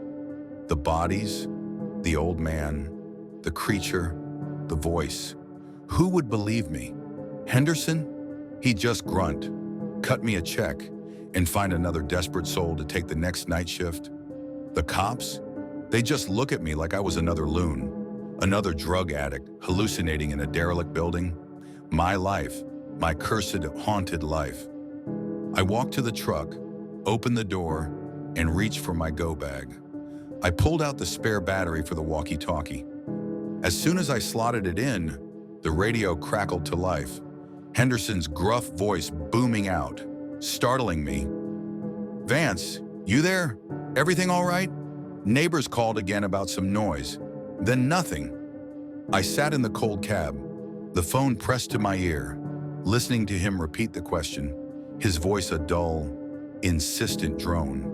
The bodies, the old man, the creature, the voice. Who would believe me? Henderson? He'd just grunt, cut me a check, and find another desperate soul to take the next night shift. The cops? They just look at me like I was another loon, another drug addict hallucinating in a derelict building. My life, my cursed, haunted life. I walked to the truck, opened the door, and reached for my go bag. I pulled out the spare battery for the walkie-talkie. As soon as I slotted it in, the radio crackled to life, Henderson's gruff voice booming out, startling me. "Vance, you there? Everything all right?" Neighbors called again about some noise. Then nothing. I sat in the cold cab, the phone pressed to my ear, listening to him repeat the question, his voice a dull, insistent drone.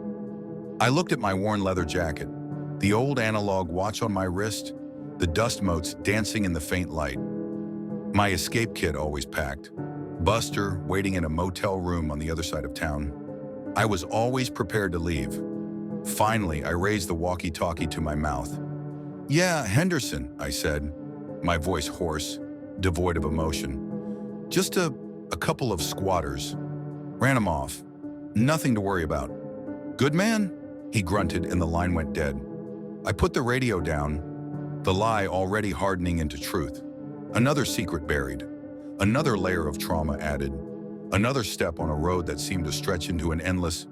I looked at my worn leather jacket, the old analog watch on my wrist, the dust motes dancing in the faint light. My escape kit always packed, Buster waiting in a motel room on the other side of town. I was always prepared to leave. Finally, I raised the walkie-talkie to my mouth. "Yeah, Henderson," I said, my voice hoarse, devoid of emotion. "Just a couple of squatters. Ran them off. Nothing to worry about." "Good man?" he grunted and the line went dead. I put the radio down, the lie already hardening into truth. Another secret buried. Another layer of trauma added. Another step on a road that seemed to stretch into an endless...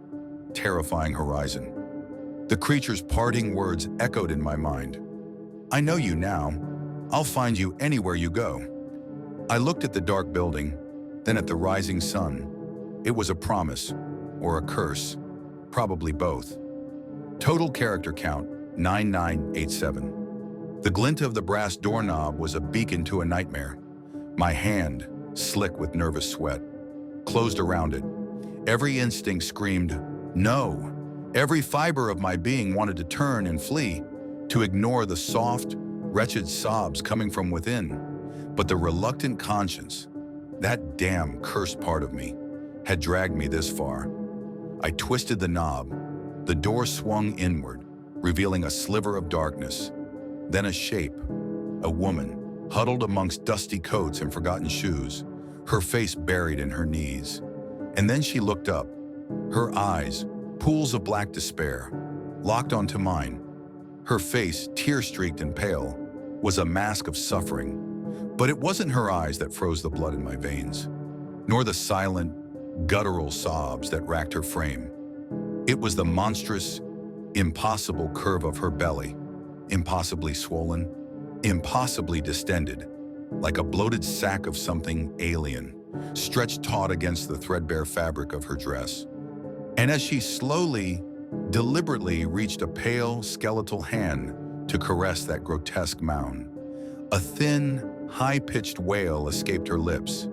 terrifying horizon. The creature's parting words echoed in my mind. "I know you now. I'll find you anywhere you go." I looked at the dark building, then at the rising sun. It was a promise, or a curse, probably both. Total character count, 9987. The glint of the brass doorknob was a beacon to a nightmare. My hand, slick with nervous sweat, closed around it. Every instinct screamed, "No!" Every fiber of my being wanted to turn and flee, to ignore the soft, wretched sobs coming from within. But the reluctant conscience, that damn cursed part of me, had dragged me this far. I twisted the knob. The door swung inward, revealing a sliver of darkness. Then a shape, a woman, huddled amongst dusty coats and forgotten shoes, her face buried in her knees. And then she looked up. Her eyes, pools of black despair, locked onto mine. Her face, tear-streaked and pale, was a mask of suffering. But it wasn't her eyes that froze the blood in my veins, nor the silent, guttural sobs that racked her frame. It was the monstrous, impossible curve of her belly, impossibly swollen, impossibly distended, like a bloated sack of something alien, stretched taut against the threadbare fabric of her dress. And as she slowly, deliberately reached a pale, skeletal hand to caress that grotesque mound, a thin, high-pitched wail escaped her lips,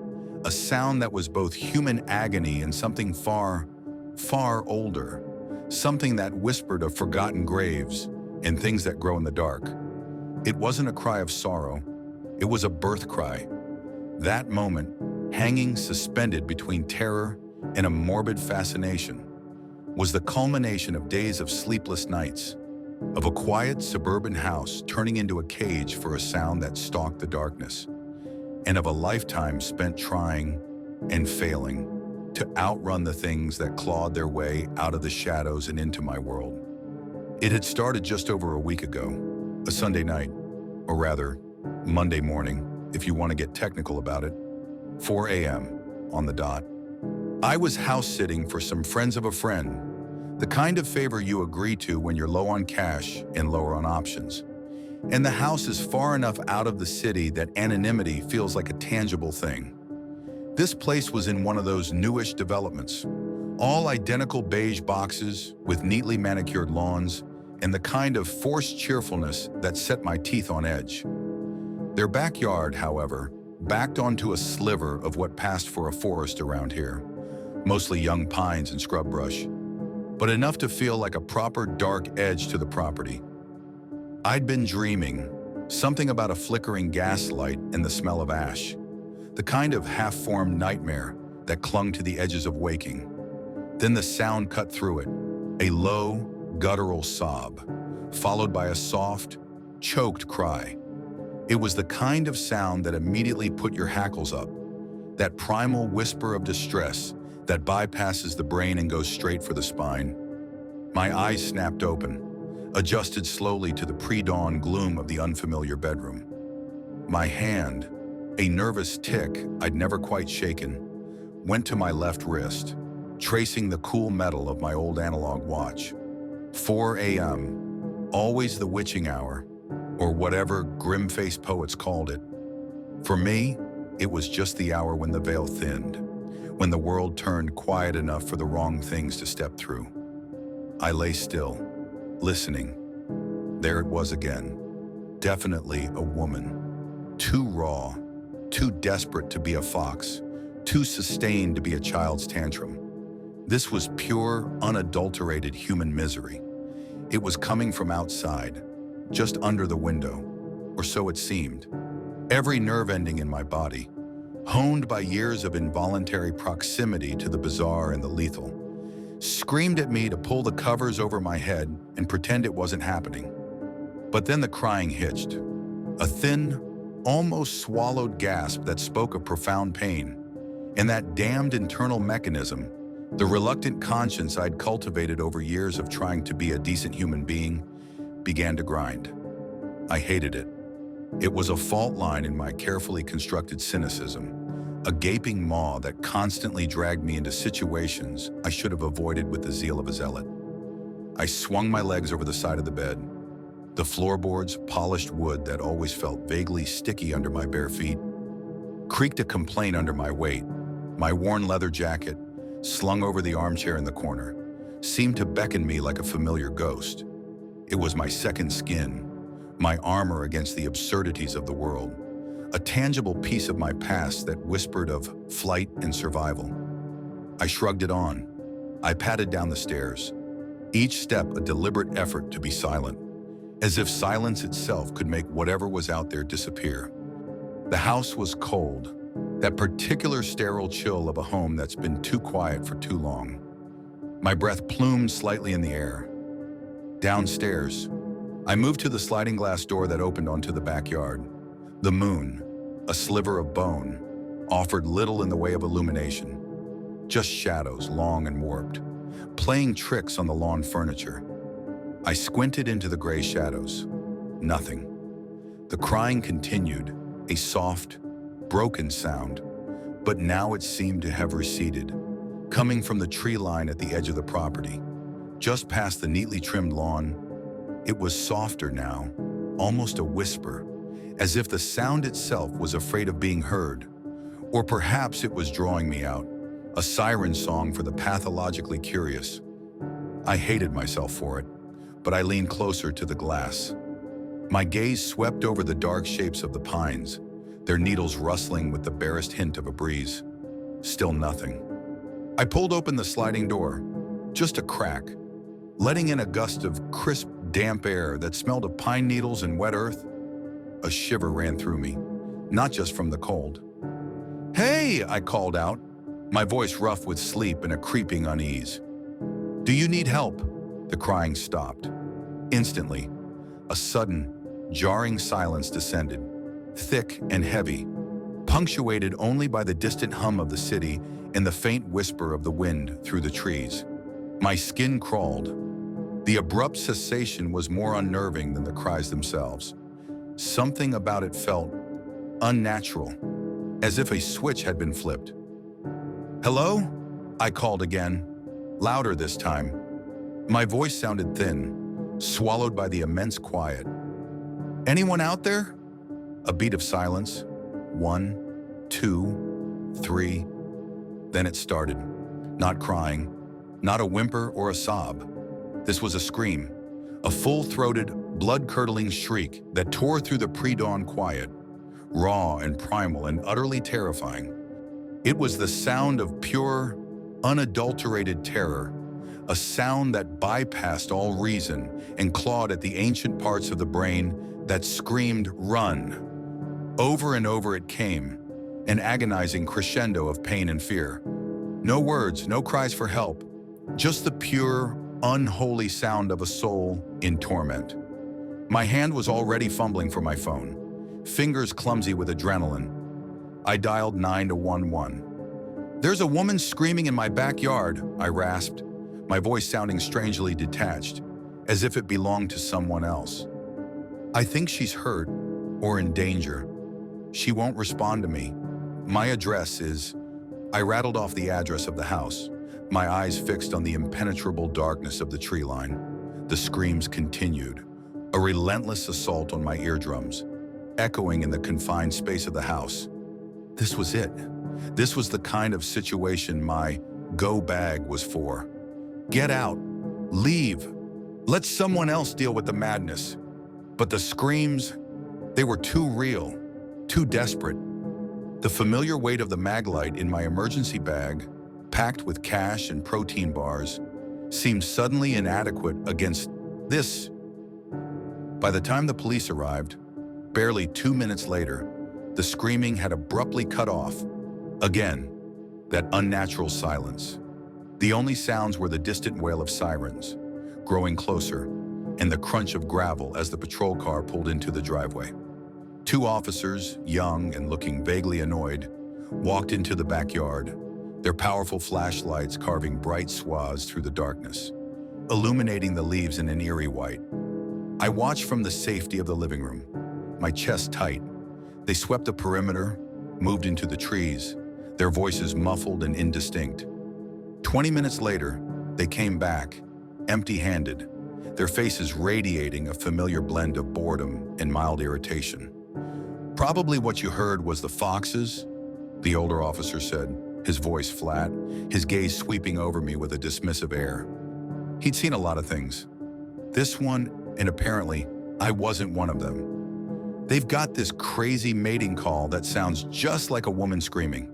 a sound that was both human agony and something far, far older, something that whispered of forgotten graves and things that grow in the dark. It wasn't a cry of sorrow, it was a birth cry. That moment, hanging suspended between terror and a morbid fascination, was the culmination of days of sleepless nights, of a quiet suburban house turning into a cage for a sound that stalked the darkness, and of a lifetime spent trying and failing to outrun the things that clawed their way out of the shadows and into my world. It had started just over a week ago, a Sunday night, or rather, Monday morning, if you want to get technical about it, 4 a.m. on the dot. I was house-sitting for some friends of a friend, the kind of favor you agree to when you're low on cash and lower on options. And the house is far enough out of the city that anonymity feels like a tangible thing. This place was in one of those newish developments, all identical beige boxes with neatly manicured lawns and the kind of forced cheerfulness that set my teeth on edge. Their backyard, however, backed onto a sliver of what passed for a forest around here, mostly young pines and scrub brush, but enough to feel like a proper dark edge to the property. I'd been dreaming, something about a flickering gas light and the smell of ash, the kind of half-formed nightmare that clung to the edges of waking. Then the sound cut through it, a low, guttural sob, followed by a soft, choked cry. It was the kind of sound that immediately put your hackles up, that primal whisper of distress that bypasses the brain and goes straight for the spine. My eyes snapped open, adjusted slowly to the pre-dawn gloom of the unfamiliar bedroom. My hand, a nervous tick I'd never quite shaken, went to my left wrist, tracing the cool metal of my old analog watch. 4 a.m., always the witching hour, or whatever grim-faced poets called it. For me, it was just the hour when the veil thinned, when the world turned quiet enough for the wrong things to step through. I lay still, listening. There it was again. Definitely a woman. Too raw, too desperate to be a fox, too sustained to be a child's tantrum. This was pure, unadulterated human misery. It was coming from outside, just under the window, or so it seemed. Every nerve ending in my body, honed by years of involuntary proximity to the bizarre and the lethal, screamed at me to pull the covers over my head and pretend it wasn't happening. But then the crying hitched. A thin, almost swallowed gasp that spoke of profound pain, and that damned internal mechanism, the reluctant conscience I'd cultivated over years of trying to be a decent human being, began to grind. I hated it. It was a fault line in my carefully constructed cynicism, a gaping maw that constantly dragged me into situations I should have avoided with the zeal of a zealot. I swung my legs over the side of the bed. The floorboards, polished wood that always felt vaguely sticky under my bare feet, creaked a complaint under my weight. My worn leather jacket, slung over the armchair in the corner, seemed to beckon me like a familiar ghost. It was my second skin, my armor against the absurdities of the world, a tangible piece of my past that whispered of flight and survival. I shrugged it on. I padded down the stairs, each step a deliberate effort to be silent, as if silence itself could make whatever was out there disappear. The house was cold, that particular sterile chill of a home that's been too quiet for too long. My breath plumed slightly in the air. Downstairs, I moved to the sliding glass door that opened onto the backyard. The moon, a sliver of bone, offered little in the way of illumination. Just shadows, long and warped, playing tricks on the lawn furniture. I squinted into the gray shadows. Nothing. The crying continued, a soft, broken sound, but now it seemed to have receded, coming from the tree line at the edge of the property. Just past the neatly trimmed lawn, it was softer now, almost a whisper, as if the sound itself was afraid of being heard. Or perhaps it was drawing me out, a siren song for the pathologically curious. I hated myself for it, but I leaned closer to the glass. My gaze swept over the dark shapes of the pines, their needles rustling with the barest hint of a breeze. Still nothing. I pulled open the sliding door, just a crack, letting in a gust of crisp, damp air that smelled of pine needles and wet earth. A shiver ran through me, not just from the cold. "Hey!" I called out, my voice rough with sleep and a creeping unease. "Do you need help?" The crying stopped. Instantly, a sudden, jarring silence descended, thick and heavy, punctuated only by the distant hum of the city and the faint whisper of the wind through the trees. My skin crawled. The abrupt cessation was more unnerving than the cries themselves. Something about it felt unnatural, as if a switch had been flipped. "Hello?" I called again, louder this time. My voice sounded thin, swallowed by the immense quiet. "Anyone out there?" A beat of silence. 1, 2, 3. Then it started. Not crying, not a whimper or a sob. This was a scream, a full-throated, blood-curdling shriek that tore through the pre-dawn quiet, raw and primal and utterly terrifying. It was the sound of pure, unadulterated terror, a sound that bypassed all reason and clawed at the ancient parts of the brain that screamed, "Run!" Over and over it came, an agonizing crescendo of pain and fear. No words, no cries for help, just the pure, unholy sound of a soul in torment. My hand was already fumbling for my phone, fingers clumsy with adrenaline. I dialed 911. "There's a woman screaming in my backyard," I rasped, my voice sounding strangely detached, as if it belonged to someone else. "I think she's hurt or in danger. She won't respond to me. My address is..." I rattled off the address of the house, my eyes fixed on the impenetrable darkness of the tree line. The screams continued, a relentless assault on my eardrums, echoing in the confined space of the house. This was it. This was the kind of situation my go bag was for. Get out. Leave. Let someone else deal with the madness. But the screams, they were too real, too desperate. The familiar weight of the maglite in my emergency bag, packed with cash and protein bars, seemed suddenly inadequate against this. By the time the police arrived, barely 2 minutes later, the screaming had abruptly cut off. Again, that unnatural silence. The only sounds were the distant wail of sirens, growing closer, and the crunch of gravel as the patrol car pulled into the driveway. 2 officers, young and looking vaguely annoyed, walked into the backyard, their powerful flashlights carving bright swaths through the darkness, illuminating the leaves in an eerie white. I watched from the safety of the living room, my chest tight. They swept the perimeter, moved into the trees, their voices muffled and indistinct. 20 minutes later, they came back, empty-handed, their faces radiating a familiar blend of boredom and mild irritation. "Probably what you heard was the foxes," the older officer said, his voice flat, his gaze sweeping over me with a dismissive air. He'd seen a lot of things. This one, and apparently, I wasn't one of them. "They've got this crazy mating call that sounds just like a woman screaming."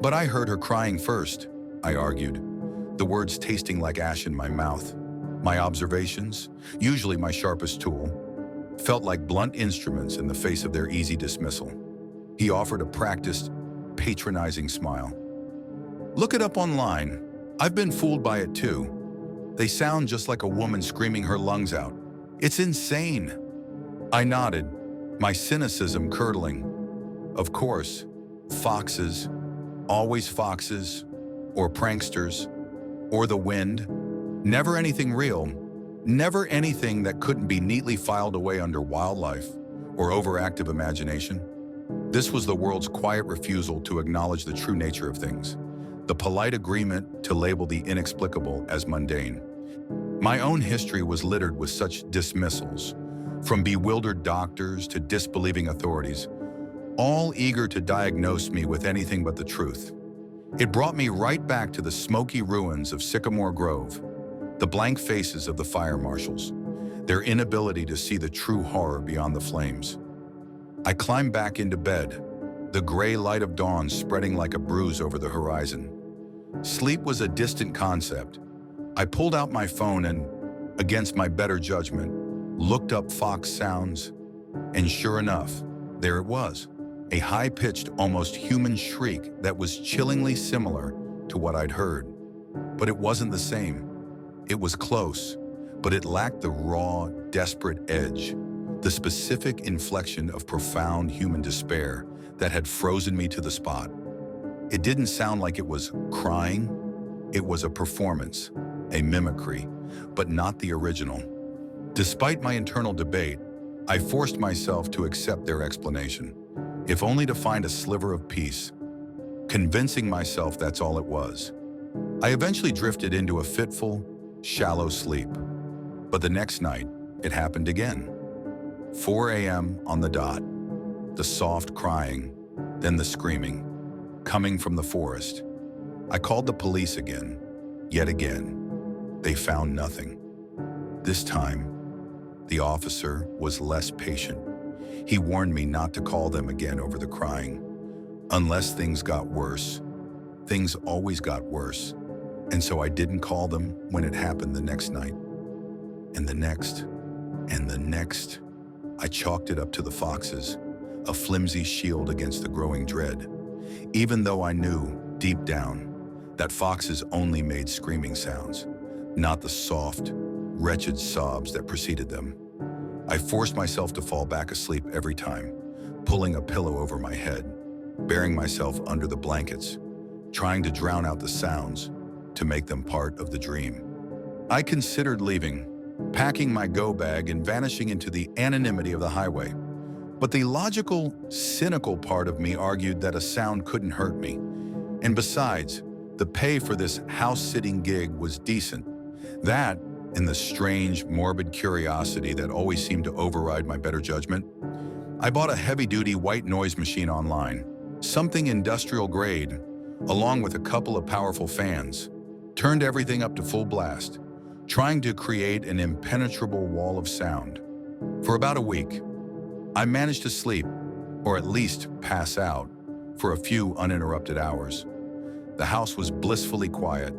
"But I heard her crying first," I argued, the words tasting like ash in my mouth. My observations, usually my sharpest tool, felt like blunt instruments in the face of their easy dismissal. He offered a practiced, patronizing smile. "Look it up online. I've been fooled by it too. They sound just like a woman screaming her lungs out. It's insane." I nodded, my cynicism curdling. Of course, foxes, always foxes, or pranksters, or the wind. Never anything real, never anything that couldn't be neatly filed away under wildlife or overactive imagination. This was the world's quiet refusal to acknowledge the true nature of things, the polite agreement to label the inexplicable as mundane. My own history was littered with such dismissals, from bewildered doctors to disbelieving authorities, all eager to diagnose me with anything but the truth. It brought me right back to the smoky ruins of Sycamore Grove, the blank faces of the fire marshals, their inability to see the true horror beyond the flames. I climbed back into bed, the gray light of dawn spreading like a bruise over the horizon. Sleep was a distant concept. I pulled out my phone and, against my better judgment, looked up fox sounds, and sure enough, there it was, a high-pitched, almost human shriek that was chillingly similar to what I'd heard. But it wasn't the same. It was close, but it lacked the raw, desperate edge, the specific inflection of profound human despair that had frozen me to the spot. It didn't sound like it was crying. It was a performance, a mimicry, but not the original. Despite my internal debate, I forced myself to accept their explanation, if only to find a sliver of peace, convincing myself that's all it was. I eventually drifted into a fitful, shallow sleep. But the next night, it happened again. 4 a.m. on the dot. The soft crying, then the screaming, coming from the forest. I called the police again, yet again. They found nothing. This time, the officer was less patient. He warned me not to call them again over the crying. Unless things got worse. Things always got worse. And so I didn't call them when it happened the next night. And the next, and the next. I chalked it up to the foxes, a flimsy shield against the growing dread. Even though I knew, deep down, that foxes only made screaming sounds, not the soft, wretched sobs that preceded them. I forced myself to fall back asleep every time, pulling a pillow over my head, burying myself under the blankets, trying to drown out the sounds, to make them part of the dream. I considered leaving, packing my go bag and vanishing into the anonymity of the highway. But the logical, cynical part of me argued that a sound couldn't hurt me. And besides, the pay for this house-sitting gig was decent. That, and the strange, morbid curiosity that always seemed to override my better judgment. I bought a heavy-duty white noise machine online, something industrial grade, along with a couple of powerful fans. Turned everything up to full blast, trying to create an impenetrable wall of sound. For about a week, I managed to sleep, or at least pass out, for a few uninterrupted hours. The house was blissfully quiet,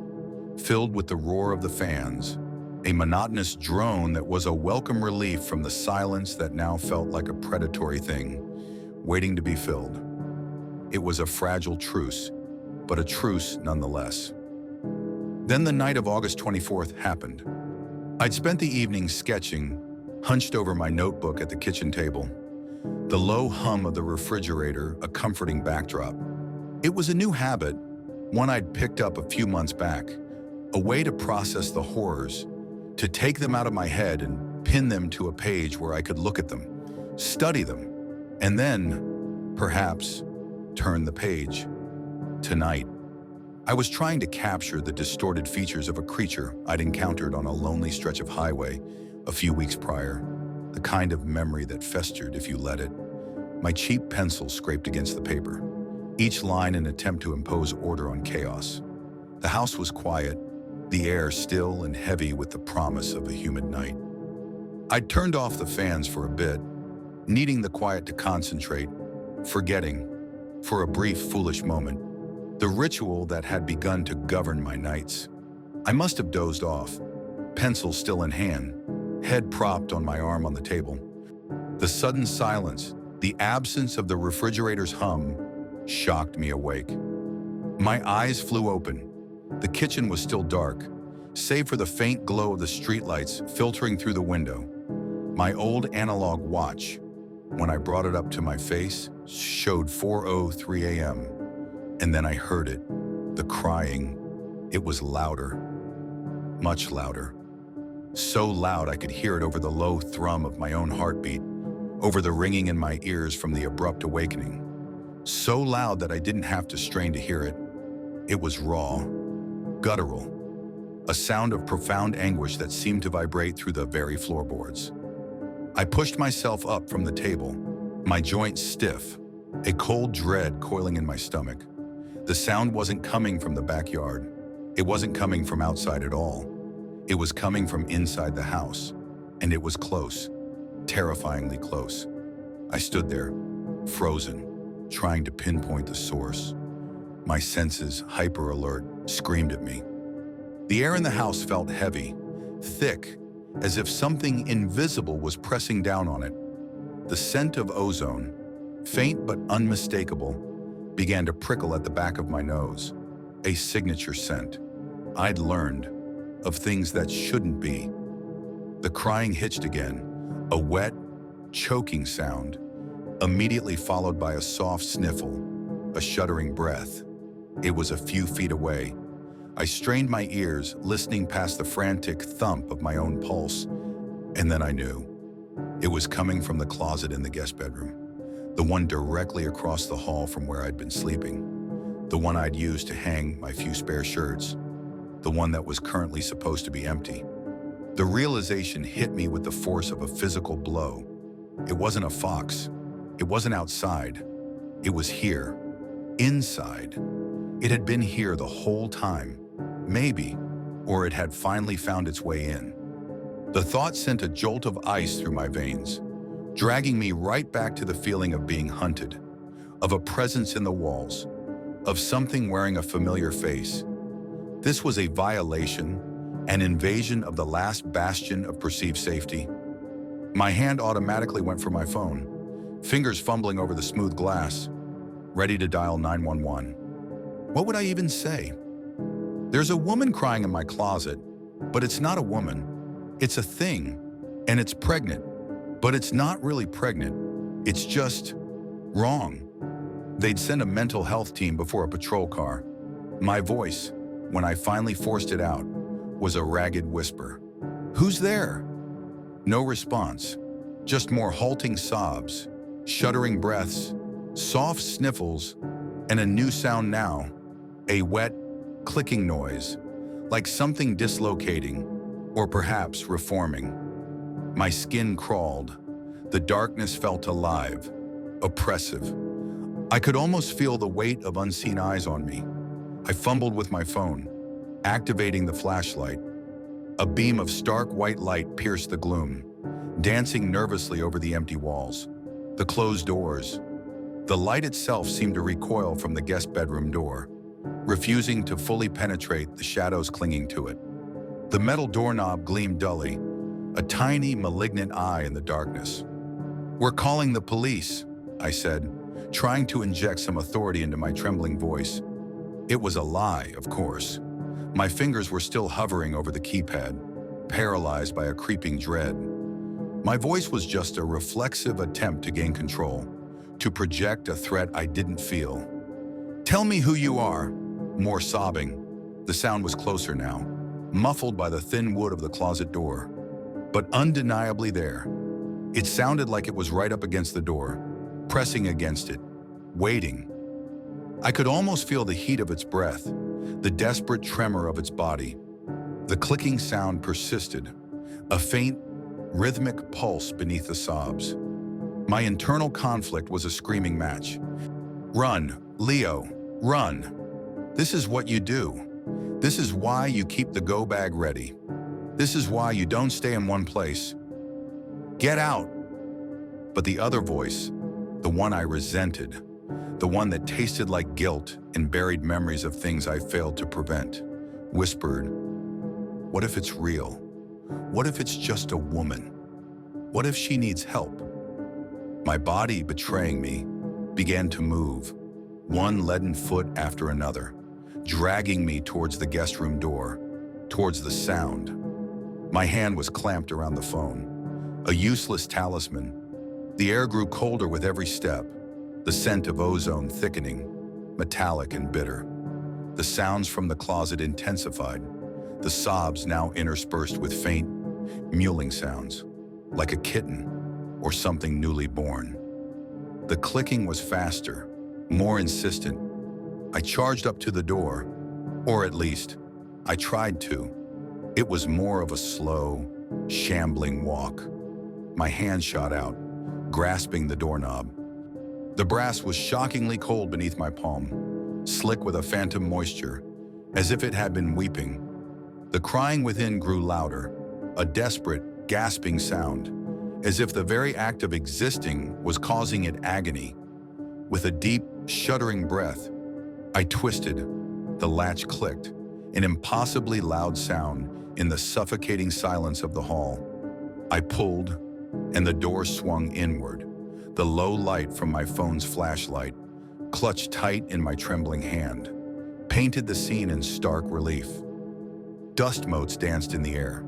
filled with the roar of the fans, a monotonous drone that was a welcome relief from the silence that now felt like a predatory thing, waiting to be filled. It was a fragile truce, but a truce nonetheless. Then the night of August 24th happened. I'd spent the evening sketching, hunched over my notebook at the kitchen table, the low hum of the refrigerator a comforting backdrop. It was a new habit, one I'd picked up a few months back, a way to process the horrors, to take them out of my head and pin them to a page where I could look at them, study them, and then, perhaps, turn the page. Tonight, I was trying to capture the distorted features of a creature I'd encountered on a lonely stretch of highway a few weeks prior, the kind of memory that festered if you let it. My cheap pencil scraped against the paper, each line an attempt to impose order on chaos. The house was quiet, the air still and heavy with the promise of a humid night. I'd turned off the fans for a bit, needing the quiet to concentrate, forgetting, for a brief foolish moment, the ritual that had begun to govern my nights. I must have dozed off, pencil still in hand, head propped on my arm on the table. The sudden silence, the absence of the refrigerator's hum, shocked me awake. My eyes flew open. The kitchen was still dark, save for the faint glow of the streetlights filtering through the window. My old analog watch, when I brought it up to my face, showed 4:03 a.m. And then I heard it, the crying. It was louder, much louder. So loud I could hear it over the low thrum of my own heartbeat, over the ringing in my ears from the abrupt awakening. So loud that I didn't have to strain to hear it. It was raw, guttural, a sound of profound anguish that seemed to vibrate through the very floorboards. I pushed myself up from the table, my joints stiff, a cold dread coiling in my stomach. The sound wasn't coming from the backyard. It wasn't coming from outside at all. It was coming from inside the house, and it was close, terrifyingly close. I stood there, frozen, trying to pinpoint the source. My senses, hyper alert, screamed at me. The air in the house felt heavy, thick, as if something invisible was pressing down on it. The scent of ozone, faint but unmistakable, began to prickle at the back of my nose, a signature scent. I'd learned of things that shouldn't be. The crying hitched again, a wet, choking sound, immediately followed by a soft sniffle, a shuddering breath. It was a few feet away. I strained my ears, listening past the frantic thump of my own pulse, and then I knew. It was coming from the closet in the guest bedroom, the one directly across the hall from where I'd been sleeping, the one I'd used to hang my few spare shirts, the one that was currently supposed to be empty. The realization hit me with the force of a physical blow. It wasn't a fox. It wasn't outside. It was here, inside. It had been here the whole time, maybe, or it had finally found its way in. The thought sent a jolt of ice through my veins, dragging me right back to the feeling of being hunted, of a presence in the walls, of something wearing a familiar face. This was a violation, an invasion of the last bastion of perceived safety. My hand automatically went for my phone, fingers fumbling over the smooth glass, ready to dial 911. What would I even say? There's a woman crying in my closet, but it's not a woman. It's a thing, and it's pregnant, but it's not really pregnant. It's just wrong. They'd send a mental health team before a patrol car. My voice, when I finally forced it out, was a ragged whisper. Who's there? No response, just more halting sobs, shuddering breaths, soft sniffles, and a new sound now, a wet, clicking noise, like something dislocating, or perhaps reforming. My skin crawled. The darkness felt alive, oppressive. I could almost feel the weight of unseen eyes on me. I fumbled with my phone, activating the flashlight. A beam of stark white light pierced the gloom, dancing nervously over the empty walls, the closed doors. The light itself seemed to recoil from the guest bedroom door, refusing to fully penetrate the shadows clinging to it. The metal doorknob gleamed dully, a tiny, malignant eye in the darkness. "We're calling the police," I said, trying to inject some authority into my trembling voice. It was a lie, of course. My fingers were still hovering over the keypad, paralyzed by a creeping dread. My voice was just a reflexive attempt to gain control, to project a threat I didn't feel. "Tell me who you are." More sobbing. The sound was closer now, muffled by the thin wood of the closet door, but undeniably there. It sounded like it was right up against the door, pressing against it, waiting. I could almost feel the heat of its breath, the desperate tremor of its body. The clicking sound persisted, a faint, rhythmic pulse beneath the sobs. My internal conflict was a screaming match. Run, Leo, run. This is what you do. This is why you keep the go bag ready. This is why you don't stay in one place. Get out. But the other voice, the one I resented, the one that tasted like guilt and buried memories of things I failed to prevent, whispered, "What if it's real? What if it's just a woman? What if she needs help?" My body, betraying me, began to move, one leaden foot after another, dragging me towards the guest room door, towards the sound. My hand was clamped around the phone, a useless talisman. The air grew colder with every step, the scent of ozone thickening, metallic and bitter. The sounds from the closet intensified, the sobs now interspersed with faint, mewling sounds, like a kitten or something newly born. The clicking was faster, more insistent. I charged up to the door, or at least, I tried to. It was more of a slow, shambling walk. My hand shot out, grasping the doorknob. The brass was shockingly cold beneath my palm, slick with a phantom moisture, as if it had been weeping. The crying within grew louder, a desperate, gasping sound, as if the very act of existing was causing it agony. With a deep, shuddering breath, I twisted. The latch clicked, an impossibly loud sound in the suffocating silence of the hall. I pulled, and the door swung inward, the low light from my phone's flashlight, clutched tight in my trembling hand, painted the scene in stark relief. Dust motes danced in the air,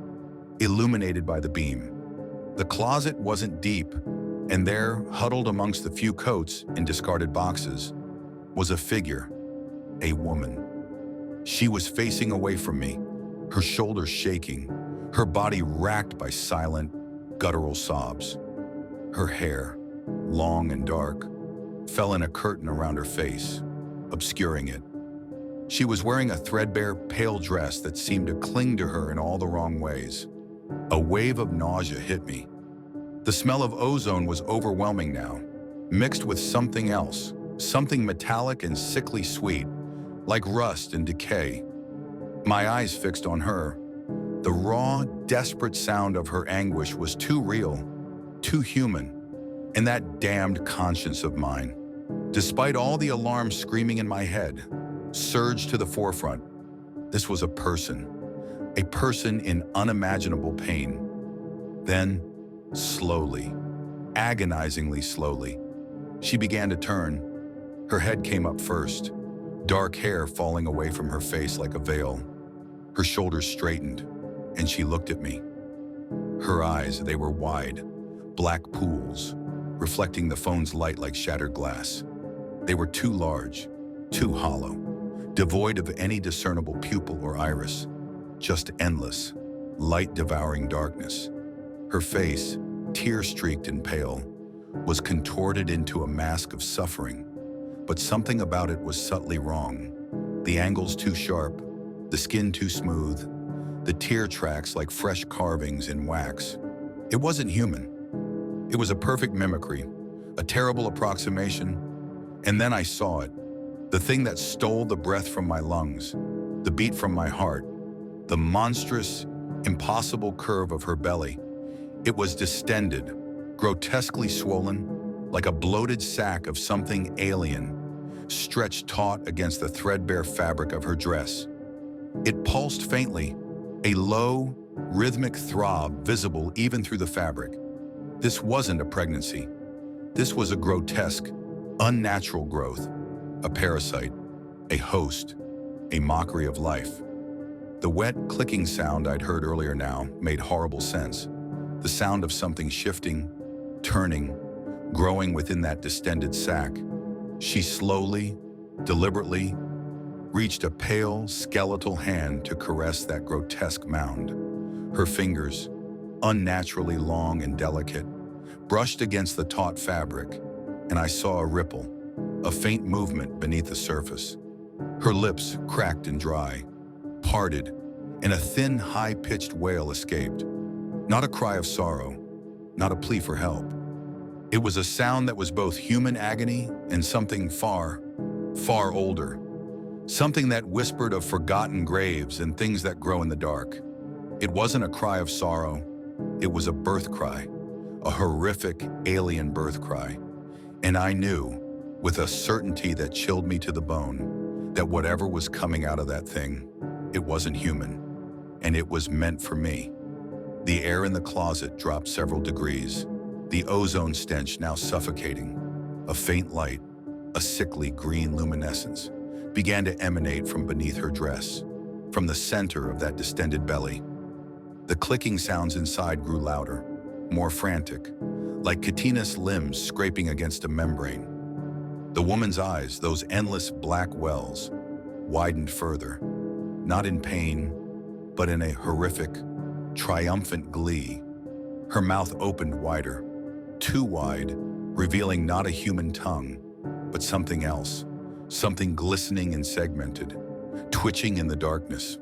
illuminated by the beam. The closet wasn't deep, and there, huddled amongst the few coats and discarded boxes, was a figure, a woman. She was facing away from me, her shoulders shaking, her body racked by silent, guttural sobs. Her hair, long and dark, fell in a curtain around her face, obscuring it. She was wearing a threadbare, pale dress that seemed to cling to her in all the wrong ways. A wave of nausea hit me. The smell of ozone was overwhelming now, mixed with something else, something metallic and sickly sweet, like rust and decay. My eyes fixed on her. The raw, desperate sound of her anguish was too real, too human, and that damned conscience of mine, despite all the alarms screaming in my head, surged to the forefront. This was a person in unimaginable pain. Then, slowly, agonizingly slowly, she began to turn. Her head came up first, dark hair falling away from her face like a veil. Her shoulders straightened, and she looked at me. Her eyes, they were wide, black pools, reflecting the phone's light like shattered glass. They were too large, too hollow, devoid of any discernible pupil or iris, just endless, light-devouring darkness. Her face, tear-streaked and pale, was contorted into a mask of suffering, but something about it was subtly wrong. The angles too sharp, the skin too smooth, the tear tracks like fresh carvings in wax. It wasn't human. It was a perfect mimicry, a terrible approximation. And then I saw it, the thing that stole the breath from my lungs, the beat from my heart, the monstrous, impossible curve of her belly. It was distended, grotesquely swollen, like a bloated sack of something alien, stretched taut against the threadbare fabric of her dress. It pulsed faintly, a low, rhythmic throb visible even through the fabric. This wasn't a pregnancy. This was a grotesque, unnatural growth, a parasite, a host, a mockery of life. The wet, clicking sound I'd heard earlier now made horrible sense. The sound of something shifting, turning, growing within that distended sack. She slowly, deliberately, reached a pale, skeletal hand to caress that grotesque mound. Her fingers, unnaturally long and delicate, brushed against the taut fabric, and I saw a ripple, a faint movement beneath the surface. Her lips cracked and dry, parted, and a thin, high-pitched wail escaped. Not a cry of sorrow, not a plea for help. It was a sound that was both human agony and something far, far older. Something that whispered of forgotten graves and things that grow in the dark. It wasn't a cry of sorrow, it was a birth cry, a horrific alien birth cry. And I knew, with a certainty that chilled me to the bone, that whatever was coming out of that thing, it wasn't human, and it was meant for me. The air in the closet dropped several degrees, the ozone stench now suffocating. A faint light, a sickly green luminescence, began to emanate from beneath her dress, from the center of that distended belly. The clicking sounds inside grew louder, more frantic, like chitinous limbs scraping against a membrane. The woman's eyes, those endless black wells, widened further, not in pain, but in a horrific, triumphant glee. Her mouth opened wider, too wide, revealing not a human tongue, but something else, something glistening and segmented, twitching in the darkness.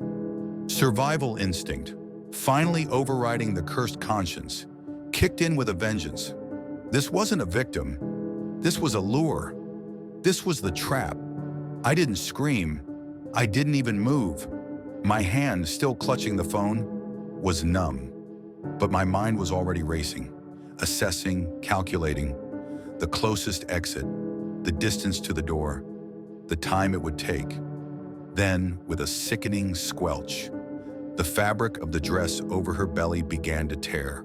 Survival instinct, finally overriding the cursed conscience, kicked in with a vengeance. This wasn't a victim. This was a lure. This was the trap. I didn't scream. I didn't even move. My hand, still clutching the phone, was numb. But my mind was already racing, assessing, calculating, the closest exit, the distance to the door, the time it would take. Then, with a sickening squelch, the fabric of the dress over her belly began to tear.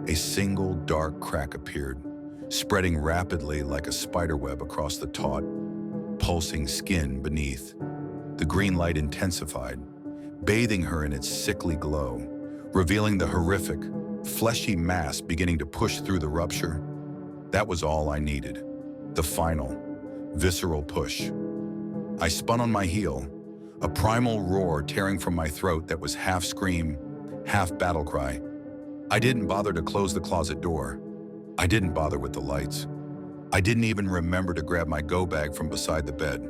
A single dark crack appeared, spreading rapidly like a spiderweb across the taut, pulsing skin beneath. The green light intensified, bathing her in its sickly glow, revealing the horrific, fleshy mass beginning to push through the rupture. That was all I needed. The final, visceral push. I spun on my heel, a primal roar tearing from my throat that was half scream, half battle cry. I didn't bother to close the closet door. I didn't bother with the lights. I didn't even remember to grab my go bag from beside the bed.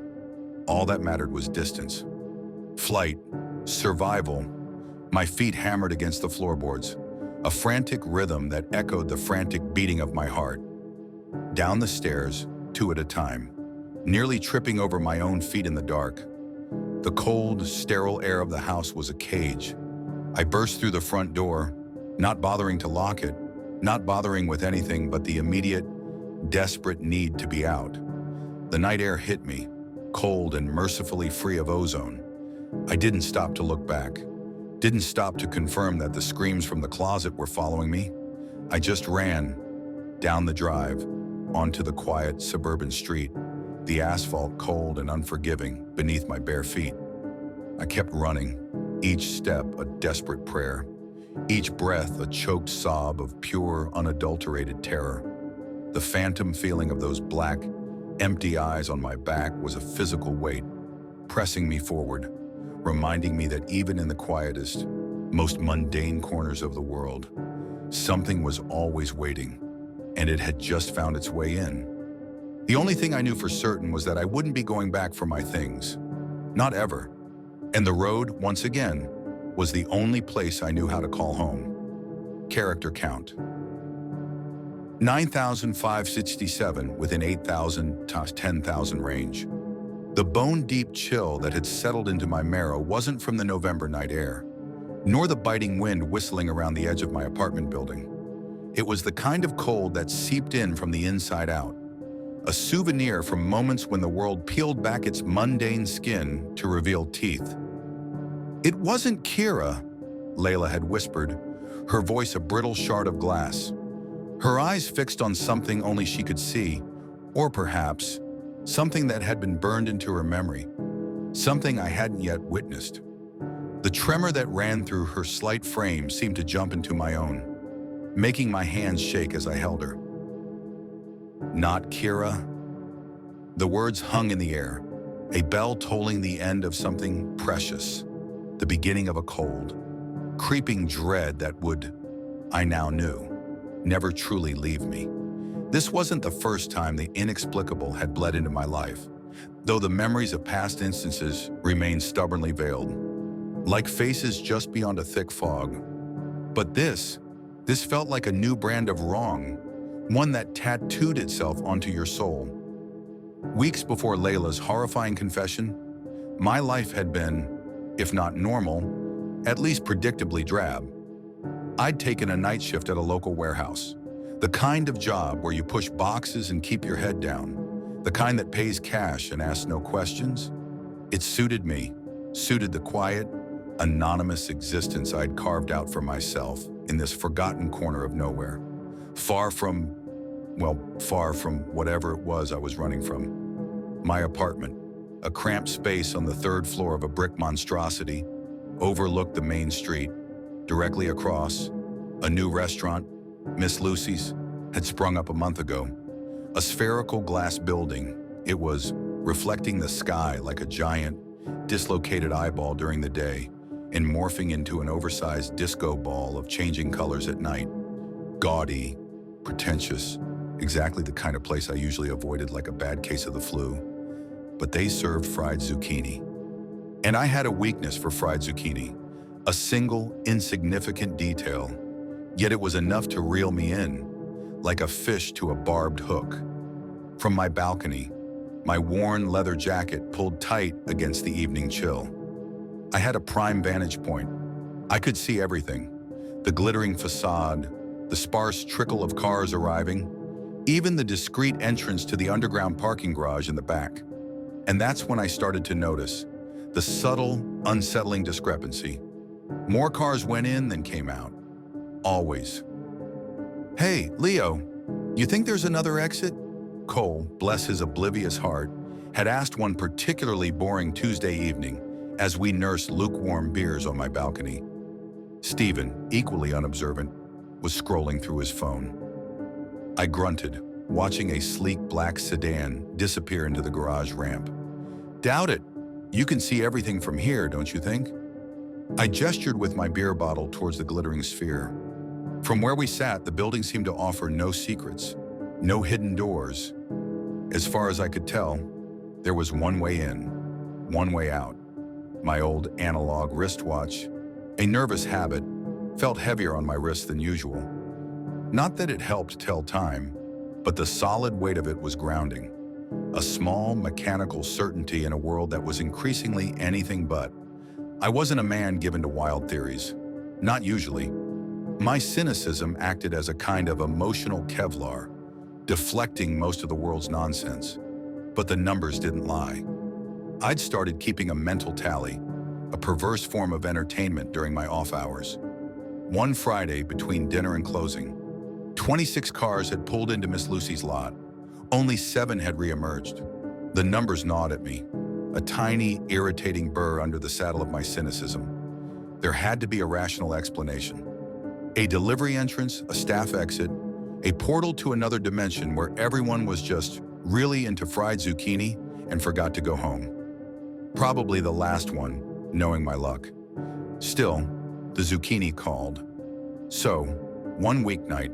All that mattered was distance. Flight, survival. My feet hammered against the floorboards, a frantic rhythm that echoed the frantic beating of my heart. Down the stairs, two at a time, nearly tripping over my own feet in the dark. The cold, sterile air of the house was a cage. I burst through the front door, not bothering to lock it, not bothering with anything but the immediate, desperate need to be out. The night air hit me, cold and mercifully free of ozone. I didn't stop to look back, didn't stop to confirm that the screams from the closet were following me. I just ran, down the drive, onto the quiet suburban street, the asphalt cold and unforgiving beneath my bare feet. I kept running, each step a desperate prayer, each breath a choked sob of pure, unadulterated terror. The phantom feeling of those black, empty eyes on my back was a physical weight, pressing me forward, reminding me that even in the quietest, most mundane corners of the world, something was always waiting, and it had just found its way in. The only thing I knew for certain was that I wouldn't be going back for my things. Not ever. And the road, once again, was the only place I knew how to call home. Character count. 9,567 within 8,000 to 10,000 range. The bone-deep chill that had settled into my marrow wasn't from the November night air, nor the biting wind whistling around the edge of my apartment building. It was the kind of cold that seeped in from the inside out, a souvenir from moments when the world peeled back its mundane skin to reveal teeth. It wasn't Kira, Layla had whispered, her voice a brittle shard of glass. Her eyes fixed on something only she could see, or perhaps something that had been burned into her memory, something I hadn't yet witnessed. The tremor that ran through her slight frame seemed to jump into my own, making my hands shake as I held her. Not Kira. The words hung in the air, a bell tolling the end of something precious, the beginning of a cold, creeping dread that would, I now knew, never truly leave me. This wasn't the first time the inexplicable had bled into my life, though the memories of past instances remained stubbornly veiled, like faces just beyond a thick fog. But this felt like a new brand of wrong, one that tattooed itself onto your soul. Weeks before Layla's horrifying confession, my life had been, if not normal, at least predictably drab. I'd taken a night shift at a local warehouse, the kind of job where you push boxes and keep your head down, the kind that pays cash and asks no questions. It suited me, suited the quiet, anonymous existence I'd carved out for myself in this forgotten corner of nowhere, far from whatever it was I was running from. My apartment, a cramped space on the third floor of a brick monstrosity, overlooked the main street. Directly across, a new restaurant, Miss Lucy's, had sprung up a month ago. A spherical glass building, it was reflecting the sky like a giant, dislocated eyeball during the day and morphing into an oversized disco ball of changing colors at night. Gaudy, pretentious, exactly the kind of place I usually avoided like a bad case of the flu. But they served fried zucchini. And I had a weakness for fried zucchini, a single, insignificant detail, yet it was enough to reel me in, like a fish to a barbed hook. From my balcony, my worn leather jacket pulled tight against the evening chill. I had a prime vantage point. I could see everything: the glittering facade, the sparse trickle of cars arriving, even the discreet entrance to the underground parking garage in the back. And that's when I started to notice the subtle, unsettling discrepancy. More cars went in than came out. Always. "Hey, Leo, you think there's another exit?" Cole, bless his oblivious heart, had asked one particularly boring Tuesday evening as we nursed lukewarm beers on my balcony. Stephen, equally unobservant, was scrolling through his phone. I grunted, watching a sleek black sedan disappear into the garage ramp. "Doubt it. You can see everything from here, don't you think?" I gestured with my beer bottle towards the glittering sphere. From where we sat, the building seemed to offer no secrets, no hidden doors. As far as I could tell, there was one way in, one way out. My old analog wristwatch, a nervous habit, felt heavier on my wrist than usual. Not that it helped tell time, but the solid weight of it was grounding. A small, mechanical certainty in a world that was increasingly anything but. I wasn't a man given to wild theories. Not usually. My cynicism acted as a kind of emotional Kevlar, deflecting most of the world's nonsense. But the numbers didn't lie. I'd started keeping a mental tally, a perverse form of entertainment during my off hours. One Friday, between dinner and closing, 26 cars had pulled into Miss Lucy's lot. Only 7 had reemerged. The numbers gnawed at me, a tiny, irritating burr under the saddle of my cynicism. There had to be a rational explanation. A delivery entrance, a staff exit, a portal to another dimension where everyone was just really into fried zucchini and forgot to go home. Probably the last one, knowing my luck. Still, the zucchini called. So, one weeknight,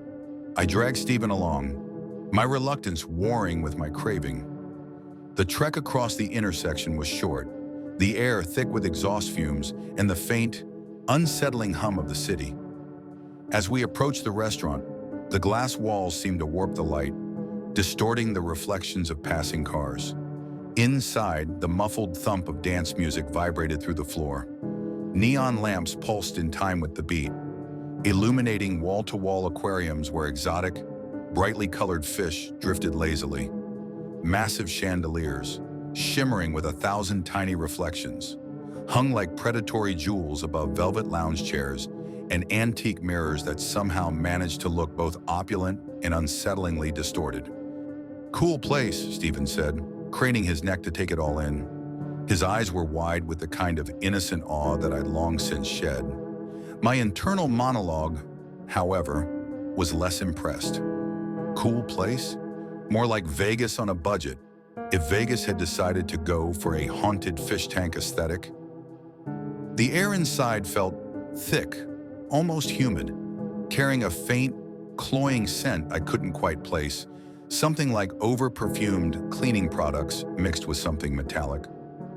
I dragged Stephen along, my reluctance warring with my craving. The trek across the intersection was short, the air thick with exhaust fumes and the faint, unsettling hum of the city. As we approached the restaurant, the glass walls seemed to warp the light, distorting the reflections of passing cars. Inside, the muffled thump of dance music vibrated through the floor. Neon lamps pulsed in time with the beat, illuminating wall-to-wall aquariums where exotic, brightly colored fish drifted lazily. Massive chandeliers, shimmering with 1,000 tiny reflections, hung like predatory jewels above velvet lounge chairs and antique mirrors that somehow managed to look both opulent and unsettlingly distorted. "Cool place," Stephen said, craning his neck to take it all in. His eyes were wide with the kind of innocent awe that I'd long since shed. My internal monologue, however, was less impressed. Cool place? More like Vegas on a budget, if Vegas had decided to go for a haunted fish tank aesthetic. The air inside felt thick, almost humid, carrying a faint, cloying scent I couldn't quite place, Something like over-perfumed cleaning products mixed with something metallic,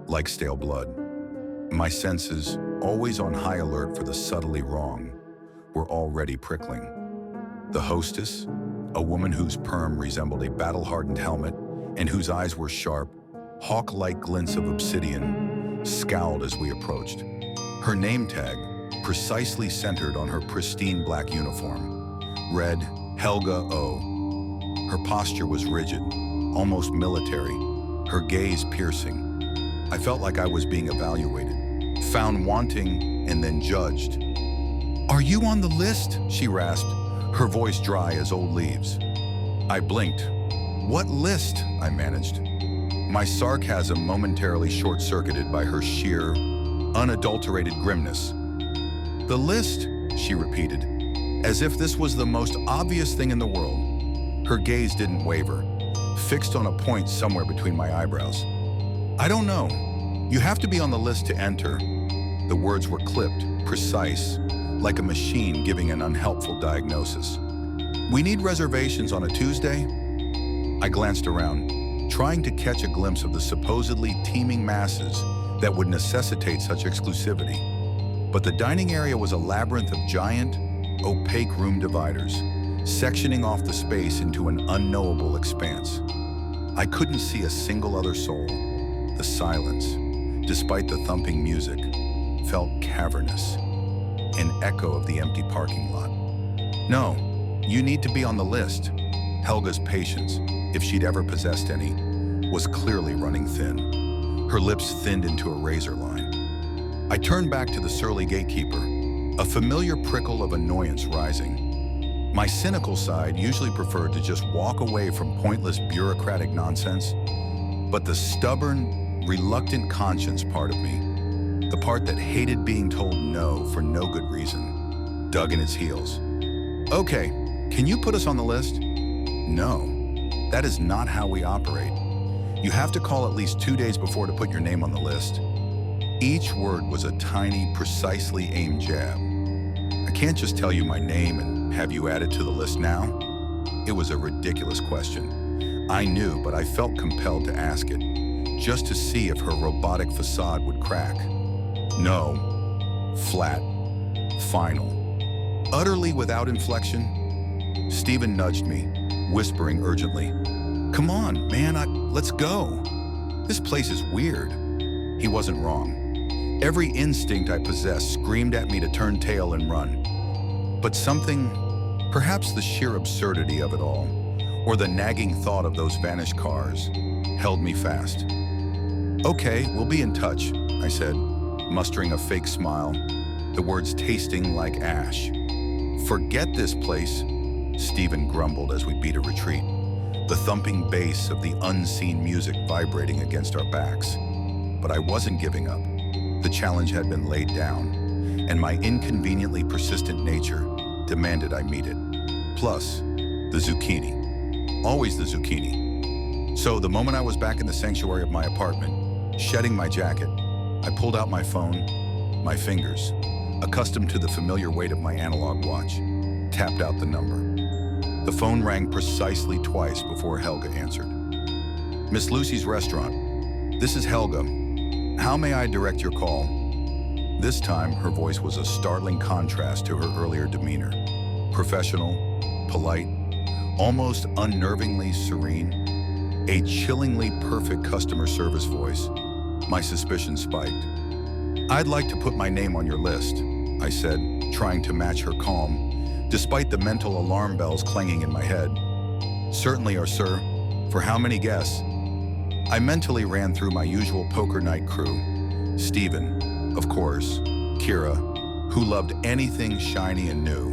like stale blood. My senses, always on high alert for the subtly wrong, were already prickling. The hostess, a woman whose perm resembled a battle-hardened helmet and whose eyes were sharp, hawk-like glints of obsidian, scowled as we approached. Her name tag, precisely centered on her pristine black uniform, read Helga O. Her posture was rigid, almost military, her gaze piercing. I felt like I was being evaluated, found wanting, and then judged. "Are you on the list?" she rasped, her voice dry as old leaves. I blinked. "What list?" I managed. My sarcasm momentarily short-circuited by her sheer, unadulterated grimness. "The list," she repeated, as if this was the most obvious thing in the world. Her gaze didn't waver, fixed on a point somewhere between my eyebrows. "I don't know. You have to be on the list to enter." The words were clipped, precise, like a machine giving an unhelpful diagnosis. "We need reservations on a Tuesday?" I glanced around, trying to catch a glimpse of the supposedly teeming masses that would necessitate such exclusivity. But the dining area was a labyrinth of giant, opaque room dividers, sectioning off the space into an unknowable expanse. I couldn't see a single other soul. The silence, despite the thumping music, felt cavernous, an echo of the empty parking lot. "No, you need to be on the list." Helga's patience, if she'd ever possessed any, was clearly running thin. Her lips thinned into a razor line. I turned back to the surly gatekeeper, a familiar prickle of annoyance rising. My cynical side usually preferred to just walk away from pointless bureaucratic nonsense, but the stubborn, reluctant conscience part of me, the part that hated being told no for no good reason, dug in its heels. "Okay, can you put us on the list?" "No, that is not how we operate. You have to call at least 2 days before to put your name on the list." Each word was a tiny, precisely aimed jab. "I can't just tell you my name and have you added to the list now?" It was a ridiculous question. I knew, but I felt compelled to ask it, just to see if her robotic facade would crack. "No." Flat. Final. Utterly without inflection. Stephen nudged me, whispering urgently, "Come on, man, let's go. This place is weird." He wasn't wrong. Every instinct I possessed screamed at me to turn tail and run. But something, perhaps the sheer absurdity of it all, or the nagging thought of those vanished cars, held me fast. "Okay, we'll be in touch," I said, mustering a fake smile, the words tasting like ash. "Forget this place," Stephen grumbled as we beat a retreat, the thumping bass of the unseen music vibrating against our backs. But I wasn't giving up. The challenge had been laid down, and my inconveniently persistent nature demanded I meet it. Plus, the zucchini. Always the zucchini. So the moment I was back in the sanctuary of my apartment, shedding my jacket, I pulled out my phone, my fingers, accustomed to the familiar weight of my analog watch, tapped out the number. The phone rang precisely twice before Helga answered. "Miss Lucy's restaurant. This is Helga. How may I direct your call?" This time, her voice was a startling contrast to her earlier demeanor. Professional, polite, almost unnervingly serene. A chillingly perfect customer service voice. My suspicion spiked. "I'd like to put my name on your list," I said, trying to match her calm, despite the mental alarm bells clanging in my head. "Certainly, sir. For how many guests?" I mentally ran through my usual poker night crew. Stephen, of course, Kira, who loved anything shiny and new,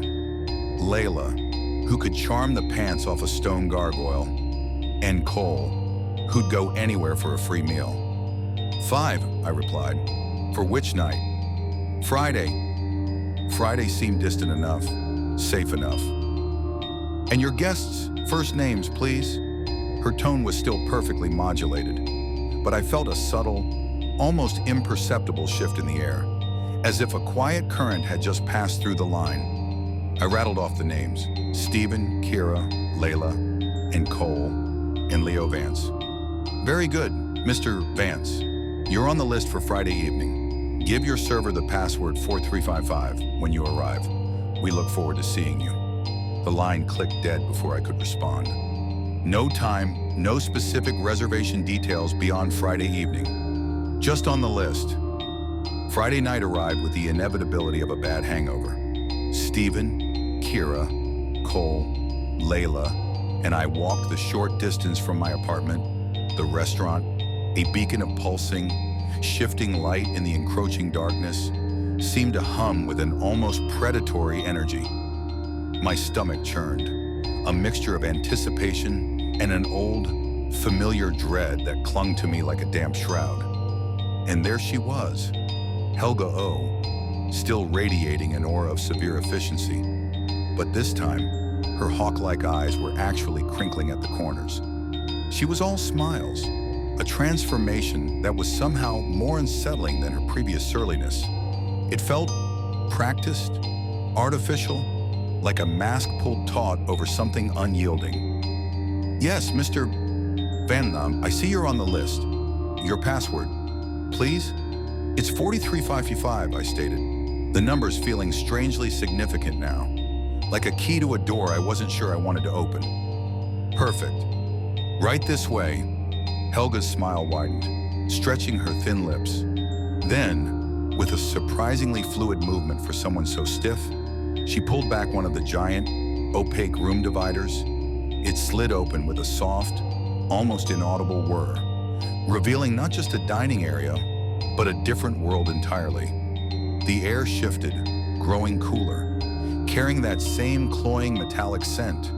Layla, who could charm the pants off a stone gargoyle, and Cole, who'd go anywhere for a free meal. "5, I replied. "For which night?" "Friday." Friday seemed distant enough, safe enough. "And your guests' first names, please?" Her tone was still perfectly modulated, but I felt a subtle, almost imperceptible shift in the air, as if a quiet current had just passed through the line. I rattled off the names: Stephen, Kira, Layla, and Cole and Leo Vance. Very good, Mr. Vance. You're on the list for Friday evening. Give your server the password 4355 when you arrive. We look forward to seeing you. The line clicked dead before I could respond. No time, no specific reservation details beyond Friday evening. Just on the list. Friday night arrived with the inevitability of a bad hangover. Stephen, Kira, Cole, Layla, and I walked the short distance from my apartment, the restaurant, a beacon of pulsing, shifting light in the encroaching darkness, seemed to hum with an almost predatory energy. My stomach churned, a mixture of anticipation and an old, familiar dread that clung to me like a damp shroud. And there she was, Helga O, still radiating an aura of severe efficiency. But this time, her hawk-like eyes were actually crinkling at the corners. She was all smiles, a transformation that was somehow more unsettling than her previous surliness. It felt practiced, artificial, like a mask pulled taut over something unyielding. Yes, Mr. Van Nam, I see you're on the list. Your password, please? It's 43555, I stated, the numbers feeling strangely significant now, like a key to a door I wasn't sure I wanted to open. Perfect. Right this way. Helga's smile widened, stretching her thin lips. Then, with a surprisingly fluid movement for someone so stiff, she pulled back one of the giant, opaque room dividers. It slid open with a soft, almost inaudible whir, revealing not just a dining area, but a different world entirely. The air shifted, growing cooler, carrying that same cloying metallic scent.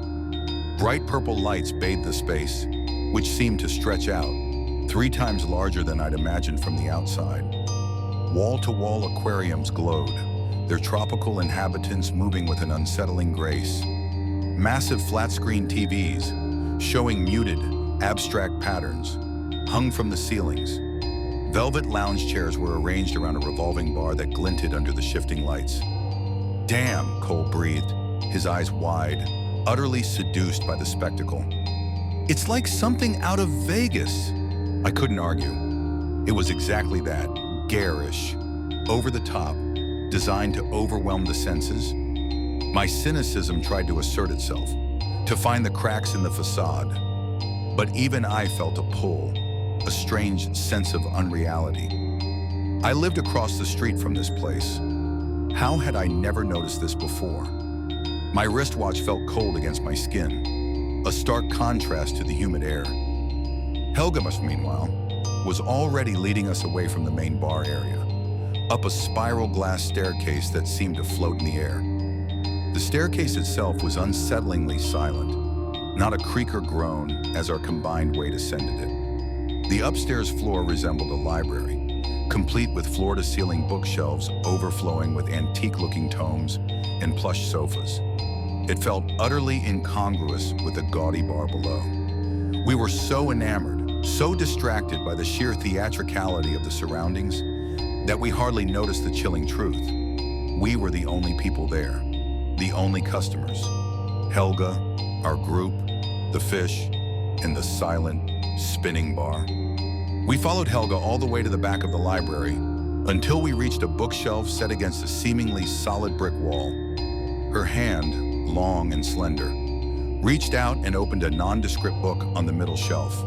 Bright purple lights bathed the space, which seemed to stretch out, 3 times larger than I'd imagined from the outside. Wall-to-wall aquariums glowed, their tropical inhabitants moving with an unsettling grace. Massive flat-screen TVs, showing muted, abstract patterns, hung from the ceilings. Velvet lounge chairs were arranged around a revolving bar that glinted under the shifting lights. Damn, Cole breathed, his eyes wide, utterly seduced by the spectacle. It's like something out of Vegas. I couldn't argue. It was exactly that, garish, over the top, designed to overwhelm the senses. My cynicism tried to assert itself, to find the cracks in the facade. But even I felt a pull, a strange sense of unreality. I lived across the street from this place. How had I never noticed this before? My wristwatch felt cold against my skin, a stark contrast to the humid air. Helga, meanwhile, was already leading us away from the main bar area, up a spiral glass staircase that seemed to float in the air. The staircase itself was unsettlingly silent, not a creak or groan as our combined weight ascended it. The upstairs floor resembled a library, complete with floor-to-ceiling bookshelves overflowing with antique-looking tomes and plush sofas. It felt utterly incongruous with the gaudy bar below. We were so enamored, so distracted by the sheer theatricality of the surroundings, that we hardly noticed the chilling truth. We were the only people there, the only customers. Helga, our group, the fish, and the silent, spinning bar. We followed Helga all the way to the back of the library until we reached a bookshelf set against a seemingly solid brick wall. Her hand, long and slender, reached out and opened a nondescript book on the middle shelf.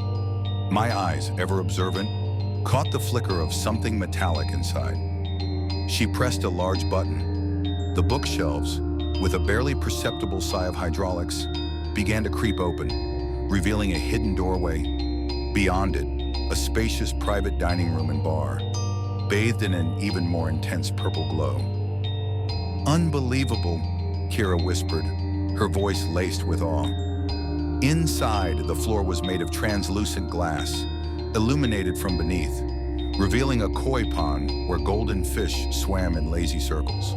My eyes, ever observant, caught the flicker of something metallic inside. She pressed a large button. The bookshelves, with a barely perceptible sigh of hydraulics, began to creep open, revealing a hidden doorway. Beyond it, a spacious private dining room and bar, bathed in an even more intense purple glow. Unbelievable, Kira whispered, her voice laced with awe. Inside, the floor was made of translucent glass, illuminated from beneath, revealing a koi pond where golden fish swam in lazy circles.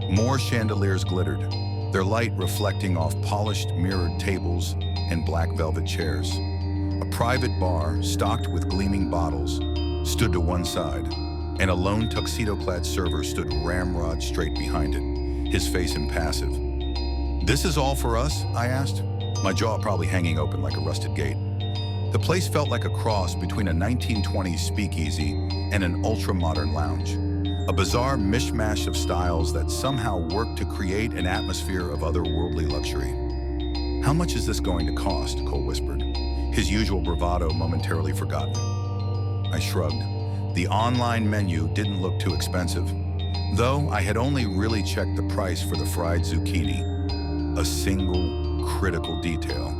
More chandeliers glittered, their light reflecting off polished mirrored tables and black velvet chairs. A private bar, stocked with gleaming bottles, stood to one side, and a lone tuxedo-clad server stood ramrod straight behind it, his face impassive. "This is all for us?" I asked. my jaw probably hanging open like a rusted gate. The place felt like a cross between a 1920s speakeasy and an ultra-modern lounge, a bizarre mishmash of styles that somehow worked to create an atmosphere of otherworldly luxury. "How much is this going to cost?" Cole whispered, his usual bravado momentarily forgotten. I shrugged. The online menu didn't look too expensive, though I had only really checked the price for the fried zucchini, a single critical detail.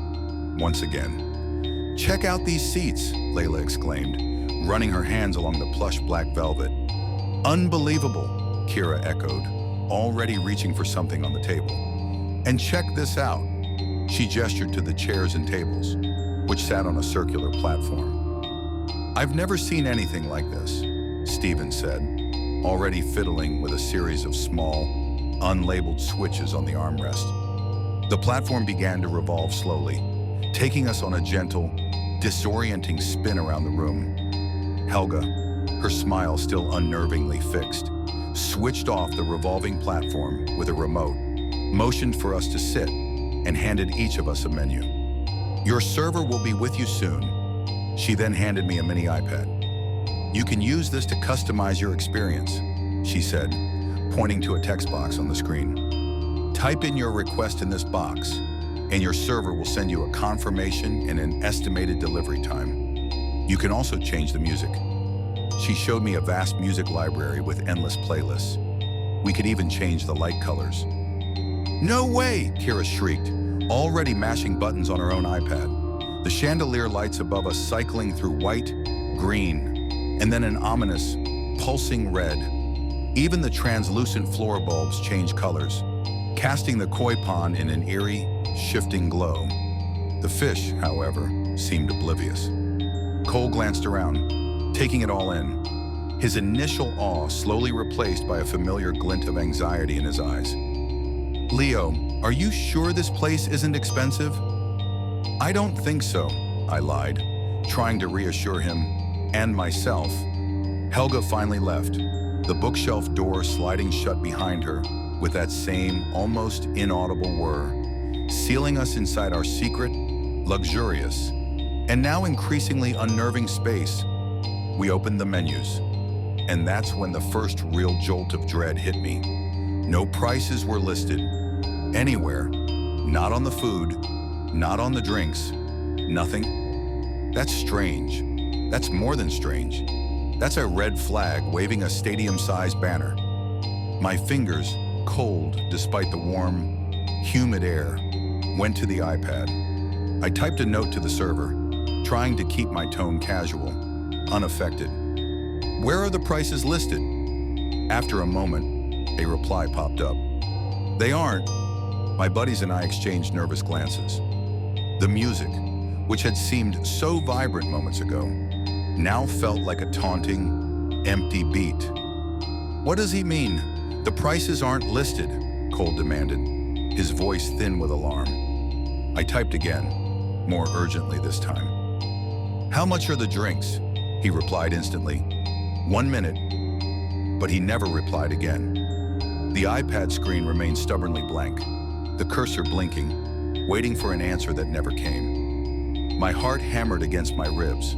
Once again, "Check out these seats," Layla exclaimed, running her hands along the plush black velvet. "Unbelievable," Kira echoed, already reaching for something on the table. "And check this out." She gestured to the chairs and tables, which sat on a circular platform. "I've never seen anything like this," Steven said, already fiddling with a series of small, unlabeled switches on the armrest. The platform began to revolve slowly, taking us on a gentle, disorienting spin around the room. Helga, her smile still unnervingly fixed, switched off the revolving platform with a remote, motioned for us to sit, and handed each of us a menu. "Your server will be with you soon." She then handed me a mini iPad. "You can use this to customize your experience," she said, pointing to a text box on the screen. "Type in your request in this box, and your server will send you a confirmation and an estimated delivery time. You can also change the music." She showed me a vast music library with endless playlists. We could even change the light colors. "No way!" Kira shrieked, already mashing buttons on her own iPad. The chandelier lights above us cycling through white, green, and then an ominous, pulsing red. Even the translucent floor bulbs changed colors, casting the koi pond in an eerie, shifting glow. The fish, however, seemed oblivious. Cole glanced around, taking it all in, his initial awe slowly replaced by a familiar glint of anxiety in his eyes. "Leo, are you sure this place isn't expensive?" "I don't think so," I lied, trying to reassure him and myself. Helga finally left, the bookshelf door sliding shut behind her with that same almost inaudible whir, sealing us inside our secret, luxurious, and now increasingly unnerving space. We opened the menus, and that's when the first real jolt of dread hit me. No prices were listed anywhere, not on the food, not on the drinks, nothing. That's strange. That's more than strange. That's a red flag waving a stadium-sized banner. My fingers, cold despite the warm, humid air, went to the iPad. I typed a note to the server, trying to keep my tone casual, unaffected. "Where are the prices listed?" After a moment, a reply popped up. "They aren't." My buddies and I exchanged nervous glances. The music, which had seemed so vibrant moments ago, now felt like a taunting, empty beat. "What does he mean? The prices aren't listed," Cole demanded, his voice thin with alarm. I typed again, more urgently this time. "How much are the drinks?" He replied instantly. "1 minute." But he never replied again. The iPad screen remained stubbornly blank, the cursor blinking, waiting for an answer that never came. My heart hammered against my ribs,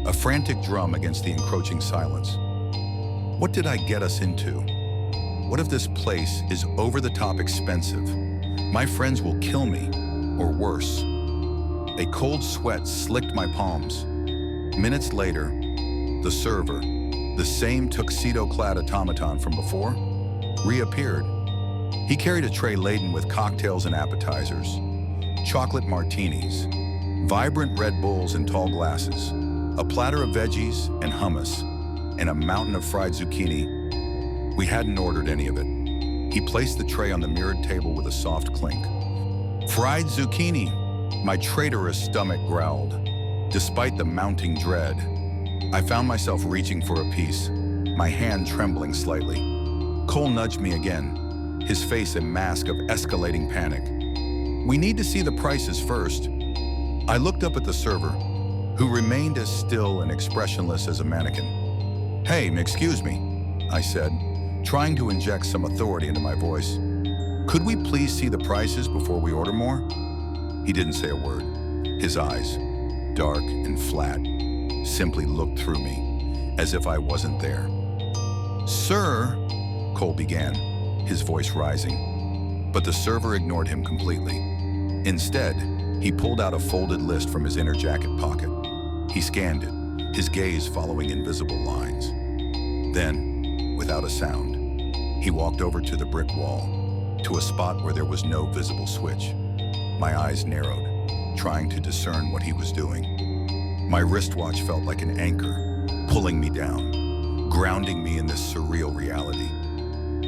a frantic drum against the encroaching silence. What did I get us into? What if this place is over-the-top expensive? My friends will kill me, or worse. A cold sweat slicked my palms. Minutes later, the server, the same tuxedo-clad automaton from before, reappeared. He carried a tray laden with cocktails and appetizers, chocolate martinis, vibrant Red Bulls in tall glasses, a platter of veggies and hummus, and a mountain of fried zucchini. We hadn't ordered any of it. He placed the tray on the mirrored table with a soft clink. "Fried zucchini," my traitorous stomach growled. Despite the mounting dread, I found myself reaching for a piece, my hand trembling slightly. Cole nudged me again, his face a mask of escalating panic. "We need to see the prices first." I looked up at the server, who remained as still and expressionless as a mannequin. "Hey, excuse me," I said, trying to inject some authority into my voice. "Could we please see the prices before we order more?" He didn't say a word. His eyes, dark and flat, simply looked through me, as if I wasn't there. "Sir," Cole began, his voice rising. But the server ignored him completely. Instead, he pulled out a folded list from his inner jacket pocket. He scanned it, his gaze following invisible lines. Then, without a sound, he walked over to the brick wall, to a spot where there was no visible switch. My eyes narrowed, trying to discern what he was doing. My wristwatch felt like an anchor, pulling me down, grounding me in this surreal reality.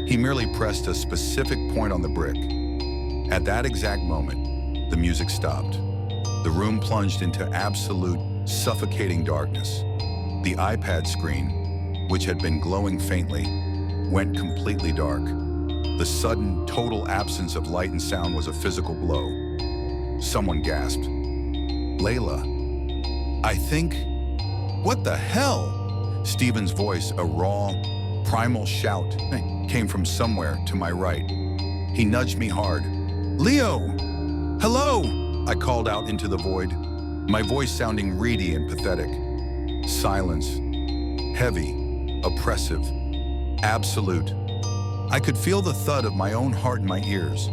He merely pressed a specific point on the brick. At that exact moment, the music stopped. The room plunged into absolute, suffocating darkness. The iPad screen, which had been glowing faintly, went completely dark. The sudden, total absence of light and sound was a physical blow. Someone gasped. "Layla, I think..." "What the hell?" Steven's voice, a raw, primal shout, came from somewhere to my right. He nudged me hard. "Leo! Hello!" I called out into the void, my voice sounding reedy and pathetic. Silence. Heavy, oppressive, absolute. I could feel the thud of my own heart in my ears,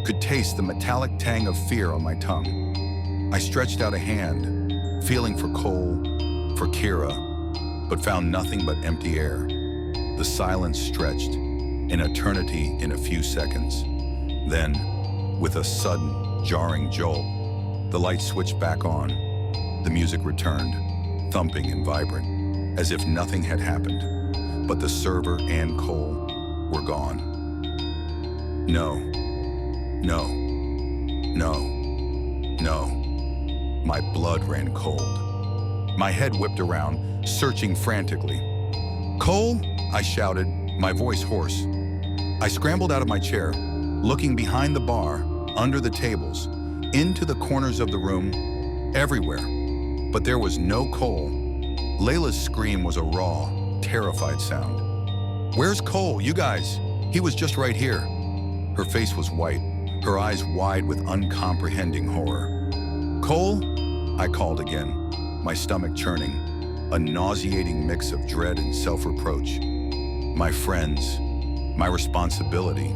could taste the metallic tang of fear on my tongue. I stretched out a hand, feeling for Cole, for Kira, but found nothing but empty air. The silence stretched, an eternity in a few seconds. Then, with a sudden, jarring jolt, the light switched back on. The music returned, thumping and vibrant, as if nothing had happened. But the server and Cole were gone. No, no, no, no. My blood ran cold. My head whipped around, searching frantically. "Cole!" I shouted, my voice hoarse. I scrambled out of my chair, looking behind the bar, under the tables, into the corners of the room, everywhere. But there was no Cole. Layla's scream was a raw, terrified sound. "Where's Cole, you guys? He was just right here." Her face was white, her eyes wide with uncomprehending horror. "Cole?" I called again, my stomach churning, a nauseating mix of dread and self-reproach. My friends, my responsibility.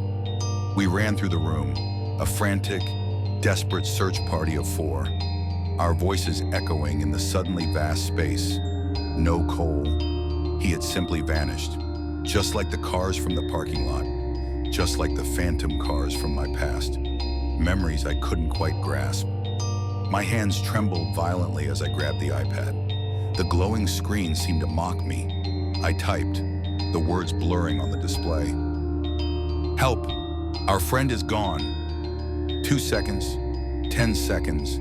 We ran through the room, a frantic, desperate search party of four, our voices echoing in the suddenly vast space. No Cole. He had simply vanished, just like the cars from the parking lot, just like the phantom cars from my past, memories I couldn't quite grasp. My hands trembled violently as I grabbed the iPad. The glowing screen seemed to mock me. I typed, the words blurring on the display. "Help! Our friend is gone." 2 seconds, 10 seconds,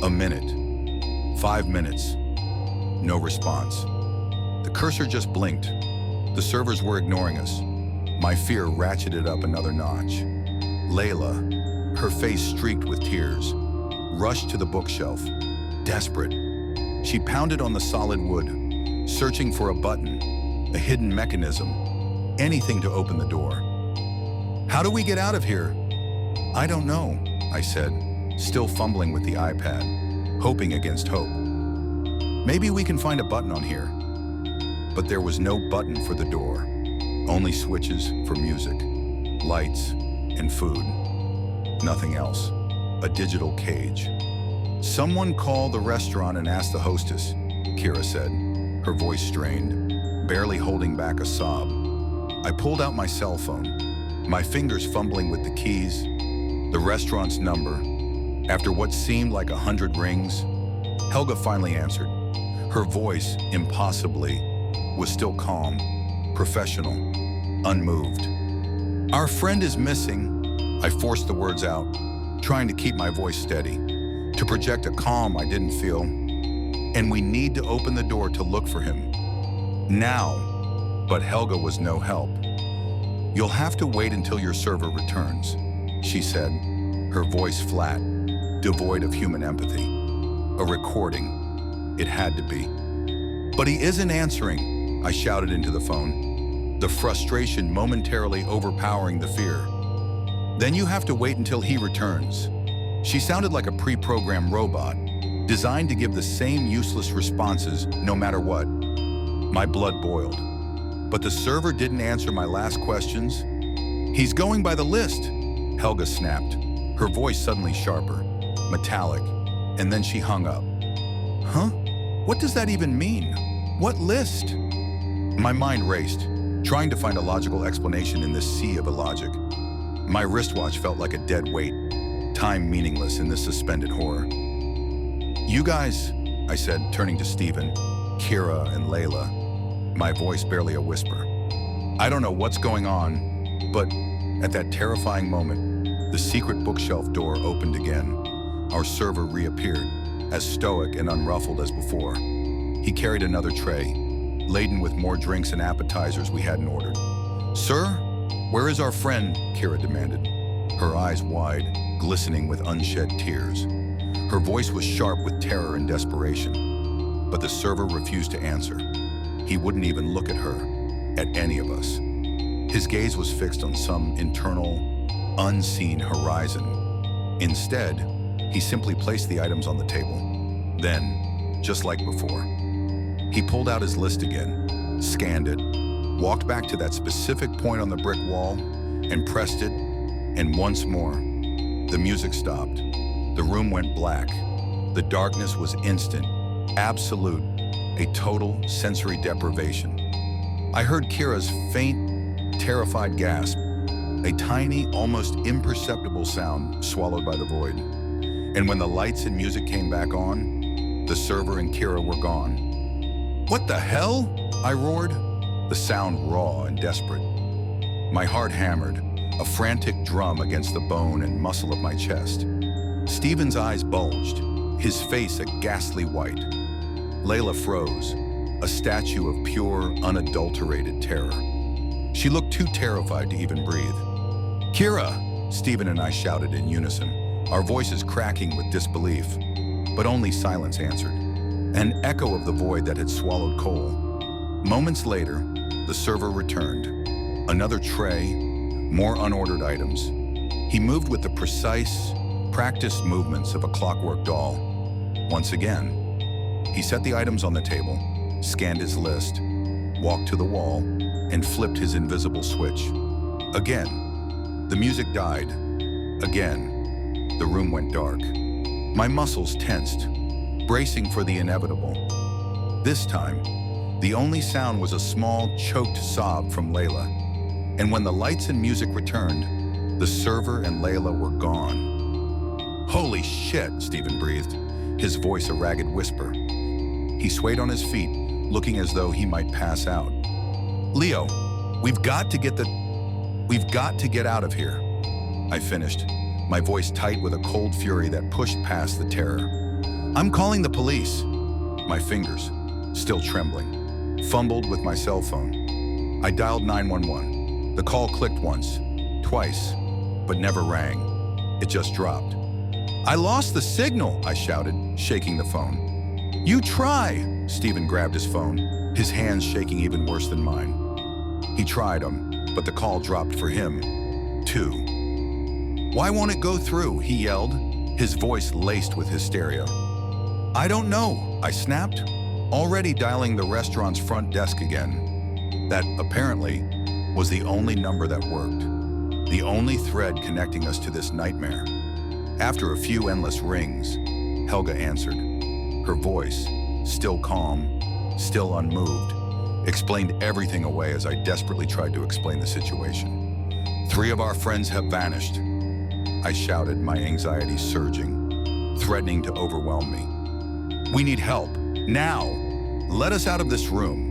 a minute, 5 minutes. No response. The cursor just blinked. The servers were ignoring us. My fear ratcheted up another notch. Layla, her face streaked with tears, rushed to the bookshelf, desperate. She pounded on the solid wood, searching for a button, a hidden mechanism, anything to open the door. "How do we get out of here?" "I don't know," I said, still fumbling with the iPad, hoping against hope. "Maybe we can find a button on here." But there was no button for the door, only switches for music, lights, and food. Nothing else. A digital cage. "Someone call the restaurant and ask the hostess," Kira said, her voice strained, barely holding back a sob. I pulled out my cell phone, my fingers fumbling with the keys, the restaurant's number. After what seemed like 100 rings, Helga finally answered. Her voice, impossibly, was still calm, professional, unmoved. "Our friend is missing," I forced the words out, trying to keep my voice steady, to project a calm I didn't feel. "And we need to open the door to look for him. Now." But Helga was no help. "You'll have to wait until your server returns," she said, her voice flat, devoid of human empathy. A recording. It had to be. "But he isn't answering," I shouted into the phone, the frustration momentarily overpowering the fear. "Then you have to wait until he returns." She sounded like a pre-programmed robot, designed to give the same useless responses no matter what. My blood boiled. But the server didn't answer my last questions. "He's going by the list," Helga snapped, her voice suddenly sharper, metallic, and then she hung up. Huh? What does that even mean? What list? My mind raced, trying to find a logical explanation in this sea of illogic. My wristwatch felt like a dead weight, time meaningless in this suspended horror. "You guys," I said, turning to Stephen, Kira, and Layla, my voice barely a whisper. "I don't know what's going on, but at that terrifying moment, the secret bookshelf door opened again. Our server reappeared, as stoic and unruffled as before. He carried another tray, laden with more drinks and appetizers we hadn't ordered. "Sir, where is our friend?" Kira demanded, her eyes wide, glistening with unshed tears. Her voice was sharp with terror and desperation, but the server refused to answer. He wouldn't even look at her, at any of us. His gaze was fixed on some internal, unseen horizon. Instead, he simply placed the items on the table. Then, just like before, he pulled out his list again, scanned it, walked back to that specific point on the brick wall, and pressed it, and once more, the music stopped. The room went black. The darkness was instant, absolute, a total sensory deprivation. I heard Kira's faint, terrified gasp, a tiny, almost imperceptible sound swallowed by the void. And when the lights and music came back on, the server and Kira were gone. "What the hell?" I roared, the sound raw and desperate. My heart hammered, a frantic drum against the bone and muscle of my chest. Stephen's eyes bulged, his face a ghastly white. Layla froze, a statue of pure, unadulterated terror. She looked too terrified to even breathe. "Kira!" Stephen and I shouted in unison, our voices cracking with disbelief. But only silence answered, an echo of the void that had swallowed Cole. Moments later, the server returned. Another tray, more unordered items. He moved with the precise, practiced movements of a clockwork doll. Once again, he set the items on the table, scanned his list, walked to the wall, and flipped his invisible switch. Again, the music died. Again, the room went dark. My muscles tensed, bracing for the inevitable. This time, the only sound was a small, choked sob from Layla. And when the lights and music returned, the server and Layla were gone. "Holy shit," Stephen breathed, his voice a ragged whisper. He swayed on his feet, looking as though he might pass out. "Leo, we've got to get out of here," I finished, my voice tight with a cold fury that pushed past the terror. "I'm calling the police." My fingers, still trembling, fumbled with my cell phone. I dialed 911. The call clicked once, twice, but never rang. It just dropped. "I lost the signal," I shouted, shaking the phone. "You try!" Stephen grabbed his phone, his hands shaking even worse than mine. He tried them, but the call dropped for him, too. "Why won't it go through?" he yelled, his voice laced with hysteria. "I don't know," I snapped, already dialing the restaurant's front desk again. That, apparently, was the only number that worked, the only thread connecting us to this nightmare. After a few endless rings, Helga answered. Her voice, still calm, still unmoved, explained everything away as I desperately tried to explain the situation. "3 of our friends have vanished," I shouted, my anxiety surging, threatening to overwhelm me. "We need help, now! Let us out of this room."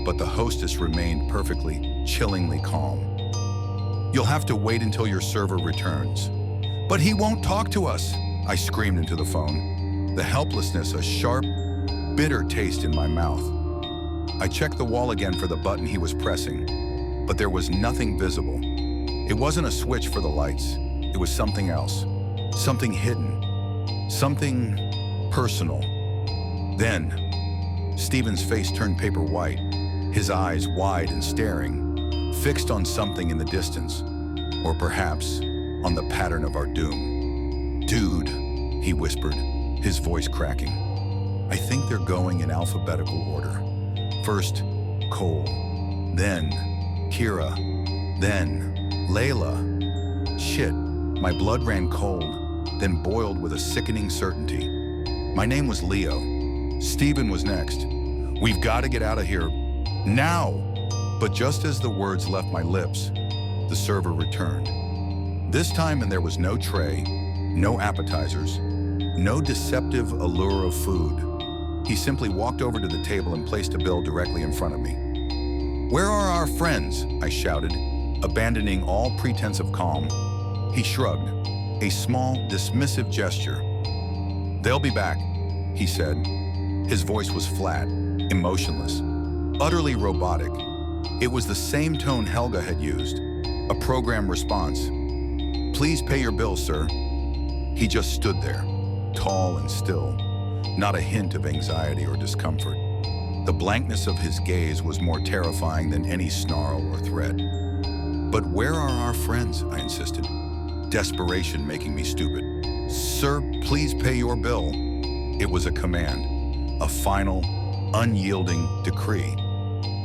But the hostess remained perfectly, chillingly calm. "You'll have to wait until your server returns." "But he won't talk to us," I screamed into the phone, the helplessness a sharp, bitter taste in my mouth. I checked the wall again for the button he was pressing, but there was nothing visible. It wasn't a switch for the lights. It was something else, something hidden, something personal. Then, Stephen's face turned paper white, his eyes wide and staring, fixed on something in the distance, or perhaps on the pattern of our doom. Dude, he whispered, his voice cracking. I think they're going in alphabetical order. First, Cole, then Kira, then Layla. Shit, my blood ran cold, then boiled with a sickening certainty. My name was Leo. Steven was next. We've got to get out of here, now! But just as the words left my lips, the server returned. This time, and there was no tray, no appetizers, no deceptive allure of food. He simply walked over to the table and placed a bill directly in front of me. Where are our friends? I shouted, abandoning all pretense of calm. He shrugged, a small, dismissive gesture. They'll be back, he said. His voice was flat, emotionless, utterly robotic. It was the same tone Helga had used, a program response. Please pay your bill, sir. He just stood there, tall and still, not a hint of anxiety or discomfort. The blankness of his gaze was more terrifying than any snarl or threat. But where are our friends? I insisted, desperation making me stupid. Sir, please pay your bill. It was a command, a final, unyielding decree.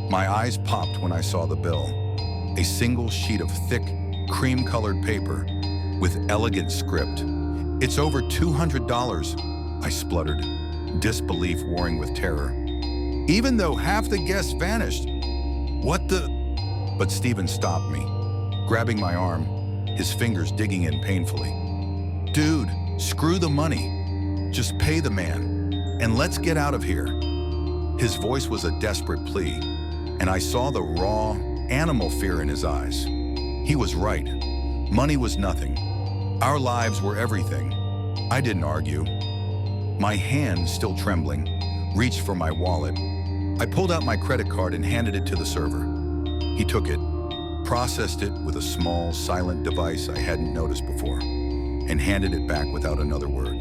My eyes popped when I saw the bill, a single sheet of thick, cream-colored paper with elegant script. It's over $200, I spluttered, disbelief warring with terror. Even though half the guests vanished. What the? But Steven stopped me, grabbing my arm, his fingers digging in painfully. Dude, screw the money. Just pay the man, and let's get out of here. His voice was a desperate plea, and I saw the raw, animal fear in his eyes. He was right. Money was nothing. Our lives were everything. I didn't argue. My hand, still trembling, reached for my wallet. I pulled out my credit card and handed it to the server. He took it, processed it with a small, silent device I hadn't noticed before, and handed it back without another word.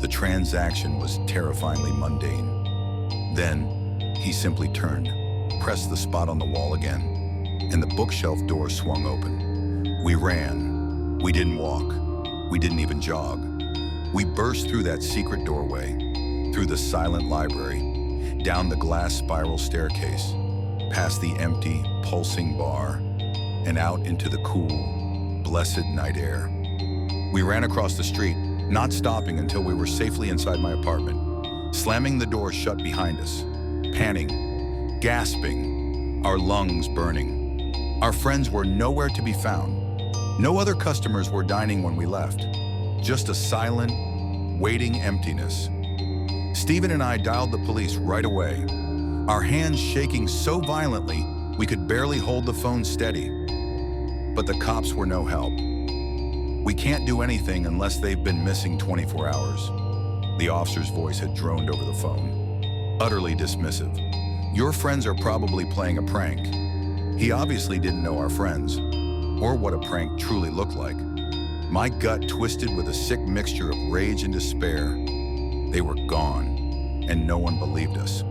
The transaction was terrifyingly mundane. Then, he simply turned, pressed the spot on the wall again, and the bookshelf door swung open. We ran. We didn't walk. We didn't even jog. We burst through that secret doorway, through the silent library, down the glass spiral staircase, past the empty, pulsing bar, and out into the cool, blessed night air. We ran across the street, not stopping until we were safely inside my apartment, slamming the door shut behind us, panting, gasping, our lungs burning. Our friends were nowhere to be found. No other customers were dining when we left. Just a silent, waiting emptiness. Steven and I dialed the police right away, our hands shaking so violently we could barely hold the phone steady. But the cops were no help. We can't do anything unless they've been missing 24 hours. The officer's voice had droned over the phone, utterly dismissive. Your friends are probably playing a prank. He obviously didn't know our friends, or what a prank truly looked like. My gut twisted with a sick mixture of rage and despair. They were gone, and no one believed us.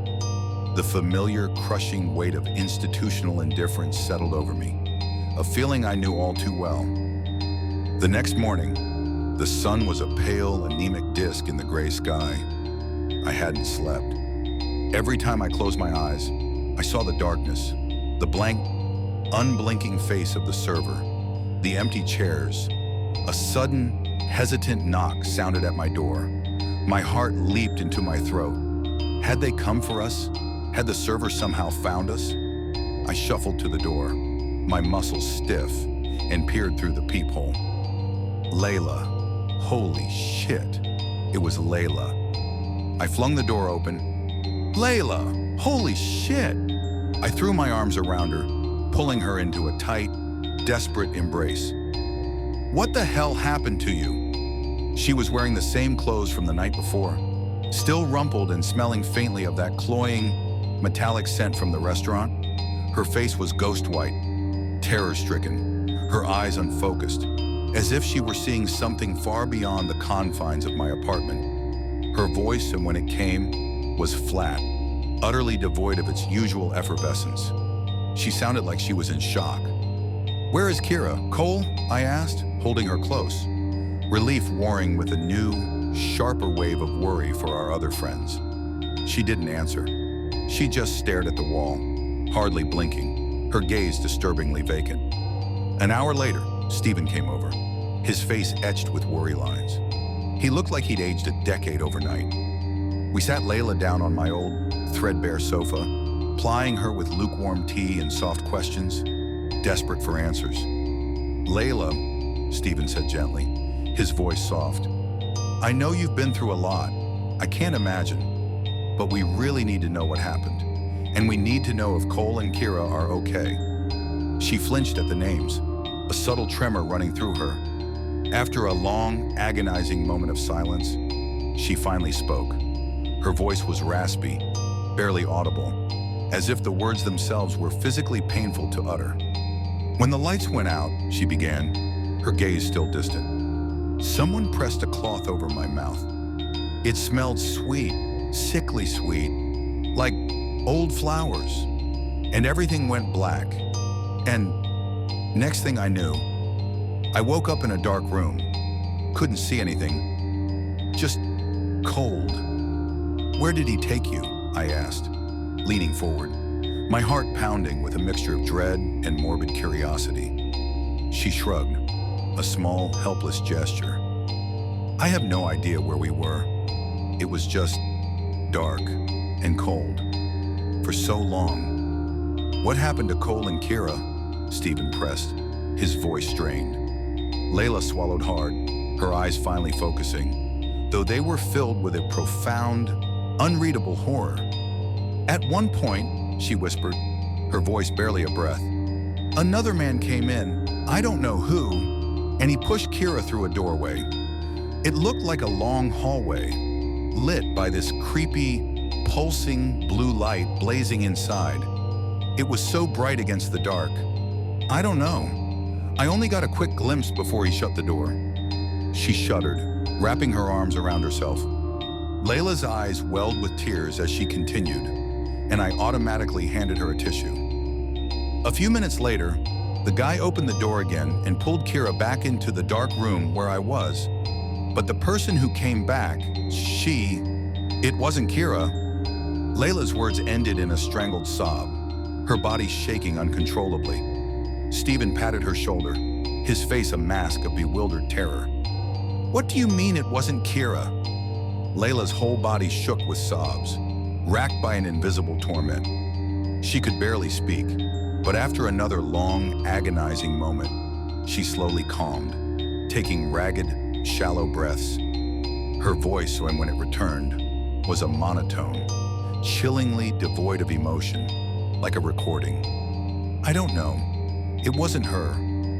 The familiar, crushing weight of institutional indifference settled over me, a feeling I knew all too well. The next morning, the sun was a pale, anemic disk in the gray sky. I hadn't slept. Every time I closed my eyes, I saw the darkness, the blank, unblinking face of the server, the empty chairs. A sudden, hesitant knock sounded at my door. My heart leaped into my throat. Had they come for us? Had the server somehow found us? I shuffled to the door, my muscles stiff, and peered through the peephole. Layla. Holy shit. It was Layla. I flung the door open. Layla! Holy shit! I threw my arms around her, pulling her into a tight, desperate embrace. What the hell happened to you? She was wearing the same clothes from the night before, still rumpled and smelling faintly of that cloying, metallic scent from the restaurant. Her face was ghost white, terror-stricken, her eyes unfocused, as if she were seeing something far beyond the confines of my apartment. Her voice, and when it came, was flat, utterly devoid of its usual effervescence. She sounded like she was in shock. Where is Kira? Cole? I asked, holding her close. relief warring with a new, sharper wave of worry for our other friends. She didn't answer. She just stared at the wall, hardly blinking, her gaze disturbingly vacant. An hour later, Stephen came over, his face etched with worry lines. He looked like he'd aged a decade overnight. We sat Layla down on my old, threadbare sofa, plying her with lukewarm tea and soft questions, desperate for answers. "Layla," Stephen said gently, his voice soft, "I know you've been through a lot. I can't imagine. But we really need to know what happened. And we need to know if Cole and Kira are okay." She flinched at the names, a subtle tremor running through her. After a long, agonizing moment of silence, she finally spoke. Her voice was raspy, barely audible, as if the words themselves were physically painful to utter. "When the lights went out," she began, her gaze still distant, "someone pressed a cloth over my mouth. It smelled sweet, sickly sweet, like old flowers, and everything went black. And next thing I knew, I woke up in a dark room, couldn't see anything, just cold." "Where did he take you?" I asked, leaning forward, my heart pounding with a mixture of dread and morbid curiosity. She shrugged, a small, helpless gesture. "I have no idea where we were. It was just dark and cold for so long." "What happened to Cole and Kira?" Stephen pressed, his voice strained. Layla swallowed hard, her eyes finally focusing, though they were filled with a profound, unreadable horror. "At one point," she whispered, her voice barely a breath, "another man came in, I don't know who, and he pushed Kira through a doorway. It looked like a long hallway, lit by this creepy, pulsing blue light blazing inside. It was so bright against the dark. I don't know. I only got a quick glimpse before he shut the door." She shuddered, wrapping her arms around herself. Layla's eyes welled with tears as she continued, and I automatically handed her a tissue. A few minutes later, the guy opened the door again and pulled Kira back into the dark room where I was. But the person who came back, it wasn't Kira. Layla's words ended in a strangled sob, her body shaking uncontrollably. Stephen patted her shoulder, his face a mask of bewildered terror. "What do you mean it wasn't Kira?" Layla's whole body shook with sobs, racked by an invisible torment. She could barely speak, but after another long, agonizing moment, she slowly calmed, taking ragged, shallow breaths. Her voice, when it returned, was a monotone, chillingly devoid of emotion, like a recording. "I don't know. It wasn't her.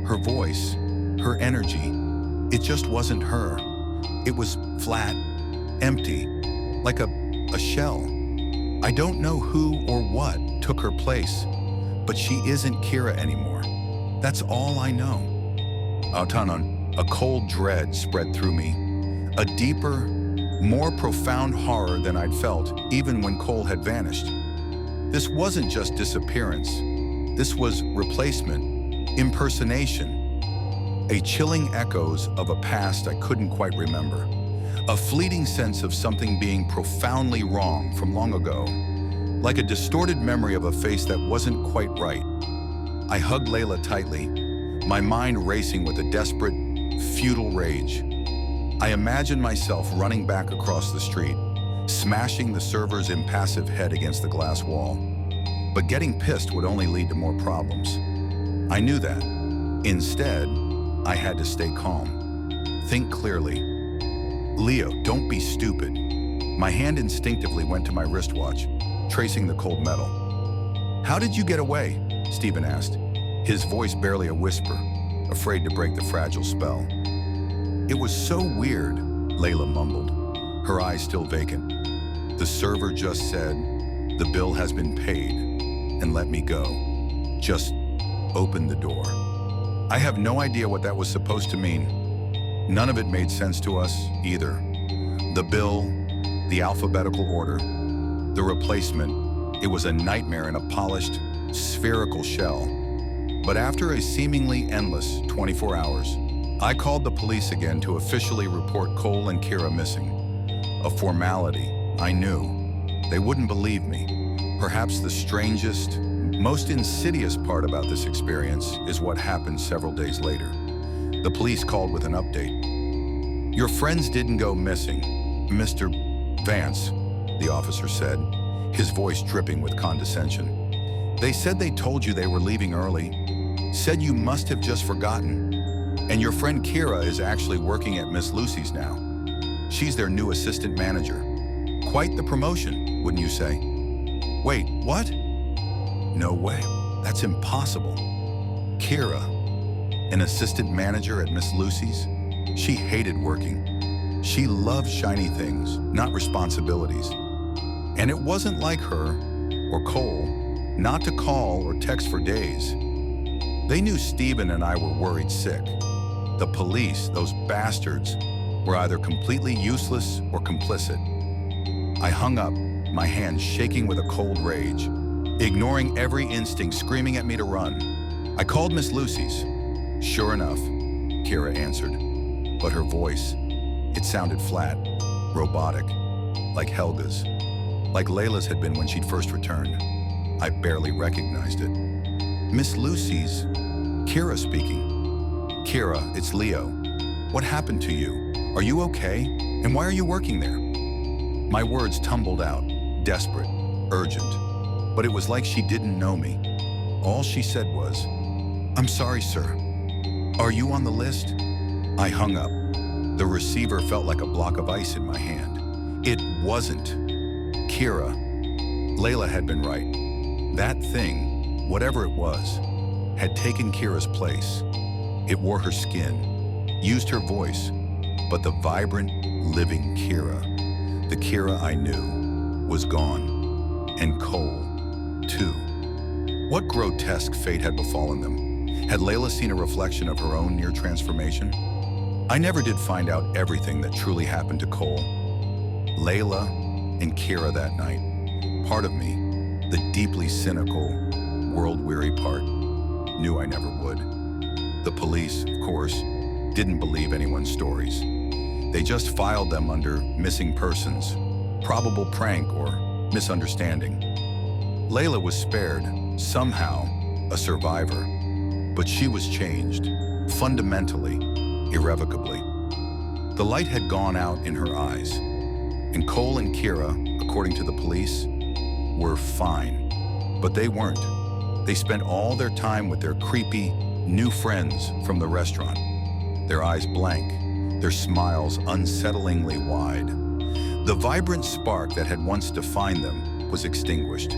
Her voice, her energy, it just wasn't her. It was flat, empty, like a shell. I don't know who or what took her place, but she isn't Kira anymore. That's all I know." Autanon, a cold dread spread through me, a deeper, more profound horror than I'd felt even when Cole had vanished. This wasn't just disappearance. This was replacement, impersonation, a chilling echoes of a past I couldn't quite remember, a fleeting sense of something being profoundly wrong from long ago, like a distorted memory of a face that wasn't quite right. I hugged Layla tightly, my mind racing with a desperate, futile rage. I imagined myself running back across the street, smashing the server's impassive head against the glass wall. But getting pissed would only lead to more problems. I knew that. Instead, I had to stay calm, think clearly. "Leo, don't be stupid." My hand instinctively went to my wristwatch, tracing the cold metal. "How did you get away?" Stephen asked, his voice barely a whisper, afraid to break the fragile spell. "It was so weird," Layla mumbled, her eyes still vacant. "The server just said, 'The bill has been paid,' and let me go. Just open the door." I have no idea what that was supposed to mean. None of it made sense to us, either. The bill, the alphabetical order, the replacement, it was a nightmare in a polished, spherical shell. But after a seemingly endless 24 hours, I called the police again to officially report Cole and Kira missing. A formality, I knew. They wouldn't believe me. Perhaps the strangest, most insidious part about this experience is what happened several days later. The police called with an update. Your friends didn't go missing, Mr. Vance, the officer said, his voice dripping with condescension. They said they told you they were leaving early, said you must have just forgotten, and your friend Kira is actually working at Miss Lucy's now. She's their new assistant manager. Quite the promotion, wouldn't you say? Wait, what? No way, that's impossible. Kira, an assistant manager at Miss Lucy's? She hated working. She loved shiny things, not responsibilities. And it wasn't like her, or Cole, not to call or text for days. They knew Stephen and I were worried sick. The police, those bastards, were either completely useless or complicit. I hung up, my hands shaking with a cold rage, ignoring every instinct screaming at me to run. I called Miss Lucy's. Sure enough, Kira answered, but her voice, it sounded flat, robotic, like Helga's, like Layla's had been when she'd first returned. I barely recognized it. Miss Lucy's, Kira speaking. Kira, it's Leo. What happened to you? Are you okay? And why are you working there? My words tumbled out, desperate, urgent, but it was like she didn't know me. All she said was, I'm sorry, sir. Are you on the list? I hung up. The receiver felt like a block of ice in my hand. It wasn't. Kira. Layla had been right. That thing, whatever it was, had taken Kira's place. It wore her skin, used her voice, but the vibrant, living Kira, the Kira I knew, was gone. And Cole, too. What grotesque fate had befallen them? Had Layla seen a reflection of her own near transformation? I never did find out everything that truly happened to Cole. Layla and Kira that night, part of me, the deeply cynical, world-weary part, knew I never would. The police, of course, didn't believe anyone's stories. They just filed them under missing persons, probable prank or misunderstanding. Layla was spared, somehow, a survivor, but she was changed, fundamentally, irrevocably. The light had gone out in her eyes, and Cole and Kira, according to the police, were fine. But they weren't. They spent all their time with their creepy, new friends from the restaurant, their eyes blank, their smiles unsettlingly wide. The vibrant spark that had once defined them was extinguished,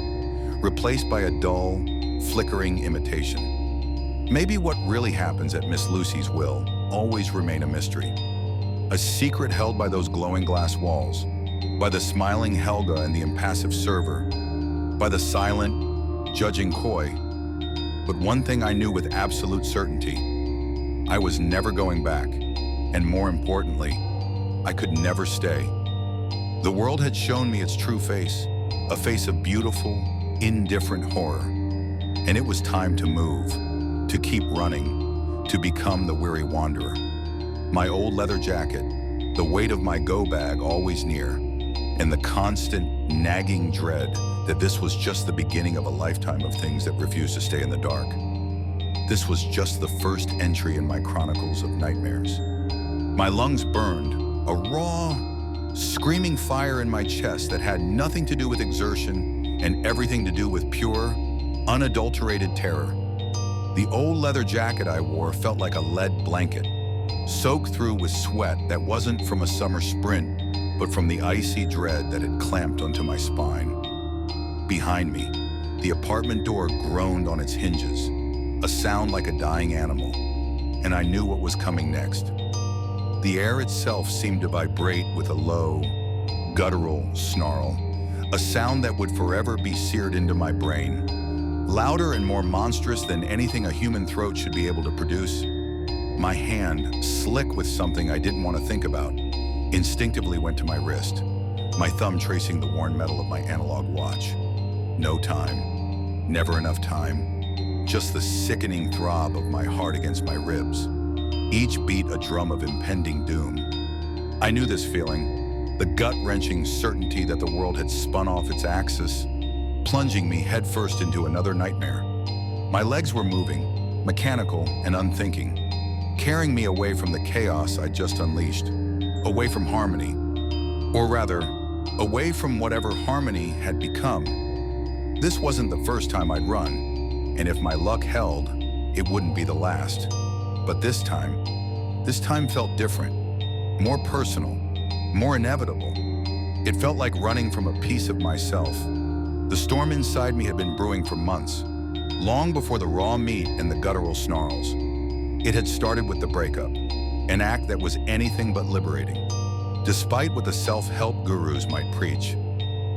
replaced by a dull, flickering imitation. Maybe what really happens at Miss Lucy's will always remain a mystery. A secret held by those glowing glass walls, by the smiling Helga and the impassive server, by the silent, judging Coy. But one thing I knew with absolute certainty, I was never going back, and more importantly, I could never stay. The world had shown me its true face, a face of beautiful, indifferent horror, and it was time to move, to keep running, to become the weary wanderer. My old leather jacket, the weight of my go bag always near, and the constant, nagging dread that this was just the beginning of a lifetime of things that refused to stay in the dark. This was just the first entry in my chronicles of nightmares. My lungs burned, a raw, screaming fire in my chest that had nothing to do with exertion and everything to do with pure, unadulterated terror. The old leather jacket I wore felt like a lead blanket, soaked through with sweat that wasn't from a summer sprint, but from the icy dread that had clamped onto my spine. Behind me, the apartment door groaned on its hinges, a sound like a dying animal, and I knew what was coming next. The air itself seemed to vibrate with a low, guttural snarl, a sound that would forever be seared into my brain, louder and more monstrous than anything a human throat should be able to produce. My hand, slick with something I didn't want to think about, instinctively went to my wrist, my thumb tracing the worn metal of my analog watch. No time, never enough time, just the sickening throb of my heart against my ribs. each beat a drum of impending doom. I knew this feeling, the gut-wrenching certainty that the world had spun off its axis, plunging me headfirst into another nightmare. My legs were moving, mechanical and unthinking, carrying me away from the chaos I'd just unleashed, away from harmony, or rather, away from whatever harmony had become. This wasn't the first time I'd run, and if my luck held, it wouldn't be the last. But this time felt different, more personal, more inevitable. It felt like running from a piece of myself. The storm inside me had been brewing for months, long before the raw meat and the guttural snarls. It had started with the breakup, an act that was anything but liberating. Despite what the self-help gurus might preach,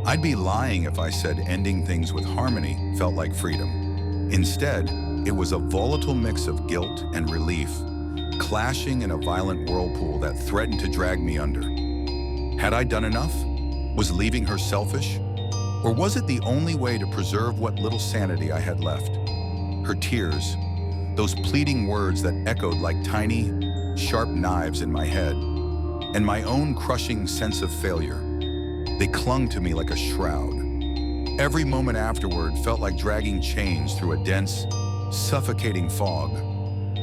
I'd be lying if I said ending things with harmony felt like freedom. Instead, it was a volatile mix of guilt and relief, clashing in a violent whirlpool that threatened to drag me under. Had I done enough? Was leaving her selfish? Or was it the only way to preserve what little sanity I had left? Her tears, those pleading words that echoed like tiny, sharp knives in my head, and my own crushing sense of failure. They clung to me like a shroud. Every moment afterward felt like dragging chains through a dense, suffocating fog.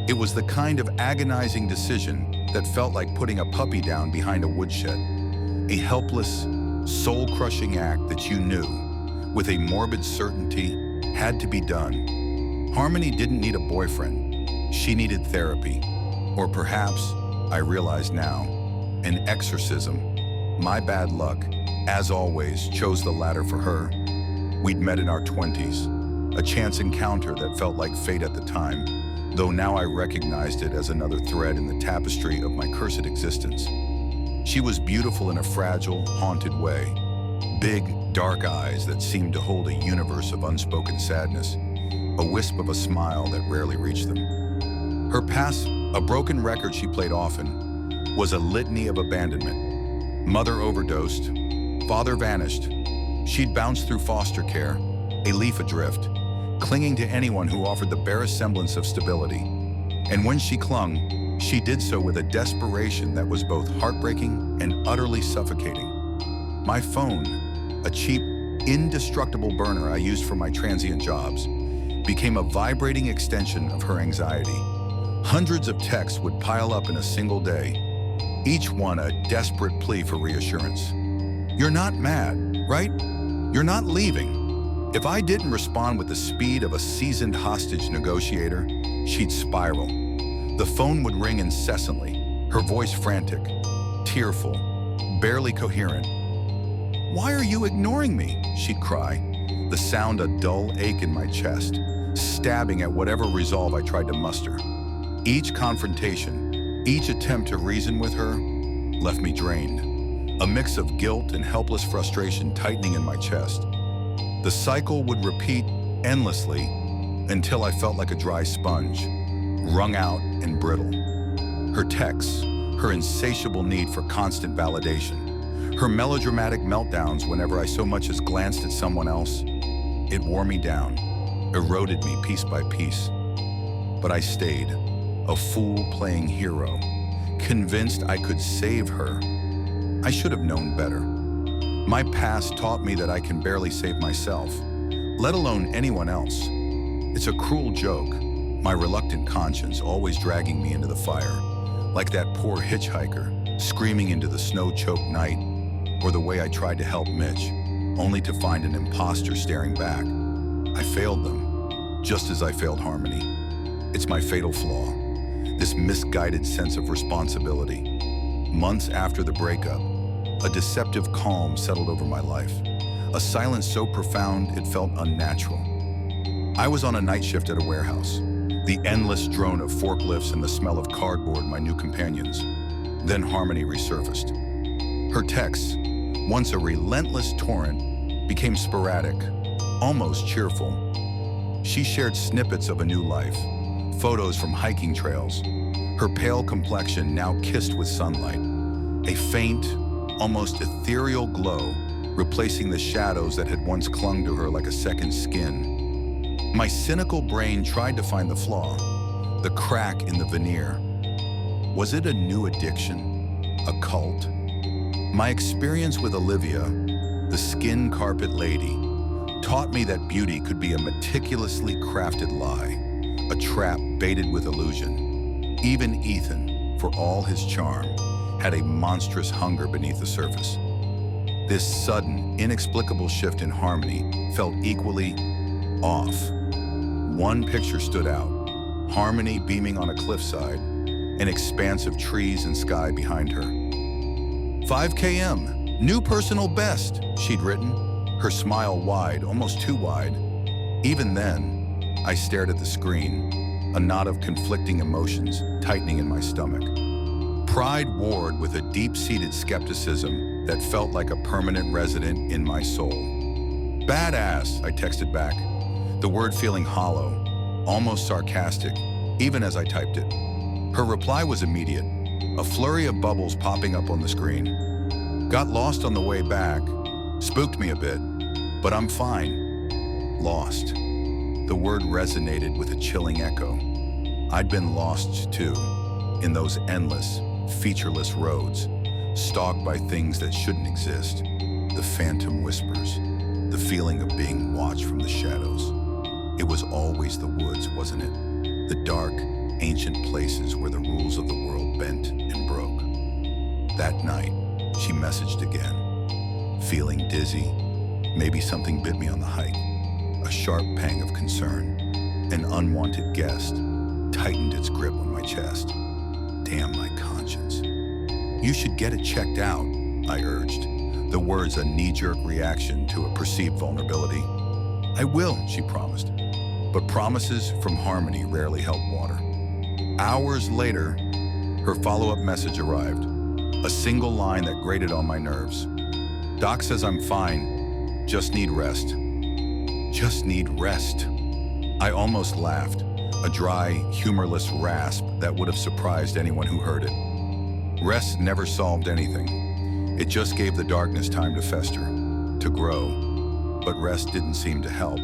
It was the kind of agonizing decision that felt like putting a puppy down behind a woodshed. A helpless, soul-crushing act that you knew, with a morbid certainty, had to be done. Harmony didn't need a boyfriend. She needed therapy. Or perhaps, I realize now, an exorcism. My bad luck, as always, chose the latter for her. We'd met in our 20s, a chance encounter that felt like fate at the time, though now I recognized it as another thread in the tapestry of my cursed existence. She was beautiful in a fragile, haunted way. Big, dark eyes that seemed to hold a universe of unspoken sadness, a wisp of a smile that rarely reached them. Her past, a broken record she played often, was a litany of abandonment. Mother overdosed, father vanished. She'd bounced through foster care, a leaf adrift, clinging to anyone who offered the barest semblance of stability. And when she clung, she did so with a desperation that was both heartbreaking and utterly suffocating. My phone, a cheap, indestructible burner I used for my transient jobs, became a vibrating extension of her anxiety. Hundreds of texts would pile up in a single day, each one a desperate plea for reassurance. You're not mad, right? You're not leaving. If I didn't respond with the speed of a seasoned hostage negotiator, she'd spiral. The phone would ring incessantly, her voice frantic, tearful, barely coherent. "Why are you ignoring me?" she'd cry, the sound a dull ache in my chest, stabbing at whatever resolve I tried to muster. Each confrontation, each attempt to reason with her, left me drained, a mix of guilt and helpless frustration tightening in my chest. The cycle would repeat endlessly until I felt like a dry sponge, wrung out and brittle. Her texts, her insatiable need for constant validation, her melodramatic meltdowns whenever I so much as glanced at someone else, it wore me down, eroded me piece by piece. But I stayed, a fool playing hero, convinced I could save her. I should have known better. My past taught me that I can barely save myself, let alone anyone else. It's a cruel joke, my reluctant conscience always dragging me into the fire, like that poor hitchhiker screaming into the snow-choked night, or the way I tried to help Mitch, only to find an imposter staring back. I failed them, just as I failed Harmony. It's my fatal flaw, this misguided sense of responsibility. Months after the breakup, a deceptive calm settled over my life, a silence so profound it felt unnatural. I was on a night shift at a warehouse, the endless drone of forklifts and the smell of cardboard my new companions. Then Harmony resurfaced. Her texts, once a relentless torrent, became sporadic, almost cheerful. She shared snippets of a new life, photos from hiking trails, her pale complexion now kissed with sunlight, a faint, almost ethereal glow replacing the shadows that had once clung to her like a second skin. My cynical brain tried to find the flaw, the crack in the veneer, Was it a new addiction? A cult? My experience with Olivia, the skin carpet lady, taught me that beauty could be a meticulously crafted lie, a trap baited with illusion. Even Ethan, for all his charm, had a monstrous hunger beneath the surface. This sudden, inexplicable shift in Harmony felt equally off. One picture stood out, Harmony beaming on a cliffside, an expanse of trees and sky behind her. 5 km, new personal best, she'd written, her smile wide, almost too wide. Even then, I stared at the screen, a knot of conflicting emotions tightening in my stomach. Pride warred with a deep-seated skepticism that felt like a permanent resident in my soul. Badass, I texted back, the word feeling hollow, almost sarcastic, even as I typed it. Her reply was immediate, a flurry of bubbles popping up on the screen. Got lost on the way back, spooked me a bit, but I'm fine. Lost. The word resonated with a chilling echo. I'd been lost too, in those endless, featureless roads, stalked by things that shouldn't exist. The phantom whispers, the feeling of being watched from the shadows. It was always the woods, wasn't it? The dark, ancient places where the rules of the world bent and broke. That night, she messaged again. Feeling dizzy, maybe something bit me on the hike. A sharp pang of concern. An unwanted guest tightened its grip on my chest. Damn my conscience. You should get it checked out, I urged, the words a knee-jerk reaction to a perceived vulnerability. I will, she promised. But promises from Harmony rarely held water. Hours later, her follow-up message arrived. A single line that grated on my nerves. Doc says I'm fine, just need rest. Just need rest. I almost laughed, a dry, humorless rasp that would have surprised anyone who heard it. Rest never solved anything. It just gave the darkness time to fester, to grow. But rest didn't seem to help.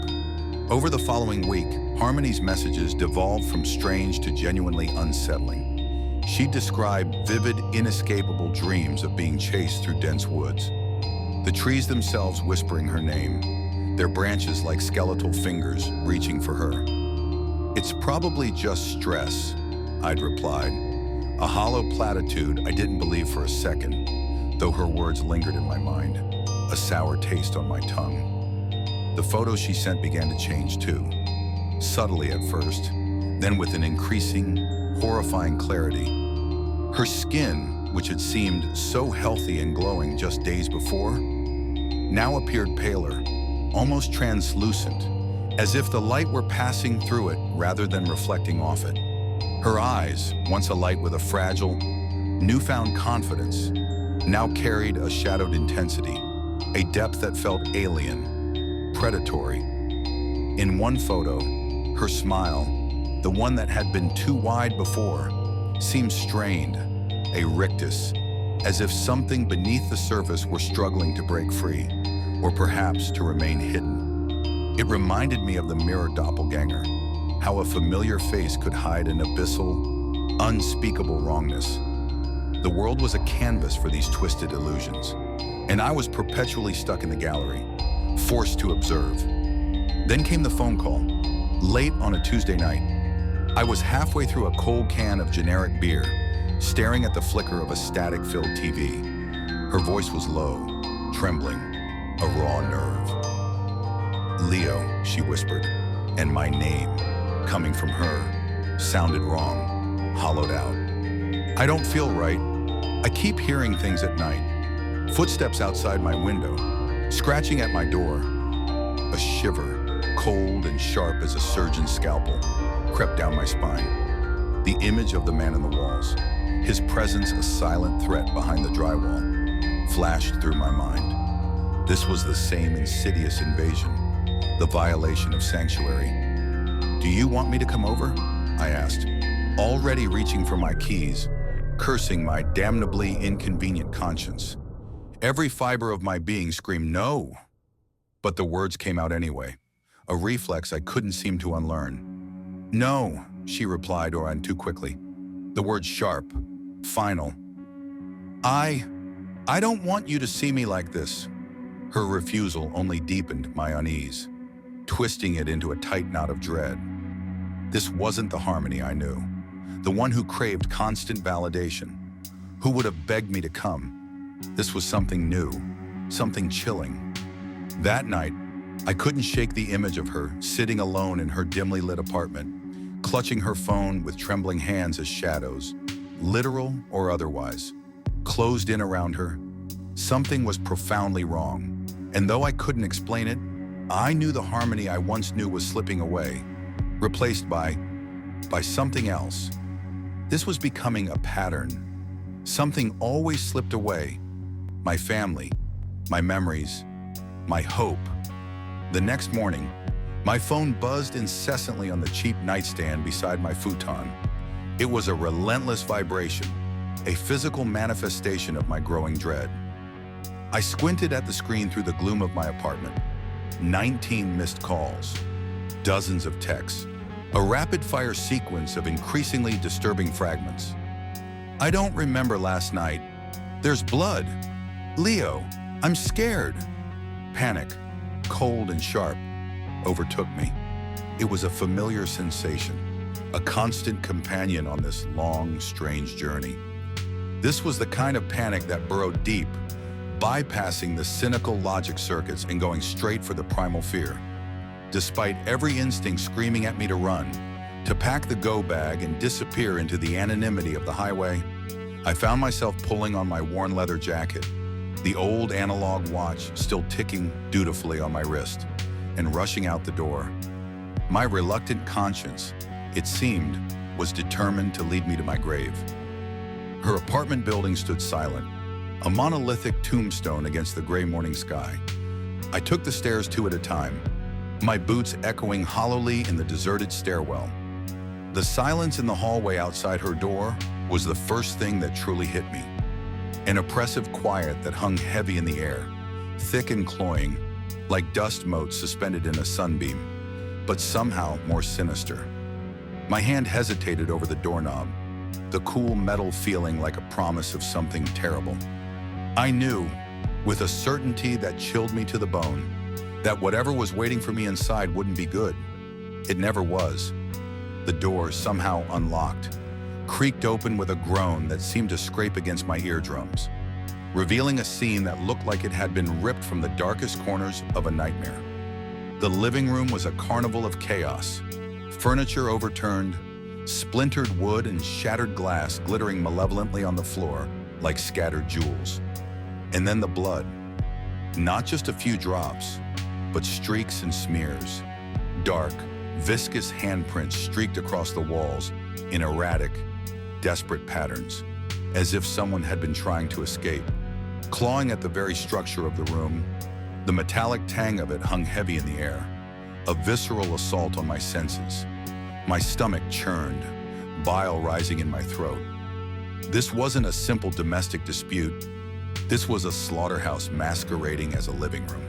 Over the following week, Harmony's messages devolved from strange to genuinely unsettling. She described vivid, inescapable dreams of being chased through dense woods. The trees themselves whispering her name, their branches like skeletal fingers reaching for her. It's probably just stress, I'd replied. A hollow platitude I didn't believe for a second, though her words lingered in my mind, a sour taste on my tongue. The photos she sent began to change too, subtly at first, then with an increasing, horrifying clarity. Her skin, which had seemed so healthy and glowing just days before, now appeared paler, almost translucent, as if the light were passing through it rather than reflecting off it. Her eyes, once alight with a fragile, newfound confidence, now carried a shadowed intensity, a depth that felt alien, predatory. In one photo, her smile, the one that had been too wide before, seemed strained, a rictus, as if something beneath the surface were struggling to break free, or perhaps to remain hidden. It reminded me of the mirror doppelganger, how a familiar face could hide an abyssal, unspeakable wrongness. The world was a canvas for these twisted illusions, and I was perpetually stuck in the gallery, forced to observe. Then came the phone call, late on a Tuesday night. I was halfway through a cold can of generic beer, staring at the flicker of a static-filled TV. Her voice was low, trembling, a raw nerve. Leo, she whispered, and my name, coming from her, sounded wrong, hollowed out. I don't feel right. I keep hearing things at night. Footsteps outside my window, scratching at my door. A shiver, cold and sharp as a surgeon's scalpel, crept down my spine. The image of the man in the walls, his presence a silent threat behind the drywall, flashed through my mind. This was the same insidious invasion, the violation of sanctuary. Do you want me to come over? I asked, already reaching for my keys, cursing my damnably inconvenient conscience. Every fiber of my being screamed no, but the words came out anyway, a reflex I couldn't seem to unlearn. No, she replied, or on too quickly. The word sharp, final. I don't want you to see me like this. Her refusal only deepened my unease, twisting it into a tight knot of dread. This wasn't the Harmony I knew, the one who craved constant validation, who would have begged me to come. This was something new, something chilling. That night, I couldn't shake the image of her sitting alone in her dimly lit apartment, clutching her phone with trembling hands as shadows, literal or otherwise, closed in around her. Something was profoundly wrong, and though I couldn't explain it, I knew the Harmony I once knew was slipping away, replaced by something else. This was becoming a pattern. Something always slipped away. My family, my memories, my hope. The next morning, my phone buzzed incessantly on the cheap nightstand beside my futon. It was a relentless vibration, a physical manifestation of my growing dread. I squinted at the screen through the gloom of my apartment. 19 missed calls, dozens of texts, a rapid-fire sequence of increasingly disturbing fragments. I don't remember last night. There's blood. Leo, I'm scared. Panic, cold and sharp, overtook me. It was a familiar sensation, a constant companion on this long, strange journey. This was the kind of panic that burrowed deep, bypassing the cynical logic circuits and going straight for the primal fear. Despite every instinct screaming at me to run, to pack the go bag and disappear into the anonymity of the highway, I found myself pulling on my worn leather jacket, the old analog watch still ticking dutifully on my wrist, and rushing out the door. My reluctant conscience, it seemed, was determined to lead me to my grave. Her apartment building stood silent, a monolithic tombstone against the gray morning sky. I took the stairs two at a time, my boots echoing hollowly in the deserted stairwell. The silence in the hallway outside her door was the first thing that truly hit me. An oppressive quiet that hung heavy in the air, thick and cloying, like dust motes suspended in a sunbeam, but somehow more sinister. My hand hesitated over the doorknob, the cool metal feeling like a promise of something terrible. I knew, with a certainty that chilled me to the bone, that whatever was waiting for me inside wouldn't be good. It never was. The door, somehow unlocked, creaked open with a groan that seemed to scrape against my eardrums, revealing a scene that looked like it had been ripped from the darkest corners of a nightmare. The living room was a carnival of chaos, furniture overturned, splintered wood and shattered glass glittering malevolently on the floor like scattered jewels. And then the blood. Not just a few drops, but streaks and smears. Dark, viscous handprints streaked across the walls in erratic, desperate patterns, as if someone had been trying to escape. Clawing at the very structure of the room, the metallic tang of it hung heavy in the air, a visceral assault on my senses. My stomach churned, bile rising in my throat. This wasn't a simple domestic dispute. This was a slaughterhouse masquerading as a living room.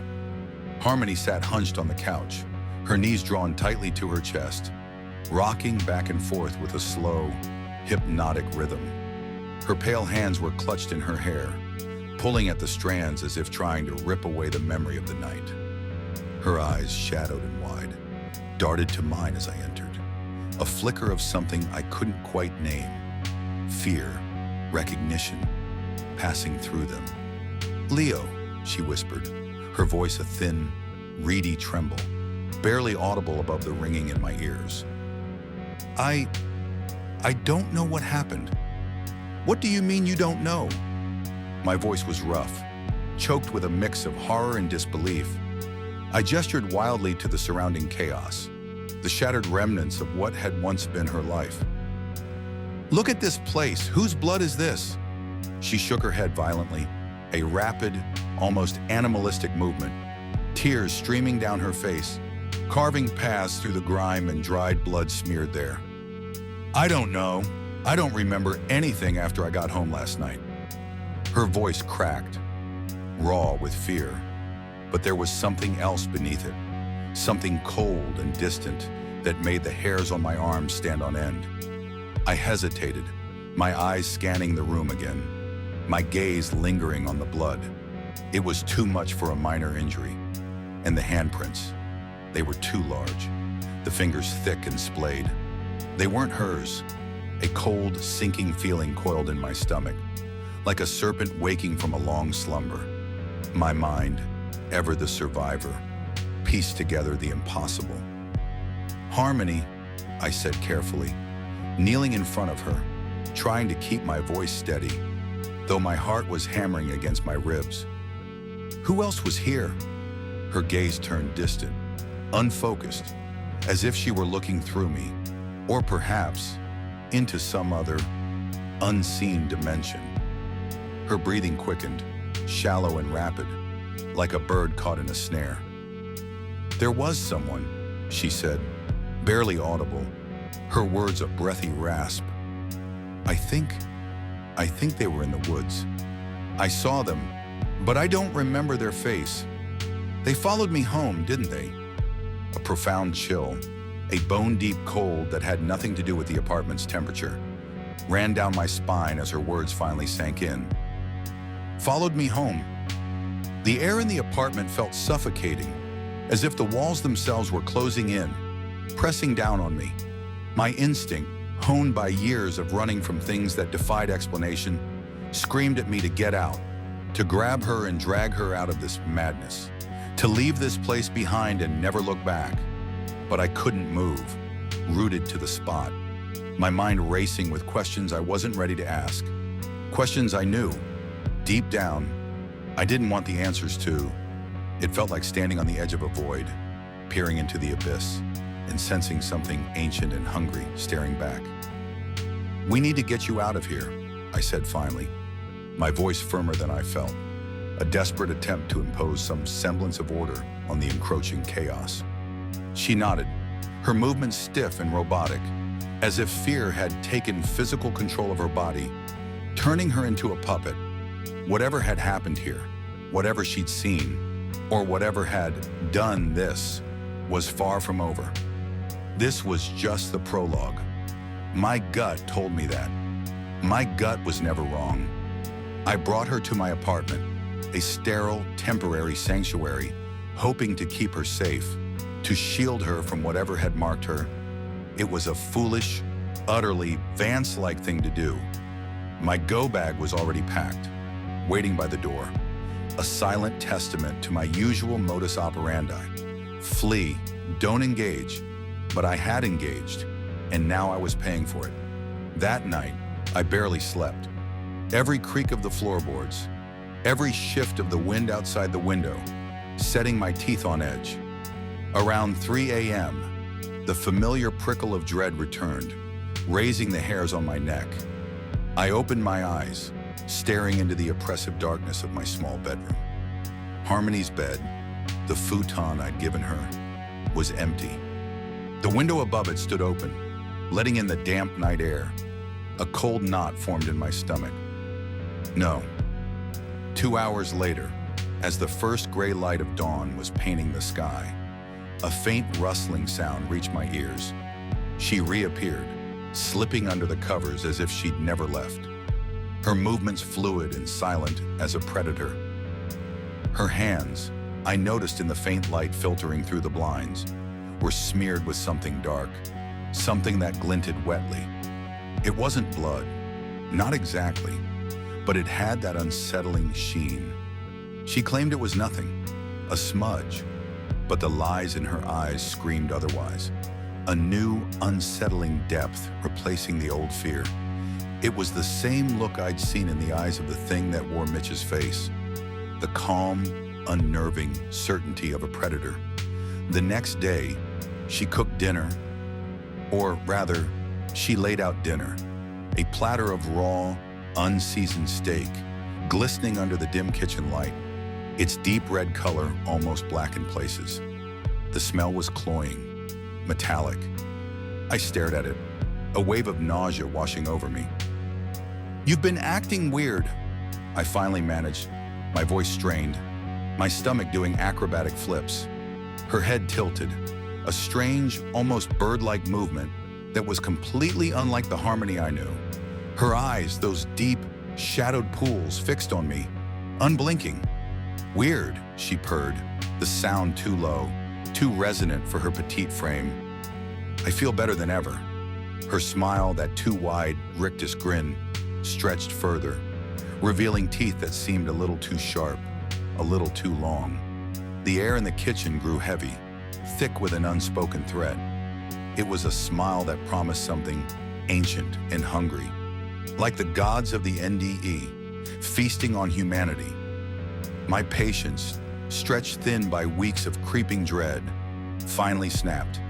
Harmony sat hunched on the couch, her knees drawn tightly to her chest, rocking back and forth with a slow, hypnotic rhythm. Her pale hands were clutched in her hair, pulling at the strands as if trying to rip away the memory of the night. Her eyes, shadowed and wide, darted to mine as I entered, a flicker of something I couldn't quite name. Fear, recognition, passing through them. "Leo," she whispered, her voice a thin, reedy tremble, barely audible above the ringing in my ears. I don't know what happened." "What do you mean you don't know?" My voice was rough, choked with a mix of horror and disbelief. I gestured wildly to the surrounding chaos, the shattered remnants of what had once been her life. "Look at this place. Whose blood is this?" She shook her head violently, a rapid, almost animalistic movement, tears streaming down her face, carving paths through the grime and dried blood smeared there. "I don't know. I don't remember anything after I got home last night." Her voice cracked, raw with fear, but there was something else beneath it, something cold and distant that made the hairs on my arms stand on end. I hesitated, my eyes scanning the room again, my gaze lingering on the blood. It was too much for a minor injury. And the handprints, they were too large, the fingers thick and splayed. They weren't hers. A cold, sinking feeling coiled in my stomach, like a serpent waking from a long slumber. My mind, ever the survivor, pieced together the impossible. "Harmony," I said carefully, kneeling in front of her, trying to keep my voice steady, though my heart was hammering against my ribs. "Who else was here?" Her gaze turned distant, unfocused, as if she were looking through me, or perhaps into some other, unseen dimension. Her breathing quickened, shallow and rapid, like a bird caught in a snare. "There was someone," she said, barely audible, her words a breathy rasp. I think they were in the woods. I saw them, but I don't remember their face. They followed me home, didn't they?" A profound chill, a bone-deep cold that had nothing to do with the apartment's temperature, ran down my spine as her words finally sank in. "Followed me home." The air in the apartment felt suffocating, as if the walls themselves were closing in, pressing down on me. My instinct, honed by years of running from things that defied explanation, screamed at me to get out, to grab her and drag her out of this madness, to leave this place behind and never look back. But I couldn't move, rooted to the spot, my mind racing with questions I wasn't ready to ask. Questions I knew, deep down, I didn't want the answers to. It felt like standing on the edge of a void, peering into the abyss, and sensing something ancient and hungry staring back. "We need to get you out of here," I said finally, my voice firmer than I felt, a desperate attempt to impose some semblance of order on the encroaching chaos. She nodded, her movements stiff and robotic, as if fear had taken physical control of her body, turning her into a puppet. Whatever had happened here, whatever she'd seen, or whatever had done this, was far from over. This was just the prologue. My gut told me that. My gut was never wrong. I brought her to my apartment, a sterile, temporary sanctuary, hoping to keep her safe, to shield her from whatever had marked her. It was a foolish, utterly Vance-like thing to do. My go bag was already packed, waiting by the door, a silent testament to my usual modus operandi. Flee, don't engage. But I had engaged, and now I was paying for it. That night, I barely slept. Every creak of the floorboards, every shift of the wind outside the window, setting my teeth on edge. Around 3 a.m., the familiar prickle of dread returned, raising the hairs on my neck. I opened my eyes, staring into the oppressive darkness of my small bedroom. Harmony's bed, the futon I'd given her, was empty. The window above it stood open, letting in the damp night air. A cold knot formed in my stomach. No. 2 hours later, as the first gray light of dawn was painting the sky, a faint rustling sound reached my ears. She reappeared, slipping under the covers as if she'd never left. Her movements fluid and silent as a predator. Her hands, I noticed in the faint light filtering through the blinds, were smeared with something dark, something that glinted wetly. It wasn't blood, not exactly, but it had that unsettling sheen. She claimed it was nothing, a smudge, but the lies in her eyes screamed otherwise. A new, unsettling depth replacing the old fear. It was the same look I'd seen in the eyes of the thing that wore Mitch's face. The calm, unnerving certainty of a predator. The next day, she cooked dinner, or rather, she laid out dinner. A platter of raw, unseasoned steak, glistening under the dim kitchen light, its deep red color almost black in places. The smell was cloying, metallic. I stared at it, a wave of nausea washing over me. "You've been acting weird," I finally managed, my voice strained, my stomach doing acrobatic flips. Her head tilted, a strange, almost bird-like movement that was completely unlike the Harmony I knew. Her eyes, those deep, shadowed pools, fixed on me, unblinking. "Weird," she purred, the sound too low, too resonant for her petite frame. "I feel better than ever." Her smile, that too wide, rictus grin, stretched further, revealing teeth that seemed a little too sharp, a little too long. The air in the kitchen grew heavy, thick with an unspoken threat. It was a smile that promised something ancient and hungry, like the gods of the NDE, feasting on humanity. My patience, stretched thin by weeks of creeping dread, finally snapped.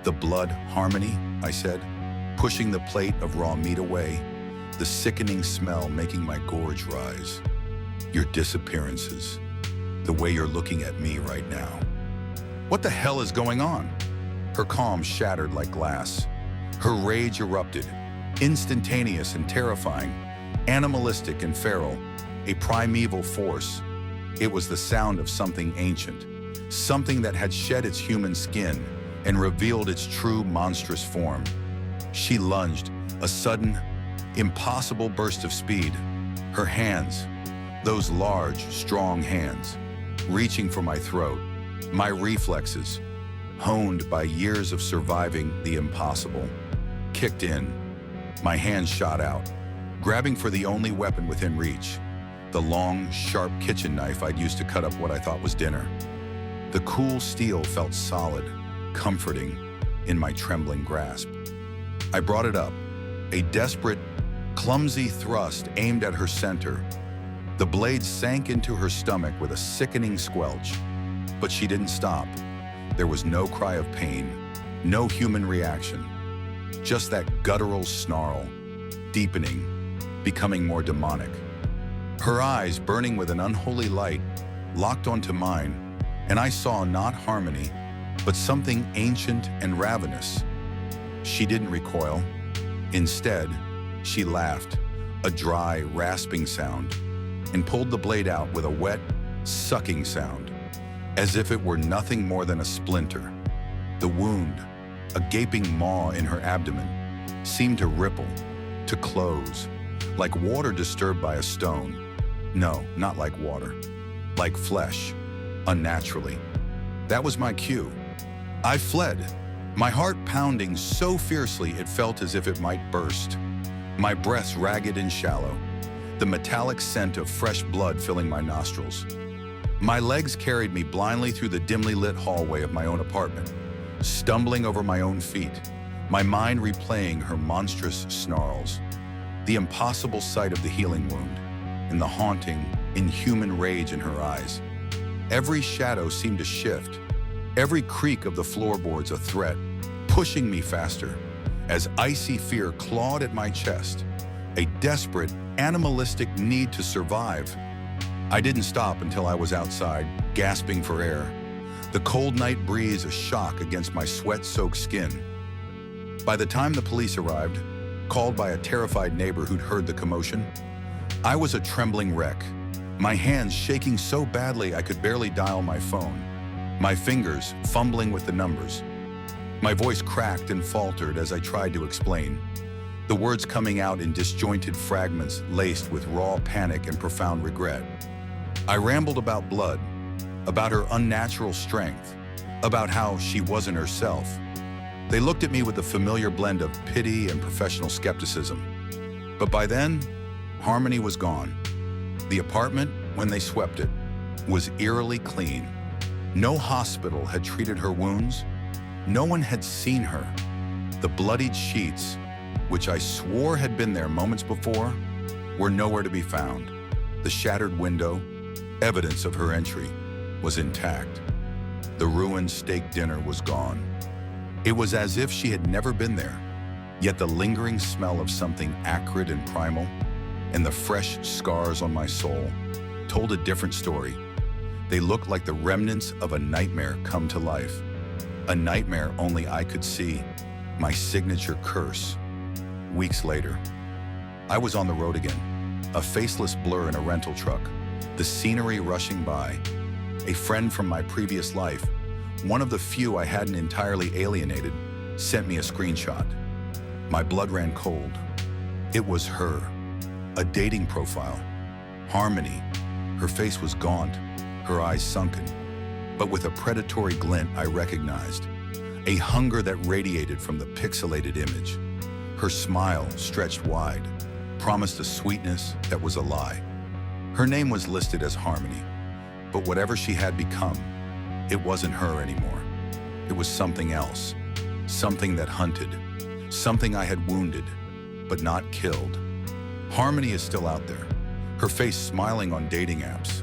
"The blood harmony," I said, pushing the plate of raw meat away, the sickening smell making my gorge rise. "Your disappearances, the way you're looking at me right now." "What the hell is going on?" Her calm shattered like glass. Her rage erupted, instantaneous and terrifying, animalistic and feral, a primeval force. It was the sound of something ancient, something that had shed its human skin and revealed its true monstrous form. She lunged, a sudden, impossible burst of speed. Her hands, those large, strong hands, reaching for my throat, my reflexes, honed by years of surviving the impossible, kicked in. My hands shot out, grabbing for the only weapon within reach, the long, sharp kitchen knife I'd used to cut up what I thought was dinner. The cool steel felt solid, comforting, in my trembling grasp. I brought it up, a desperate, clumsy thrust aimed at her center. The blade sank into her stomach with a sickening squelch, but she didn't stop. There was no cry of pain, no human reaction, just that guttural snarl, deepening, becoming more demonic. Her eyes, burning with an unholy light, locked onto mine, and I saw not harmony, but something ancient and ravenous. She didn't recoil. Instead, she laughed, a dry, rasping sound, and pulled the blade out with a wet, sucking sound, as if it were nothing more than a splinter. The wound, a gaping maw in her abdomen, seemed to ripple, to close, like water disturbed by a stone. No, not like water, like flesh, unnaturally. That was my cue. I fled, my heart pounding so fiercely it felt as if it might burst, my breath ragged and shallow, the metallic scent of fresh blood filling my nostrils. My legs carried me blindly through the dimly lit hallway of my own apartment, stumbling over my own feet, my mind replaying her monstrous snarls, the impossible sight of the healing wound, and the haunting, inhuman rage in her eyes. Every shadow seemed to shift, every creak of the floorboards a threat, pushing me faster, as icy fear clawed at my chest, a desperate, animalistic need to survive. I didn't stop until I was outside, gasping for air, the cold night breeze a shock against my sweat-soaked skin. By the time the police arrived, called by a terrified neighbor who'd heard the commotion, I was a trembling wreck, my hands shaking so badly I could barely dial my phone, my fingers fumbling with the numbers. My voice cracked and faltered as I tried to explain, the words coming out in disjointed fragments laced with raw panic and profound regret. I rambled about blood, about her unnatural strength, about how she wasn't herself. They looked at me with the familiar blend of pity and professional skepticism. But by then, harmony was gone. The apartment, when they swept it, was eerily clean. No hospital had treated her wounds. No one had seen her. The bloodied sheets, which I swore had been there moments before, were nowhere to be found. The shattered window, evidence of her entry, was intact. The ruined steak dinner was gone. It was as if she had never been there, yet the lingering smell of something acrid and primal, and the fresh scars on my soul, told a different story. They looked like the remnants of a nightmare come to life. A nightmare only I could see, my signature curse. Weeks later, I was on the road again, a faceless blur in a rental truck, the scenery rushing by. A friend from my previous life, one of the few I hadn't entirely alienated, sent me a screenshot. My blood ran cold. It was her, a dating profile. Harmony. Her face was gaunt, her eyes sunken, but with a predatory glint I recognized, a hunger that radiated from the pixelated image. Her smile, stretched wide, promised a sweetness that was a lie. Her name was listed as Harmony, but whatever she had become, it wasn't her anymore. It was something else, something that hunted, something I had wounded, but not killed. Harmony is still out there, her face smiling on dating apps,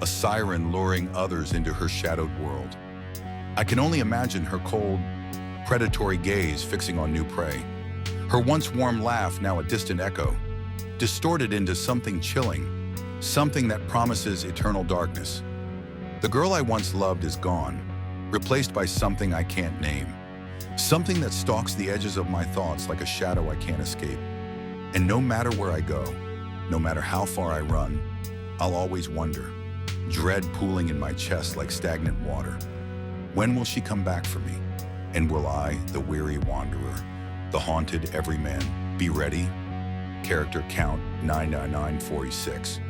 a siren luring others into her shadowed world. I can only imagine her cold, predatory gaze fixing on new prey, her once warm laugh now a distant echo, distorted into something chilling, something that promises eternal darkness. The girl I once loved is gone, replaced by something I can't name, something that stalks the edges of my thoughts like a shadow I can't escape. And no matter where I go, no matter how far I run, I'll always wonder, dread pooling in my chest like stagnant water. When will she come back for me? And will I, the weary wanderer, the haunted everyman, be ready? Character count 99946.